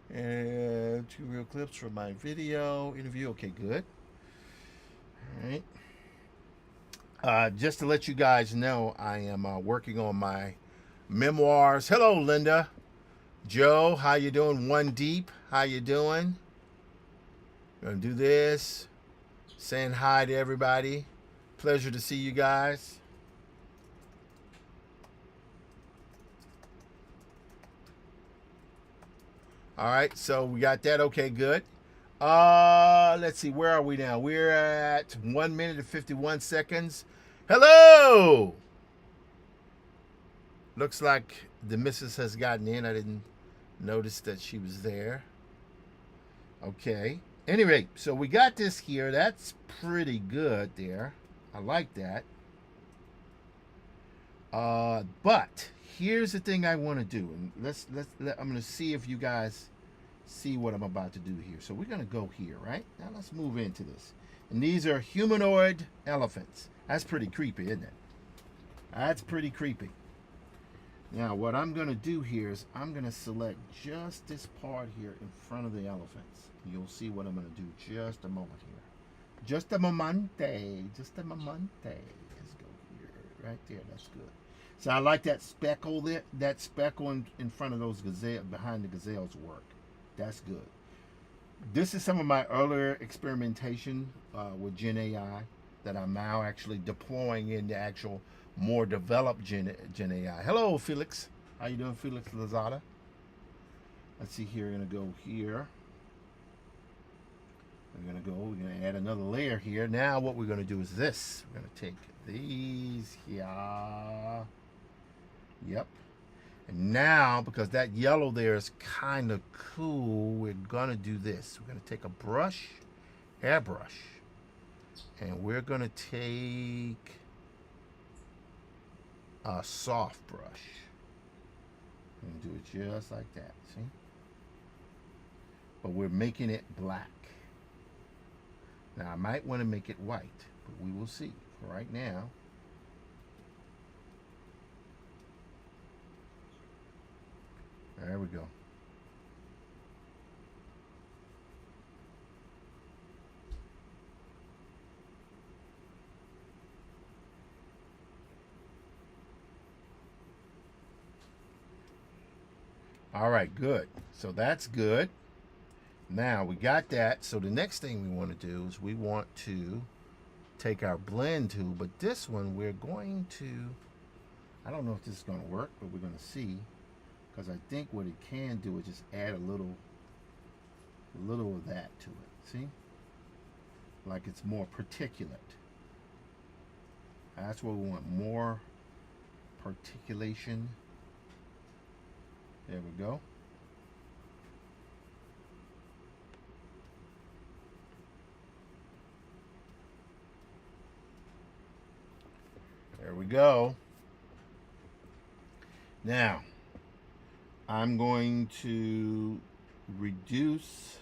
[SPEAKER 1] 2 real clips from my video interview. Okay, good. All right. Just to let you guys know, I am working on my memoirs. Hello, Linda. Joe, how you doing? One Deep, how you doing? Gonna do this. Saying hi to everybody. Pleasure to see you guys. All right, so we got that. Okay, good. Let's see, where are we now? We're at 1 minute and 51 seconds. Hello! Looks like the missus has gotten in. I didn't notice that she was there. Okay. Anyway, so we got this here. That's pretty good there. I like that. But here's the thing I want to do. And I'm going to see if you guys see what I'm about to do here. So we're going to go here, right? Now let's move into this. And these are humanoid elephants. That's pretty creepy, isn't it? That's pretty creepy. Now what I'm going to do here is I'm going to select just this part here in front of the elephants. You'll see what I'm going to do just a moment here. Just a momente. Just a momente. Let's go here. Right there. That's good. So I like that speckle there. That speckle in front of those behind the gazelles work. That's good. This is some of my earlier experimentation with Gen AI that I'm now actually deploying in the actual more developed Gen AI. Hello, Felix. How you doing, Felix Lazada? Let's see here. We're going to go here. We're going to add another layer here. Now what we're going to do is this. We're going to take these here. Yep. And now, because that yellow there is kind of cool, we're going to do this. We're going to take a brush, airbrush, and we're going to take a soft brush. We're going to do it just like that, see? But we're making it black. Now, I might want to make it white, but we will see. For right now, there we go. All right, good. So that's good. Now we got that. So the next thing we want to do is we want to take our blend tool, but this one we're going to, I don't know if this is going to work, but we're going to see, because I think what it can do is just add a little of that to it. See? Like it's more particulate. That's what we want, more particulation. There we go. There we go. Now, I'm going to reduce,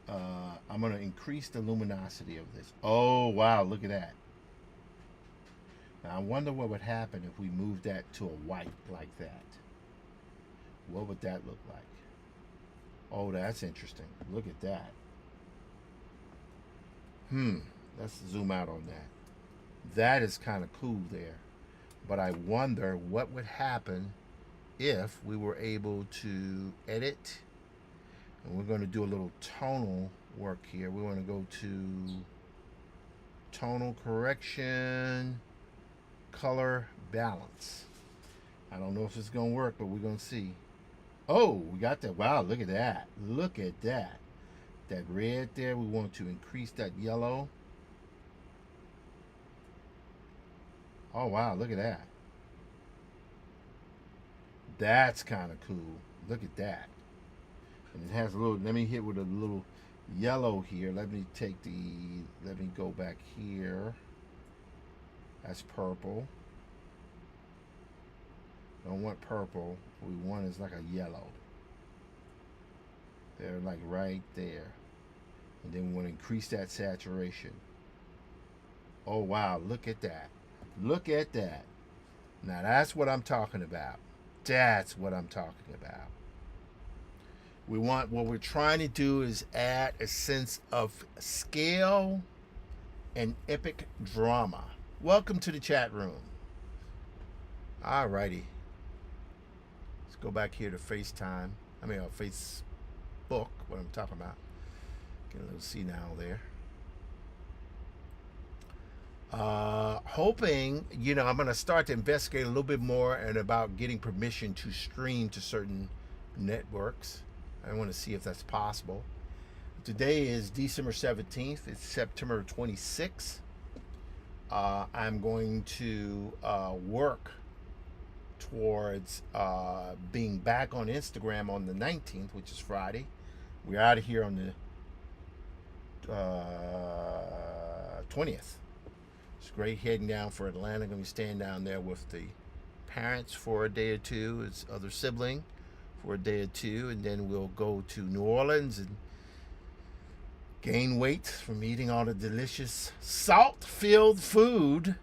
[SPEAKER 1] I'm going to increase the luminosity of this. Oh, wow, look at that. Now, I wonder what would happen if we moved that to a white like that. What would that look like? Oh, that's interesting. Look at that. Let's zoom out on that. That is kind of cool there. But I wonder what would happen if we were able to edit. And we're going to do a little tonal work here. We want to go to tonal correction, color balance. I don't know if it's going to work, but we're going to see. Oh, we got that. Wow, look at that. Look at that. That red there, we want to increase that yellow. Oh, wow, look at that. That's kind of cool. Look at that. And it has a little, let me hit with a little yellow here. Let me go back here. That's purple. Don't want purple. What we want is like a yellow. They're like right there. And then we want to increase that saturation. Oh, wow, look at that. Look at that. Now that's what I'm talking about. That's what I'm talking about. What we're trying to do is add a sense of scale and epic drama. Welcome to the chat room. Alrighty. Let's go back here to FaceTime. Facebook, what I'm talking about. Get a little senile there. Hoping, I'm going to start to investigate a little bit more and about getting permission to stream to certain networks. I want to see if that's possible. Today is December 17th. It's September 26th. I'm going to work towards being back on Instagram on the 19th, which is Friday. We're out of here on the 20th. It's great heading down for Atlanta. Going to be staying down there with the parents for a day or two, his other sibling for a day or two, and then we'll go to New Orleans and gain weight from eating all the delicious salt-filled food.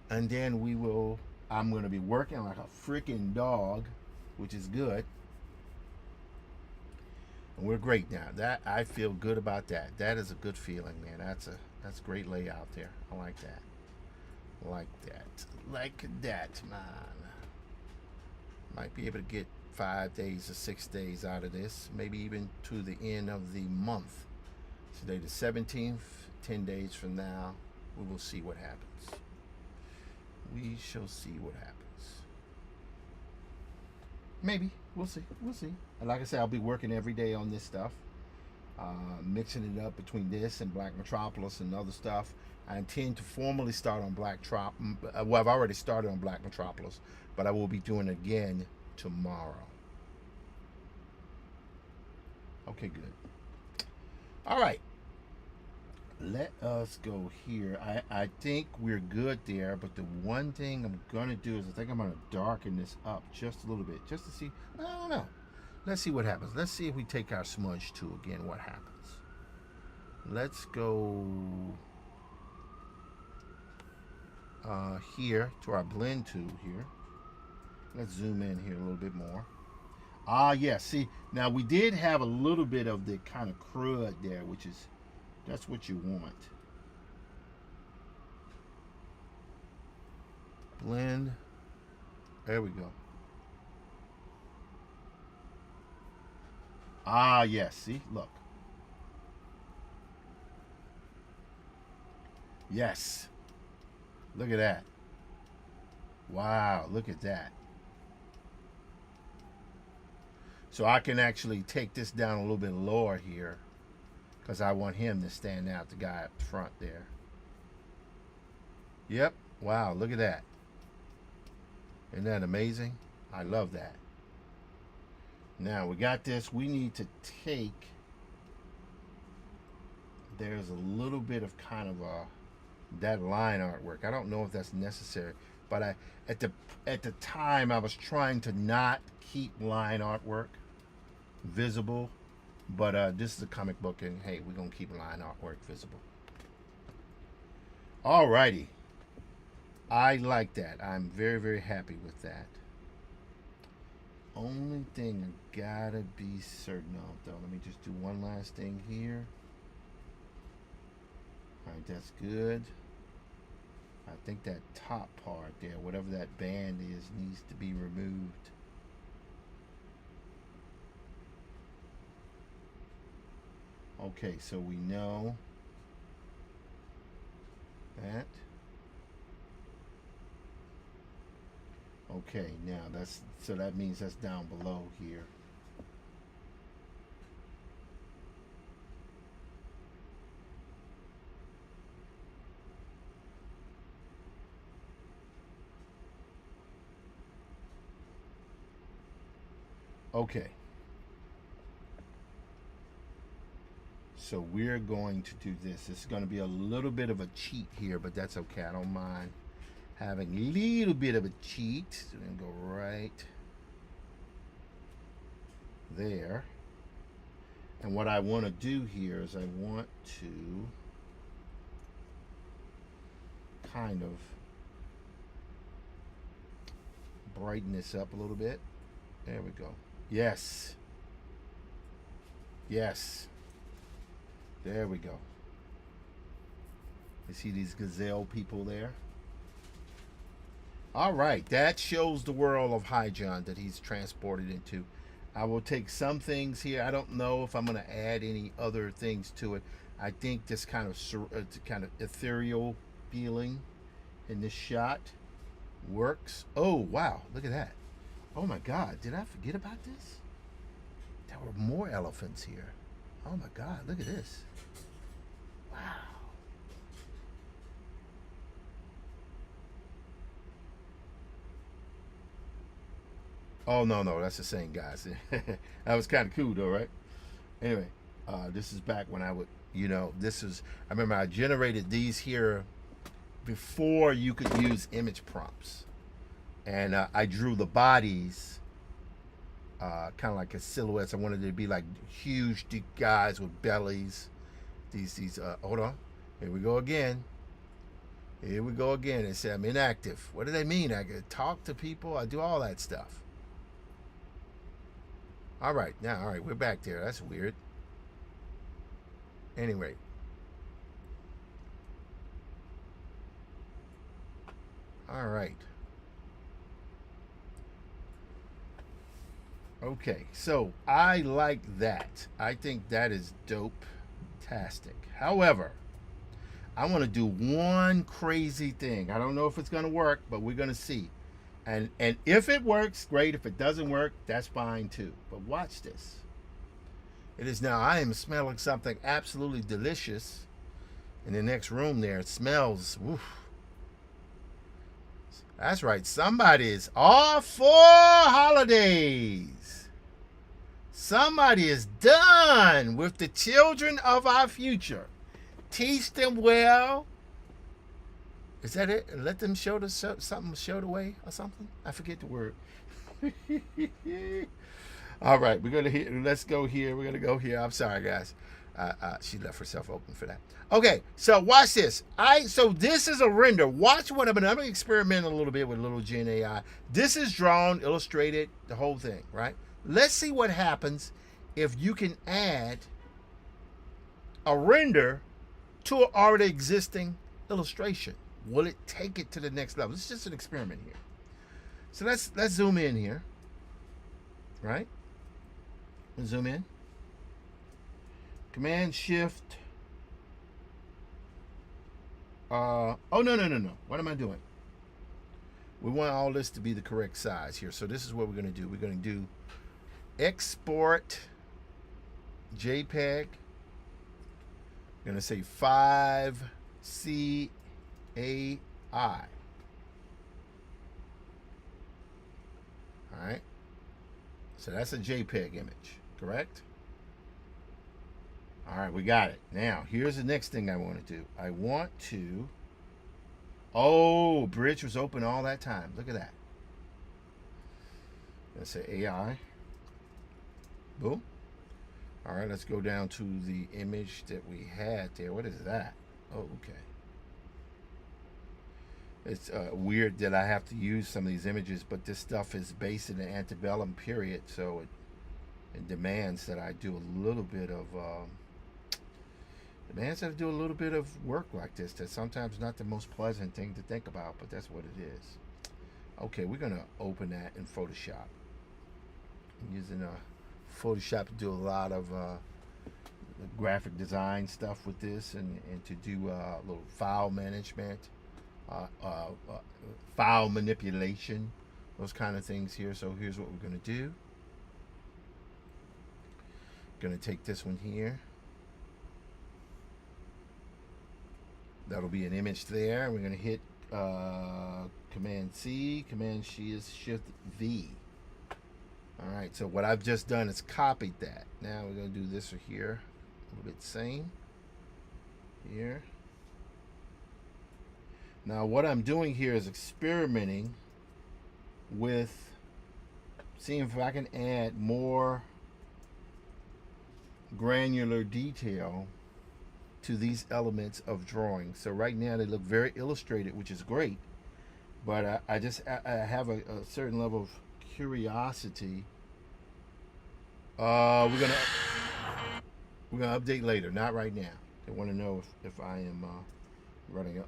[SPEAKER 1] And then I'm going to be working like a freaking dog, which is good. And we're great now. That I feel good about that. That is a good feeling, man. That's great layout there. I like that. Like that, man. Might be able to get 5 days or 6 days out of this, maybe even to the end of the month. Today the 17th, 10 days from now, we will see what happens. We shall see what happens. Maybe. We'll see. And like I said, I'll be working every day on this stuff. Mixing it up between this and Black Metropolis and other stuff. I intend to formally start on well, I've already started on Black Metropolis, but I will be doing it again tomorrow. Okay, good. All right. Let us go here. I think we're good there, but the one thing I'm going to do is I think I'm going to darken this up just a little bit, just to see. I don't know. Let's see what happens. Let's see if we take our smudge tool again, what happens. Let's go here to our blend tool here. Let's zoom in here a little bit more. Yeah, see, now we did have a little bit of the kind of crud there, which is, that's what you want. Blend. There we go. Yes, see, look. Yes. Look at that. Wow, look at that. So I can actually take this down a little bit lower here because I want him to stand out, the guy up front there. Yep. Wow, look at that. Isn't that amazing? I love that. Now we got this. We need to take, there's a little bit of kind of that line artwork. I don't know if that's necessary, but at the time I was trying to not keep line artwork visible, but this is a comic book, and hey, we're gonna keep line artwork visible. Alrighty, I like that. I'm very, very happy with that. Only thing I gotta be certain of, though, let me just do one last thing here. Alright, that's good. I think that top part there, whatever that band is, needs to be removed. Okay, so we know that. Okay, now so that means that's down below here. Okay. So we're going to do this. It's going to be a little bit of a cheat here, but that's okay. I don't mind having a little bit of a cheat. So we're going to go right there. And what I want to do here is I want to kind of brighten this up a little bit. There we go. Yes. Yes. There we go. You see these gazelle people there? All right, that shows the world of High John that he's transported into. I will take some things here. I don't know if I'm going to add any other things to it. I think this kind of ethereal feeling in this shot works. Oh, wow. Look at that. Oh, my God. Did I forget about this? There were more elephants here. Oh, my God. Look at this. Wow. Oh, no. That's the same guys. That was kind of cool, though, right? Anyway, this is back when I would, I remember I generated these here before you could use image prompts. And I drew the bodies kind of like a silhouettes. I wanted it to be like huge, deep guys with bellies. Hold on. Here we go again. It said I'm inactive. What do they mean? I can talk to people. I do all that stuff. All right, we're back there. That's weird. Anyway. All right. Okay, so I like that. I think that is dope-tastic. However, I want to do one crazy thing. I don't know if it's going to work, but we're going to see. And if it works, great. If it doesn't work, that's fine too. But watch this. It is now, I am smelling something absolutely delicious in the next room there. It smells, woof. That's right. Somebody is all for holidays. Somebody is done with the children of our future. Teach them well. Is that it? Let them show the way or something? I forget the word. All right, let's go here. We're gonna go here. I'm sorry, guys. She left herself open for that. Okay, so watch this. So this is a render. Watch what I'm gonna experiment a little bit with Little Gen AI. This is drawn, illustrated, the whole thing, right? Let's see what happens if you can add a render to an already existing illustration. Will it take it to the next level? It's just an experiment here. So let's zoom in here, right? Let's zoom in. Command Shift. Oh, no. What am I doing? We want all this to be the correct size here. So this is what we're going to do. We're going to do export JPEG. We're going to say 5CAI. All right. So that's a JPEG image, correct? All right, we got it. Now, here's the next thing I want to do. I want to... Oh, bridge was open all that time. Look at that. Let's say AI. Boom. All right, let's go down to the image that we had there. What is that? Oh, okay. It's weird that I have to use some of these images, but this stuff is based in the antebellum period, so it demands that I do a little bit of... demands that I do a little bit of work like this. That's sometimes not the most pleasant thing to think about, but that's what it is. Okay, we're going to open that in Photoshop. I'm using Photoshop to do a lot of graphic design stuff with this, and to do a little file management, file manipulation, those kind of things here. So here's what we're going to do. Going to take this one here. That'll be an image there. We're going to hit Command C, Command Shift V. All right, so what I've just done is copied that. Now we're going to do this here, a little bit same here. Now what I'm doing here is experimenting with seeing if I can add more granular detail to these elements of drawing. So right now they look very illustrated, which is great, but I have a certain level of curiosity. We're gonna update later, not right now. They want to know if I am running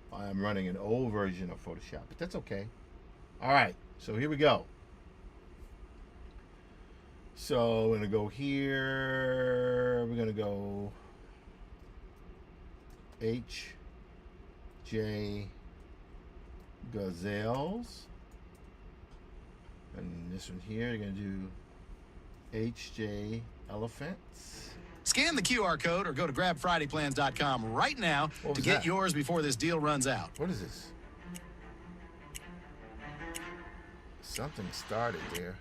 [SPEAKER 1] an old version of Photoshop, but that's okay. All right, so here we go. So we're gonna go here. We're gonna go HJ Gazelles, and this one here you're gonna do HJ Elephants.
[SPEAKER 3] Scan the QR code or go to grabfridayplans.com right now to get yours before this deal runs out.
[SPEAKER 1] What is this? Something started there.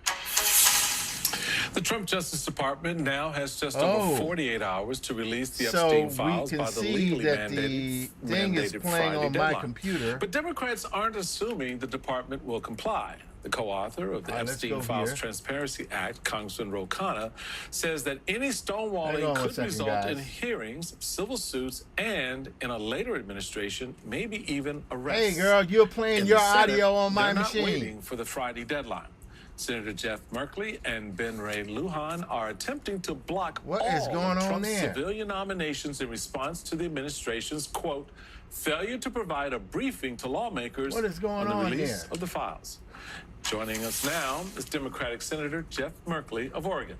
[SPEAKER 4] The Trump Justice Department now has just over 48 hours to release the Epstein files by the legally mandated Friday deadline.
[SPEAKER 1] Computer.
[SPEAKER 4] But Democrats aren't assuming the department will comply. The co-author of the Epstein Files Transparency Act, Congressman Ro Khanna, says that any stonewalling could result in hearings, civil suits, and in a later administration, maybe even arrests.
[SPEAKER 1] Hey, girl, you're playing your audio on my machine.
[SPEAKER 4] They're not waiting for the Friday deadline. Senator Jeff Merkley and Ben Ray Lujan are attempting to block all of Trump's civilian nominations in response to the administration's, quote, failure to provide a briefing to lawmakers on the release of the files. Joining us now is Democratic Senator Jeff Merkley of Oregon.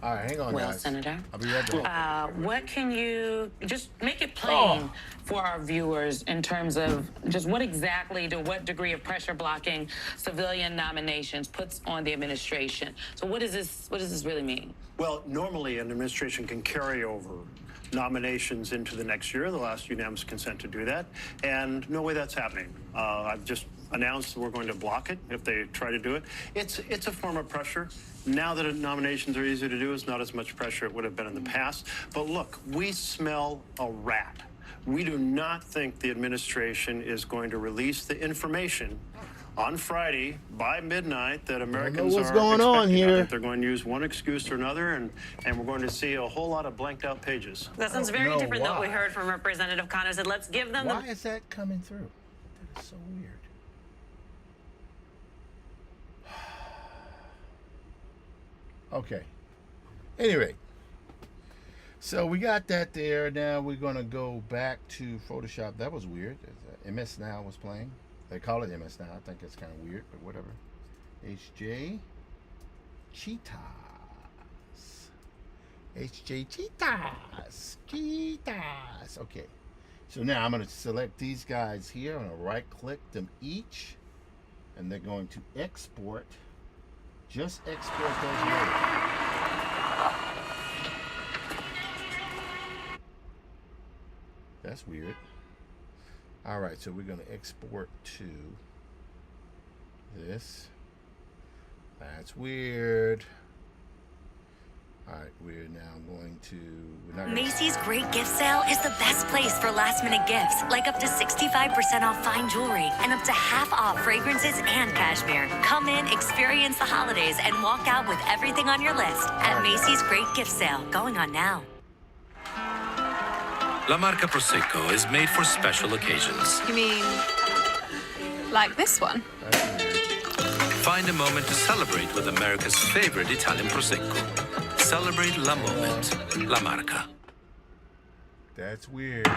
[SPEAKER 1] All right, hang on, guys.
[SPEAKER 2] Senator.
[SPEAKER 1] I'll be right back.
[SPEAKER 5] What can you just make it plain for our viewers in terms of just what exactly to what degree of pressure blocking civilian nominations puts on the administration? So what does this really mean?
[SPEAKER 6] Well, normally an administration can carry over nominations into the next year. They'll ask unanimous consent to do that, and no way that's happening. I've just announced that we're going to block it if they try to do it. It's a form of pressure. Now that nominations are easier to do, it's not as much pressure it would have been in the past. But look, we smell a rat. We do not think the administration is going to release the information on Friday by midnight that Americans are expecting. I think they're going to use one excuse or another, and we're going to see a whole lot of blanked out pages.
[SPEAKER 5] That sounds very different than what we heard from Representative Connor. Said, let's give them.
[SPEAKER 1] Why is that coming through? That is so weird. Okay. Anyway, so we got that there. Now we're gonna go back to Photoshop. That was weird. MS Now was playing. They call it MS Now. I think it's kind of weird, but whatever. HJ Cheetahs. HJ Cheetahs. Cheetahs. Okay. So now I'm gonna select these guys here. I'm gonna right-click them each, and they're going to export. Just export those later. That's weird. All right, so we're going to export to this. That's weird. All right, we're now going to...
[SPEAKER 7] Macy's Great Gift Sale is the best place for last-minute gifts, like up to 65% off fine jewelry and up to half off fragrances and cashmere. Come in, experience the holidays, and walk out with everything on your list at Macy's Great Gift Sale, going on now.
[SPEAKER 8] La Marca Prosecco is made for special occasions.
[SPEAKER 9] You mean like this one?
[SPEAKER 8] Find a moment to celebrate with America's favorite Italian Prosecco. Celebrate la moment, La Marca.
[SPEAKER 1] That's weird.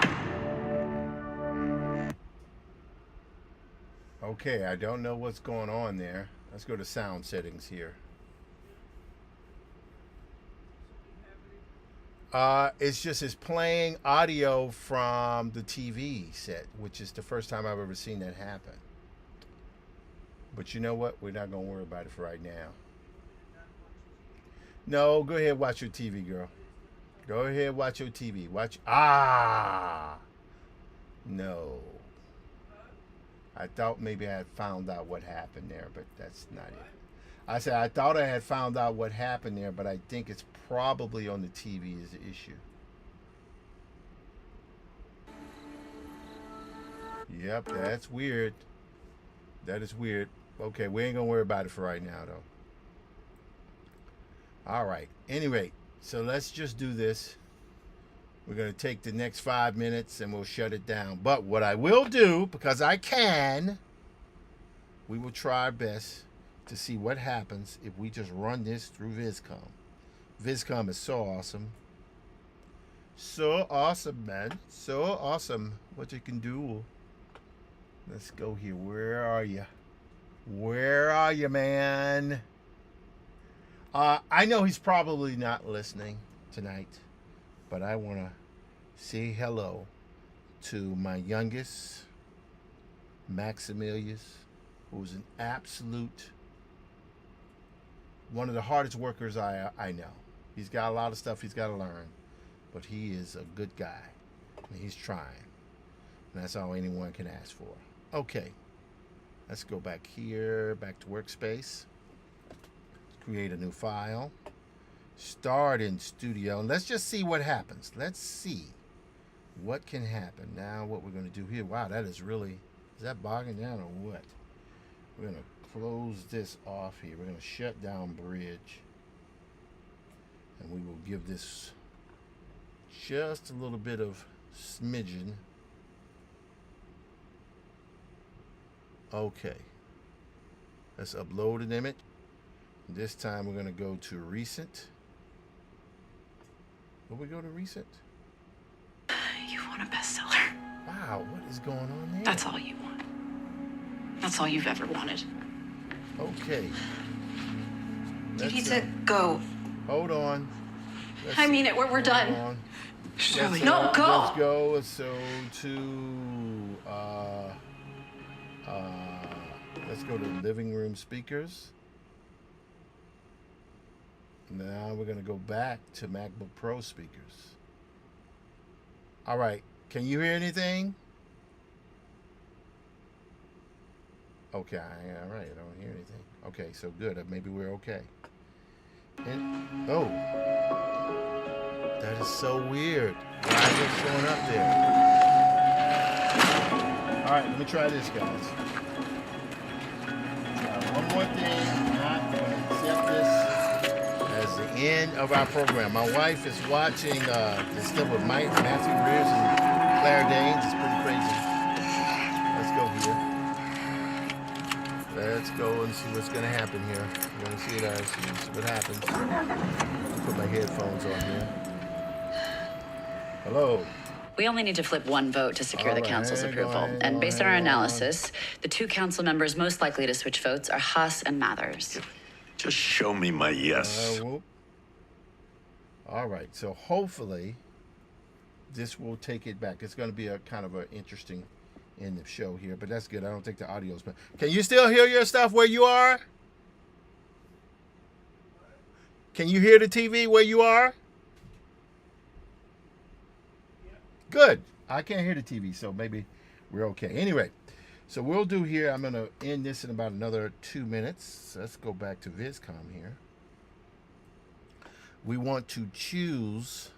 [SPEAKER 1] Okay, I don't know what's going on there. Let's go to sound settings here. It's playing audio from the TV set, which is the first time I've ever seen that happen. But you know what? We're not going to worry about it for right now. No, go ahead, watch your TV, girl. Go ahead, watch your TV. Watch. No. I thought maybe I had found out what happened there, but that's not it. I said I thought I had found out what happened there, but I think it's probably on the TV is the issue. Yep, that's weird. That is weird. Okay, we ain't gonna worry about it for right now, though. All right. Anyway, so let's just do this. We're going to take the next 5 minutes and we'll shut it down. But what I will do, because I can, we will try our best to see what happens if we just run this through Viscom. Viscom is so awesome. So awesome, man. So awesome what you can do. Let's go here. Where are you? Where are you, man? I know he's probably not listening tonight, but I want to say hello to my youngest, Maximilius, who's an absolute, one of the hardest workers I know. He's got a lot of stuff he's got to learn, but he is a good guy, and he's trying. And that's all anyone can ask for. Okay, let's go back here, back to workspace. Create a new file. Start in Studio. And let's just see what happens. Let's see what can happen. Now what we're going to do here. Wow, that is really, is that bogging down or what? We're going to close this off here. We're going to shut down Bridge. And we will give this just a little bit of smidgen. Okay. Let's upload an image. This time we're going to go to recent. Will we go to recent?
[SPEAKER 9] You want a bestseller.
[SPEAKER 1] Wow, what is going on there?
[SPEAKER 9] That's all you want. That's all you've ever wanted.
[SPEAKER 1] Okay.
[SPEAKER 9] You need to go.
[SPEAKER 1] Hold on.
[SPEAKER 9] I mean it. We're done. No, go.
[SPEAKER 1] Let's go. So let's go to living room speakers. Now we're going to go back to MacBook Pro speakers. All right. Can you hear anything? Okay. All right. I don't hear anything. Okay. So good. Maybe we're okay. And, oh. That is so weird. Why is it showing up there? All right. Let me try this, guys. One more thing. Not going to accept this as the end of our program. My wife is watching this stuff with Matthew Rivers and Claire Danes. It's pretty crazy. Let's go here. Let's go and see what's going to happen here. We're going to see it. See what happens. I'll put my headphones on here. Hello.
[SPEAKER 10] We only need to flip one vote to secure the council's approval. And based on our analysis, the two council members most likely to switch votes are Haas and Mathers.
[SPEAKER 11] Just show me my yes.
[SPEAKER 1] All right. So hopefully this will take it back. It's going to be a kind of an interesting end of show here, but that's good. I don't think the audio's been. Can you still hear your stuff where you are? Can you hear the TV where you are? Good. I can't hear the TV, so maybe we're okay. Anyway, so we'll do here, I'm going to end this in about another 2 minutes. Let's go back to VizCom here. We want to choose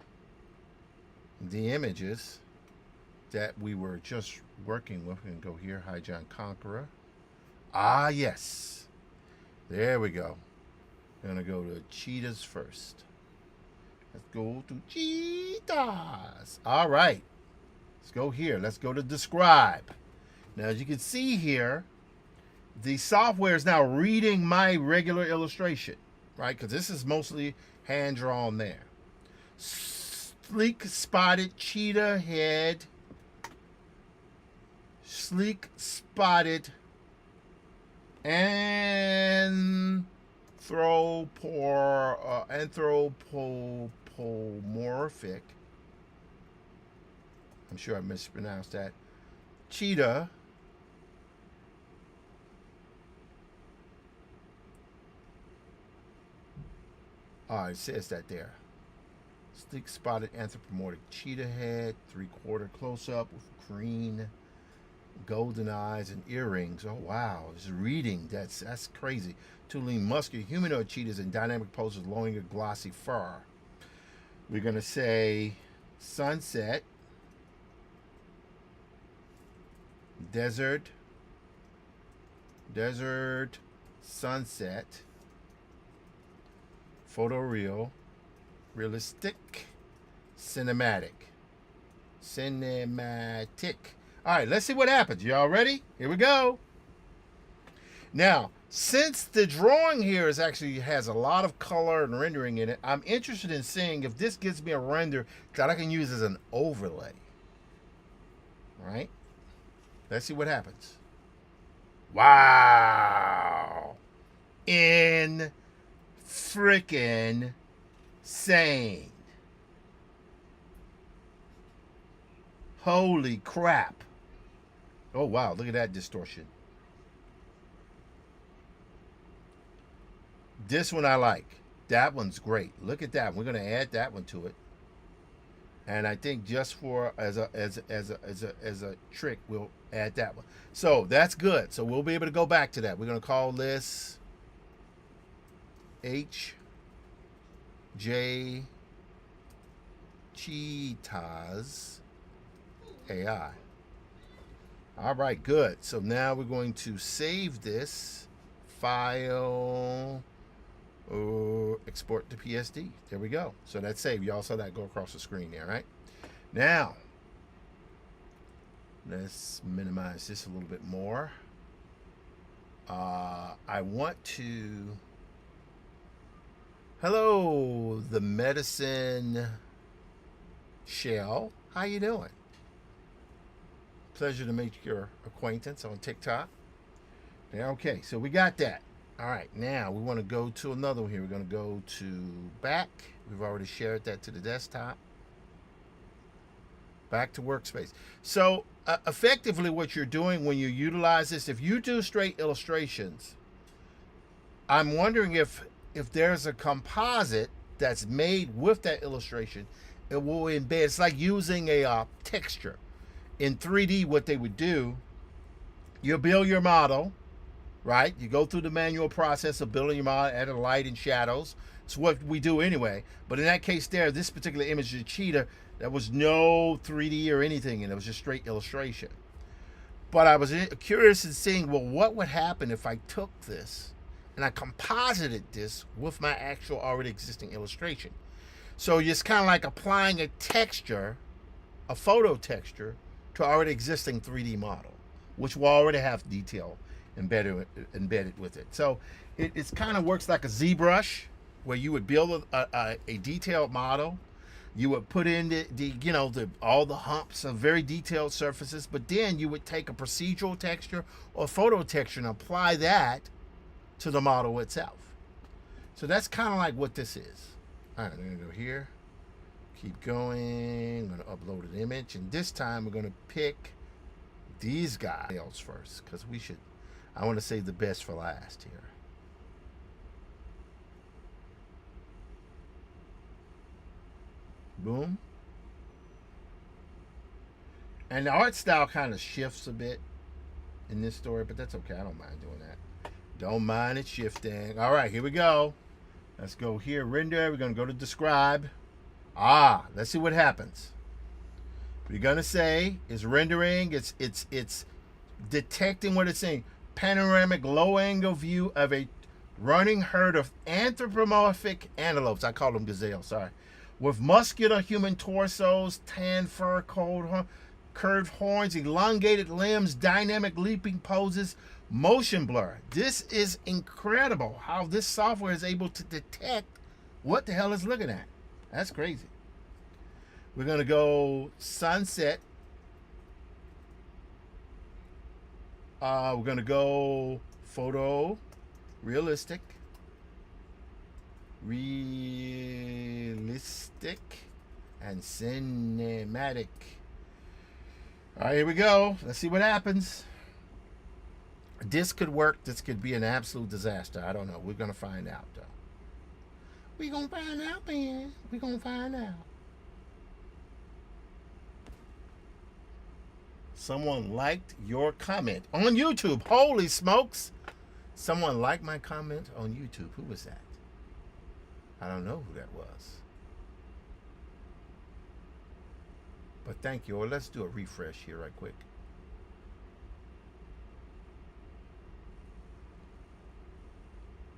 [SPEAKER 1] the images that we were just working with. We can go here, Hi John Conqueror. Ah, yes. There we go. We're going to go to cheetahs first. Let's go to cheetahs. All right. Let's go here. Let's go to describe. Now, as you can see here, the software is now reading my regular illustration, right? Because this is mostly hand-drawn there. Sleek spotted cheetah head. Sleek spotted anthropomorphic. I'm sure I mispronounced that. Cheetah. Oh, it says that there. Sleek spotted anthropomorphic cheetah head, 3/4 close up with green, golden eyes and earrings. Oh wow, it's reading. That's crazy. Two lean, muscular humanoid cheetahs in dynamic poses, lowering a glossy fur. We're gonna say sunset, desert, sunset, photoreal, realistic, cinematic. All right, let's see what happens. Y'all ready? Here we go. Now, since the drawing here has a lot of color and rendering in it, I'm interested in seeing if this gives me a render that I can use as an overlay. All right? Let's see what happens. Wow. In freaking sane. Holy crap. Oh, wow. Look at that distortion. This one I like. That one's great. Look at that. We're going to add that one to it. And I think just for as a trick, we'll add that one. So that's good. So we'll be able to go back to that. We're going to call this HJ Cheetahs AI. All right, good. So now we're going to save this file or export to PSD. There we go. So that's saved. Y'all saw that go across the screen there, right? Now, let's minimize this a little bit more. I want to... Hello, the medicine shell. How you doing? Pleasure to make your acquaintance on TikTok. Yeah, okay, so we got that. All right, now we want to go to another one here. We're going to go to back. We've already shared that to the desktop. Back to workspace. So effectively what you're doing when you utilize this, if you do straight illustrations, I'm wondering if there's a composite that's made with that illustration, it will embed. It's like using a texture. In 3D, what they would do, you build your model, right? You go through the manual process of building your model, adding light and shadows. It's what we do anyway. But in that case there, this particular image of the cheetah, there was no 3D or anything, and it was just straight illustration. But I was curious in seeing, well, what would happen if I took this and I composited this with my actual already existing illustration? So it's kind of like applying a texture, a photo texture, to already existing 3D model, which will already have detail embedded with it. So it's kind of works like a ZBrush, where you would build a detailed model. You would put in all the humps of very detailed surfaces, but then you would take a procedural texture or photo texture and apply that to the model itself. So that's kind of like what this is. All right, I'm gonna go here, keep going. I'm gonna upload an image, and this time we're gonna pick these guys first, because I want to save the best for last here. Boom. And the art style kind of shifts a bit in this story, but that's okay. I don't mind doing that. Don't mind it shifting. All right, here we go. Let's go here, render. We're going to go to describe. Let's see what happens. What you're going to say is rendering. It's detecting what it's saying. Panoramic low-angle view of a running herd of anthropomorphic antelopes. I call them gazelles, sorry. With muscular human torsos, tan fur, curved horns, elongated limbs, dynamic leaping poses, motion blur. This is incredible how this software is able to detect what the hell it's looking at. That's crazy. We're going to go sunset. We're going to go photo, realistic, and cinematic. All right, here we go. Let's see what happens. This could work. This could be an absolute disaster. I don't know. We're going to find out, though. We're going to find out, man. We're going to find out. Someone liked your comment on YouTube. Holy smokes. Someone liked my comment on YouTube. Who was that? I don't know who that was. But thank you. Or let's do a refresh here right quick.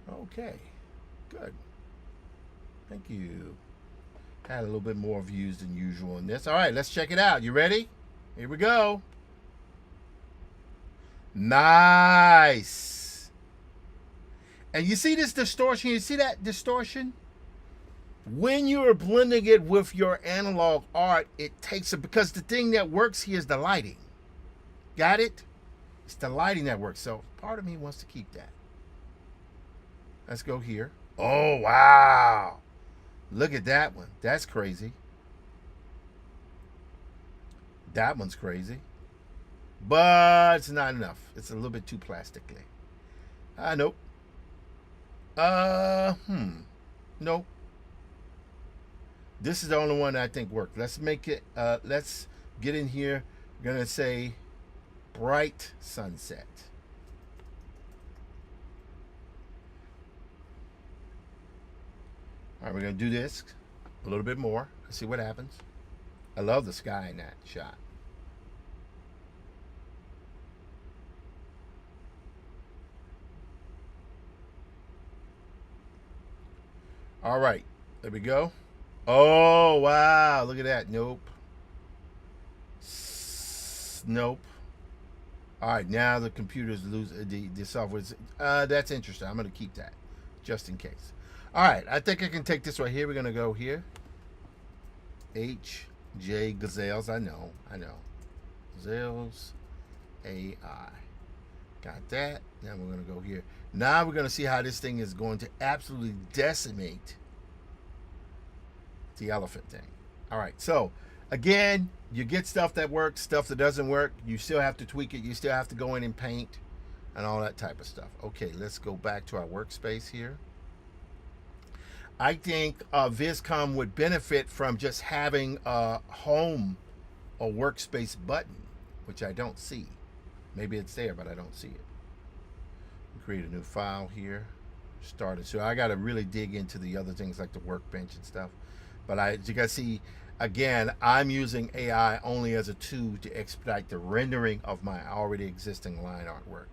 [SPEAKER 1] Okay. Good. Thank you. Had a little bit more views than usual in this. All right, let's check it out. You ready? Here we go. Nice. And you see this distortion? You see that distortion? When you are blending it with your analog art, it takes it, because the thing that works here is the lighting. Got it? It's the lighting that works. So part of me wants to keep that. Let's go here. Oh, wow. Look at that one. That's crazy. That one's crazy. But it's not enough. It's a little bit too plastically. Nope. Nope. This is the only one I think worked. Let's make it, let's get in here. We're going to say bright sunset. All right, we're going to do this a little bit more. Let's see what happens. I love the sky in that shot. All right, there we go. Oh, wow, look at that. Nope. Nope. All right, now the computers lose the software's. That's interesting. I'm going to keep that just in case. All right, I think I can take this right here. We're going to go here. HJ Gazelles. I know. Gazelles AI. Got that. Now we're going to go here. Now we're going to see how this thing is going to absolutely decimate the elephant thing. All right, so again, you get stuff that works, stuff that doesn't work. You still have to tweak it. You still have to go in and paint and all that type of stuff. Okay, let's go back to our workspace here. I think VizCom would benefit from just having a home or workspace button, which I don't see. Maybe it's there, but I don't see it. Create a new file here. Start it. So I got to really dig into the other things like the workbench and stuff. But as you guys see, again, I'm using AI only as a tool to expedite the rendering of my already existing line artwork.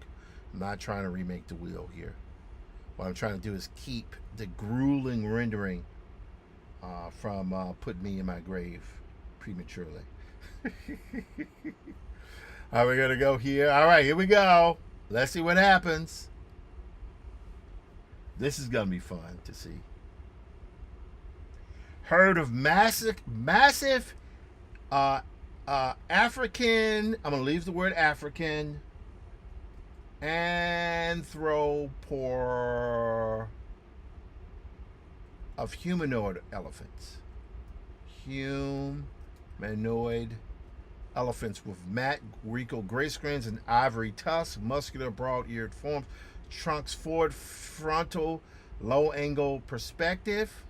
[SPEAKER 1] I'm not trying to remake the wheel here. What I'm trying to do is keep the grueling rendering from putting me in my grave prematurely. All right, we're going to go here. All right, here we go. Let's see what happens. This is going to be fun to see. Herd of massive African, I'm going to leave the word African, anthropomorph of humanoid elephants. Humanoid elephants with matte Rico gray screens and ivory tusks, muscular broad-eared forms, trunks forward, frontal, low angle perspective.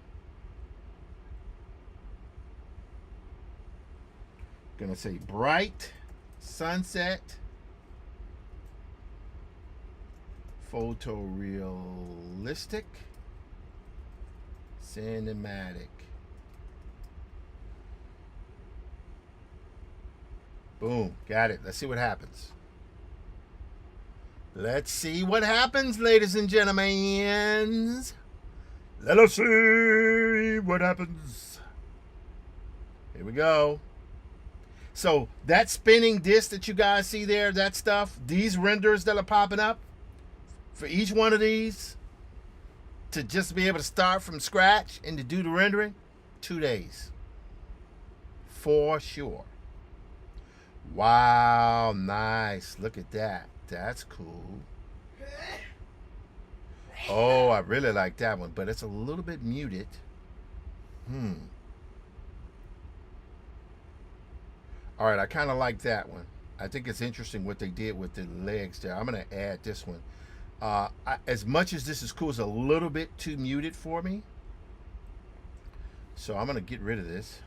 [SPEAKER 1] Gonna say bright sunset, photorealistic, cinematic. Boom, got it. Let's see what happens. Let's see what happens, ladies and gentlemen. Let us see what happens. Here we go. So that spinning disc that you guys see there, that stuff, these renders that are popping up, for each one of these, to just be able to start from scratch and to do the rendering, 2 days. For sure. Wow, nice. Look at that. That's cool. Oh, I really like that one, but it's a little bit muted. All right, I kind of like that one. I think it's interesting what they did with the legs there. I'm going to add this one. As much as this is cool, it's a little bit too muted for me. So I'm going to get rid of this.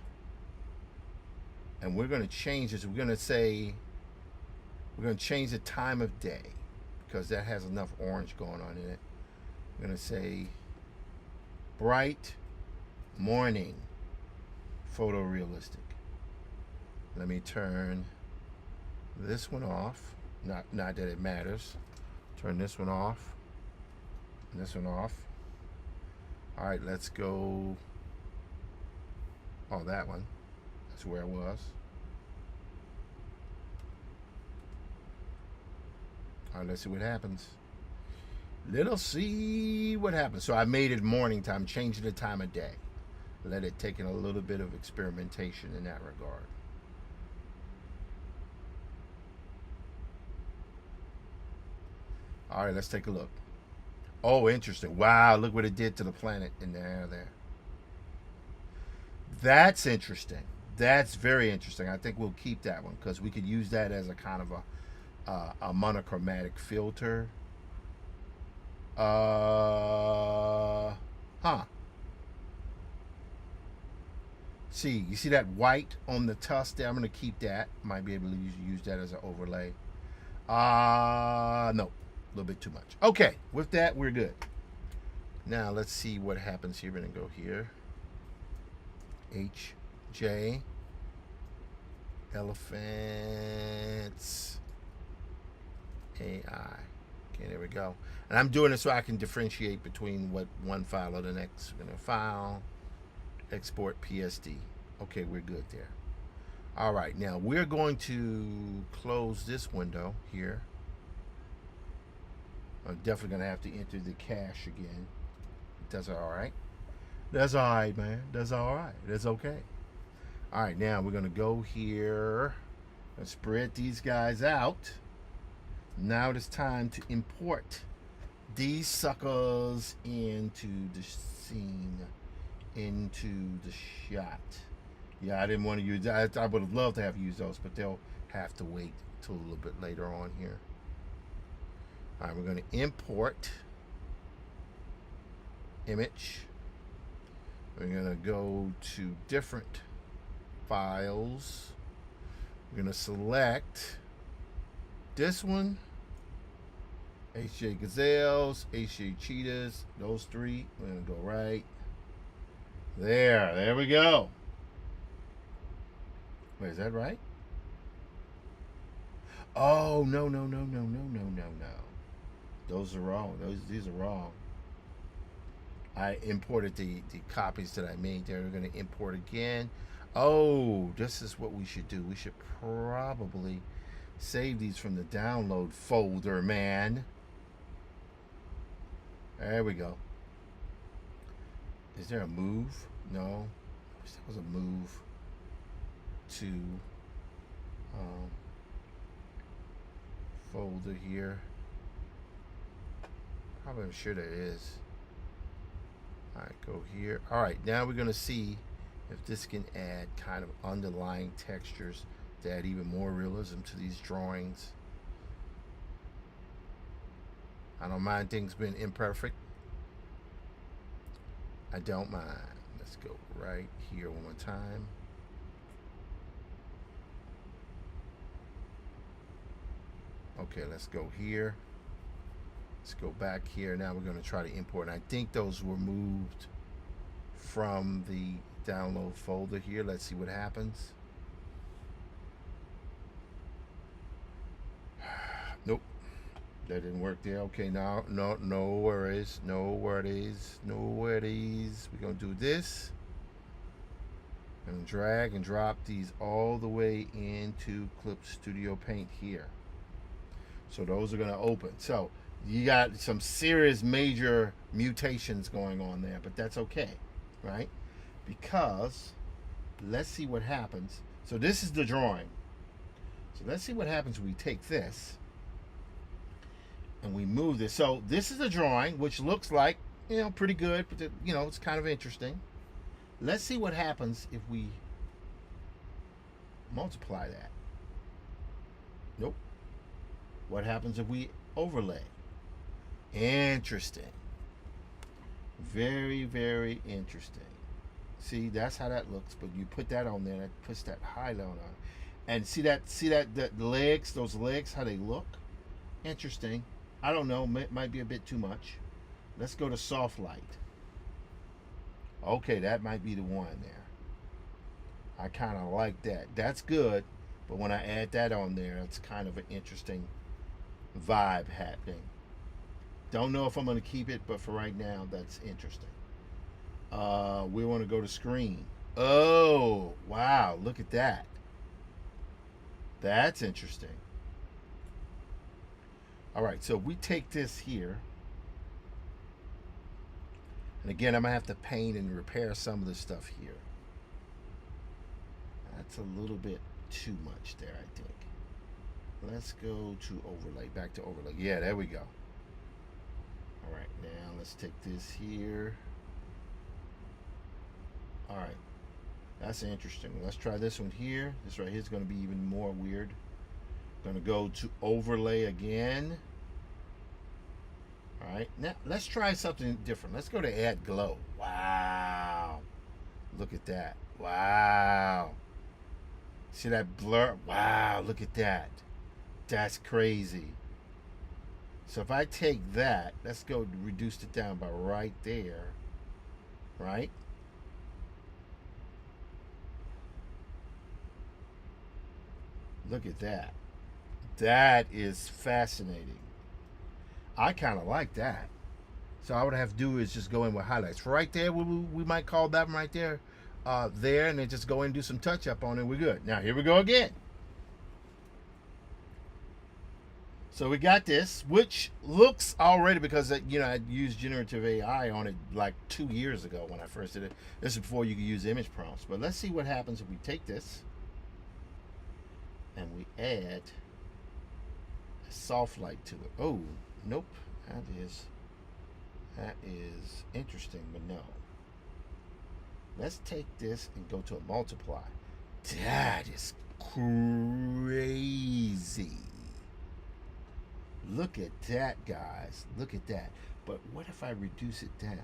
[SPEAKER 1] And we're going to change this. We're going to say, we're going to change the time of day because that has enough orange going on in it. We're going to say bright morning photorealistic. Let me turn this one off. Not that it matters. Turn this one off. And this one off. All right, let's go. Oh, that one. That's where I was. All right, let's see what happens. Let's see what happens. So I made it morning time, changing the time of day. Let it take in a little bit of experimentation in that regard. All right, let's take a look. Oh, interesting. Wow, look what it did to the planet in the air there. That's interesting. That's very interesting. I think we'll keep that one because we could use that as a kind of a monochromatic filter. See, you see that white on the tusk there? I'm going to keep that. Might be able to use that as an overlay. No, a little bit too much. Okay, with that, we're good. Now, let's see what happens here. We're going to go here. HJ. Elephants. AI. Okay, there we go. And I'm doing it so I can differentiate between what one file or the next. We're going to file, export PSD. Okay, we're good there. All right, now we're going to close this window here. I'm definitely going to have to enter the cache again. That's all right. That's all right, man. That's all right. That's okay. All right, now we're going to go here and spread these guys out. Now it's time to import these suckers into the scene, into the shot. Yeah, I didn't want to use that. I would have loved to have used those, but they'll have to wait till a little bit later on here. All right, we're going to import image. We're going to go to different files. We're going to select this one, HJ Gazelles, HJ Cheetahs, those three. We're going to go right there. There we go. Wait, is that right? Oh, no. Those are wrong. These are wrong. I imported the copies that I made there. We're going to import again. Oh, this is what we should do. We should probably save these from the download folder, man. There we go. Is there a move? No. I wish there was a move to folder here. Probably, I'm sure there is. All right, go here. All right, now we're going to see if this can add kind of underlying textures to add even more realism to these drawings. I don't mind things being imperfect. I don't mind. Let's go right here one more time. Okay, let's go here. Let's go back here. Now we're going to try to import. And I think those were moved from the download folder here. Let's see what happens. Nope. That didn't work there. Okay, now, no worries. No worries. No worries. We're going to do this. And drag and drop these all the way into Clip Studio Paint here. So those are going to open. So you got some serious major mutations going on there, but that's okay, right? Because let's see what happens. So this is the drawing. So let's see what happens when we take this and we move this. So this is the drawing, which looks like, you know, pretty good, but you know, it's kind of interesting. Let's see what happens if we multiply that. Nope. What happens if we overlay? Interesting. Very, very interesting. See, that's how that looks, but you put that on there, that puts that highlight on. And see that the legs, those legs, how they look? Interesting. I don't know, might be a bit too much. Let's go to soft light. Okay, that might be the one there. I kind of like that. That's good, but when I add that on there, it's kind of an interesting vibe happening. Don't know if I'm going to keep it, but for right now, that's interesting. We want to go to screen. Oh, wow, look at that. That's interesting. All right, so we take this here. And again, I'm going to have to paint and repair some of the stuff here. That's a little bit too much there, I think. Let's go to overlay, back to overlay. Yeah, there we go. All right, now let's take this here. All right, that's interesting. Let's try this one here. This right here is going to be even more weird. Going to go to overlay again. All right, now let's try something different. Let's go to add glow. Wow, look at that. Wow, see that blur? Wow, look at that. That's crazy. So if I take that, let's go reduce it down by right there, right? Look at that. That is fascinating. I kind of like that. So all I would have to do is just go in with highlights. Right there, we might call that one right there, there, and then just go in and do some touch up on it. We're good. Now here we go again. So we got this, which looks already, because you know I used generative AI on it like 2 years ago when I first did it. This is before you could use image prompts. But let's see what happens if we take this and we add a soft light to it. Oh, nope. That is interesting, but no. Let's take this and go to a multiply. That is crazy. Look at that, guys. Look at that. But what if I reduce it down?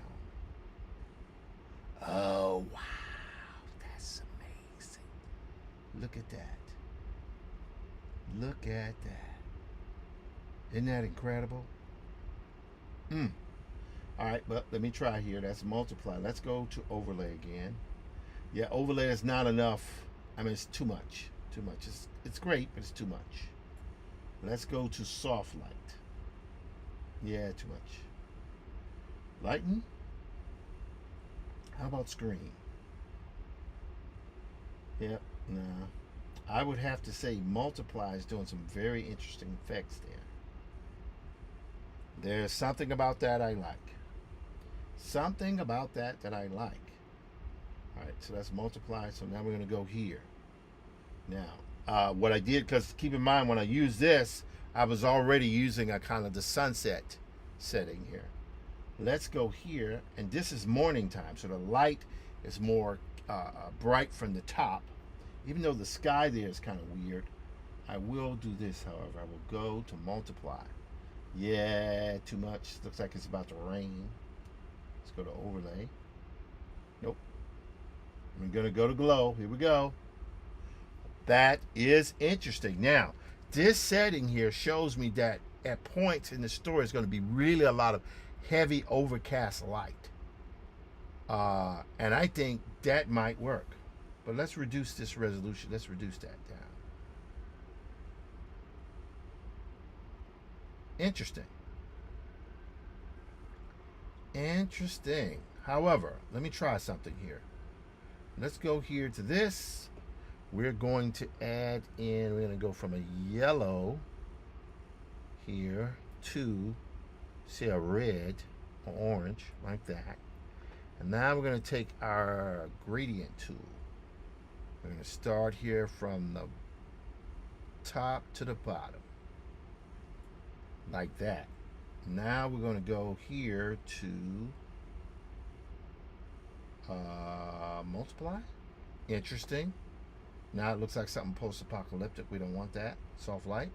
[SPEAKER 1] Oh, wow. That's amazing. Look at that. Look at that. Isn't that incredible? All right, but let me try here. That's multiply. Let's go to overlay again. Yeah, overlay is not enough. I mean, it's too much. Too much. It's great, but it's too much. Let's go to soft light. Yeah, too much. Lighten. How about screen? Yep, nah. I would have to say multiply is doing some very interesting effects there. There's something about that I like. Something about that I like. All right, so that's multiply. So now we're going to go here. Now, what I did, because keep in mind when I use this, I was already using a kind of the sunset setting here. Let's go here, and this is morning time, so the light is more bright from the top. Even though the sky there is kind of weird, I will do this, however. I will go to multiply. Yeah, too much. Looks like it's about to rain. Let's go to overlay. Nope. I'm going to go to glow. Here we go. That is interesting. Now, this setting here shows me that at points in the story is going to be really a lot of heavy overcast light. And I think that might work. But let's reduce this resolution. Let's reduce that down. Interesting. Interesting. However, let me try something here. Let's go here to this. We're going to add in, we're going to go from a yellow here to, say, a red or orange, like that. And now we're going to take our gradient tool. We're going to start here from the top to the bottom, like that. Now we're going to go here to multiply. Interesting. Now it looks like something post-apocalyptic. We don't want that. Soft light.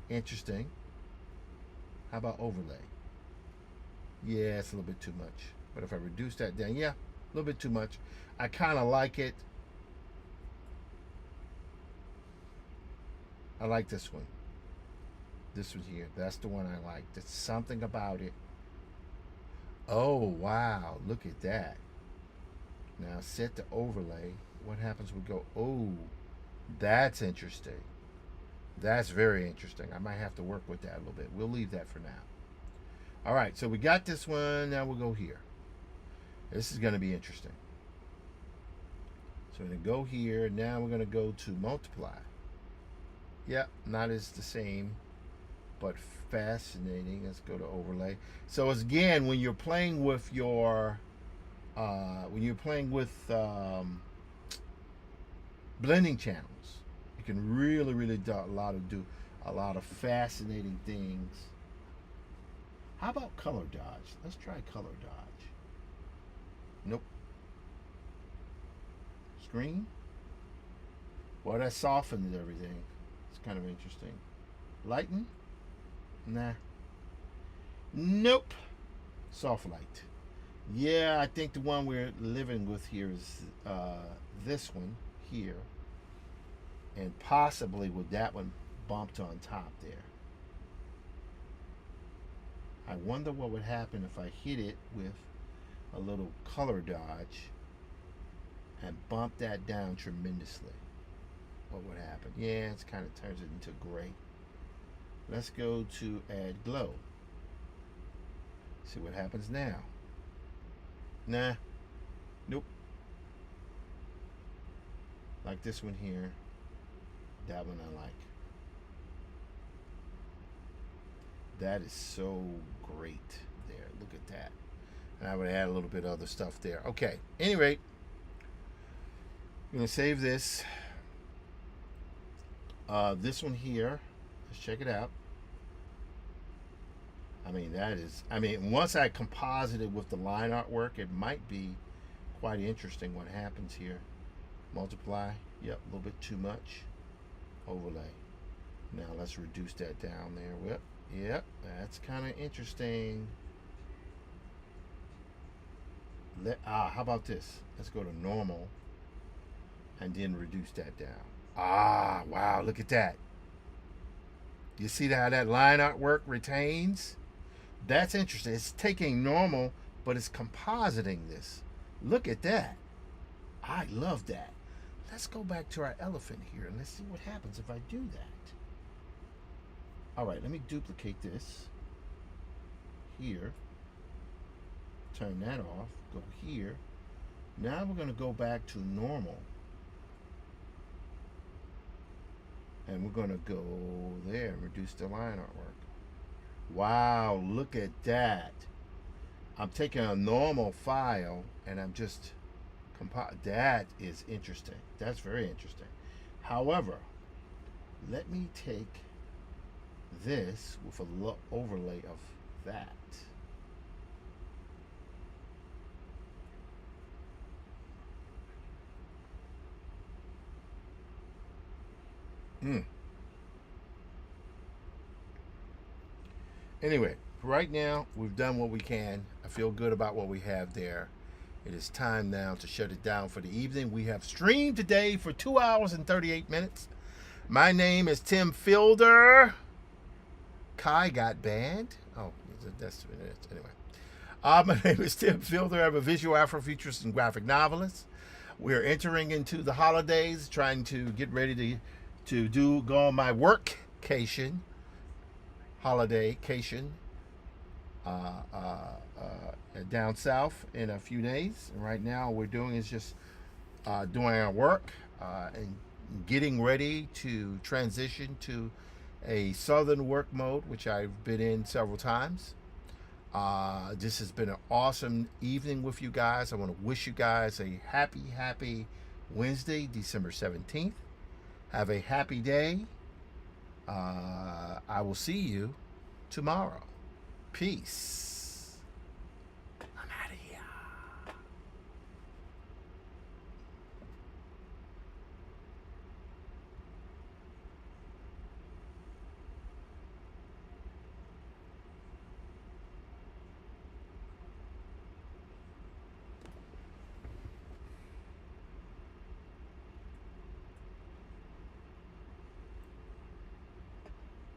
[SPEAKER 1] Interesting. How about overlay? Yeah, it's a little bit too much. But if I reduce that down, yeah, a little bit too much. I kind of like it. I like this one. This one here. That's the one I like. There's something about it. Oh, wow. Look at that. Now set the overlay. What happens? We go, oh, that's interesting. That's very interesting. I might have to work with that a little bit. We'll leave that for now. All right, so we got this one. Now we'll go here. This is going to be interesting. So we're going to go here. Now we're going to go to multiply. Yep, not as the same, but fascinating. Let's go to overlay. So as again, when you're playing with your, blending channels, you can really do a lot of fascinating things. How about color dodge? Let's try color dodge. Nope. Screen. Well, that softened everything. It's kind of interesting. Lighten. Nah. Nope. Soft light. Yeah, I think the one we're living with here is this one here. And possibly with that one bumped on top there. I wonder what would happen if I hit it with a little color dodge and bump that down tremendously. What would happen? Yeah, it kind of turns it into gray. Let's go to add glow. See what happens now. Nah. Nope. Like this one here. That one I like. That is so great there. Look at that. And I would add a little bit of other stuff there. Okay. Any rate, I'm going to save this. This one here. Let's check it out. I mean, that is... I mean, once I composite it with the line artwork, it might be quite interesting what happens here. Multiply. Yep, a little bit too much. Overlay. Now let's reduce that down there. Yep, that's kind of interesting. How about this? Let's go to normal and then reduce that down. Wow, look at that. You see how that line artwork retains? That's interesting. It's taking normal, but it's compositing this. Look at that. I love that. Let's go back to our elephant here and let's see what happens if I do that. All right, let me duplicate this here. Turn that off. Go here. Now we're going to go back to normal. And we're going to go there and reduce the line artwork. Wow, look at that. I'm taking a normal file and I'm just that is interesting. That's very interesting. However, let me take this with a overlay of that. Anyway, right now we've done what we can. I feel good about what we have there. It is time now to shut it down for the evening. We have streamed today for 2 hours and 38 minutes. My name is Tim Fielder. Kai got banned. Oh, that's anyway. My name is Tim Fielder. I'm a visual Afrofuturist and graphic novelist. We're entering into the holidays, trying to get ready to go on my workcation, holidaycation, down south in a few days. And right now, what we're doing is just doing our work and getting ready to transition to a southern work mode, which I've been in several times. This has been an awesome evening with you guys. I want to wish you guys a happy Wednesday, December 17th. Have a happy day. I will see you tomorrow. Peace.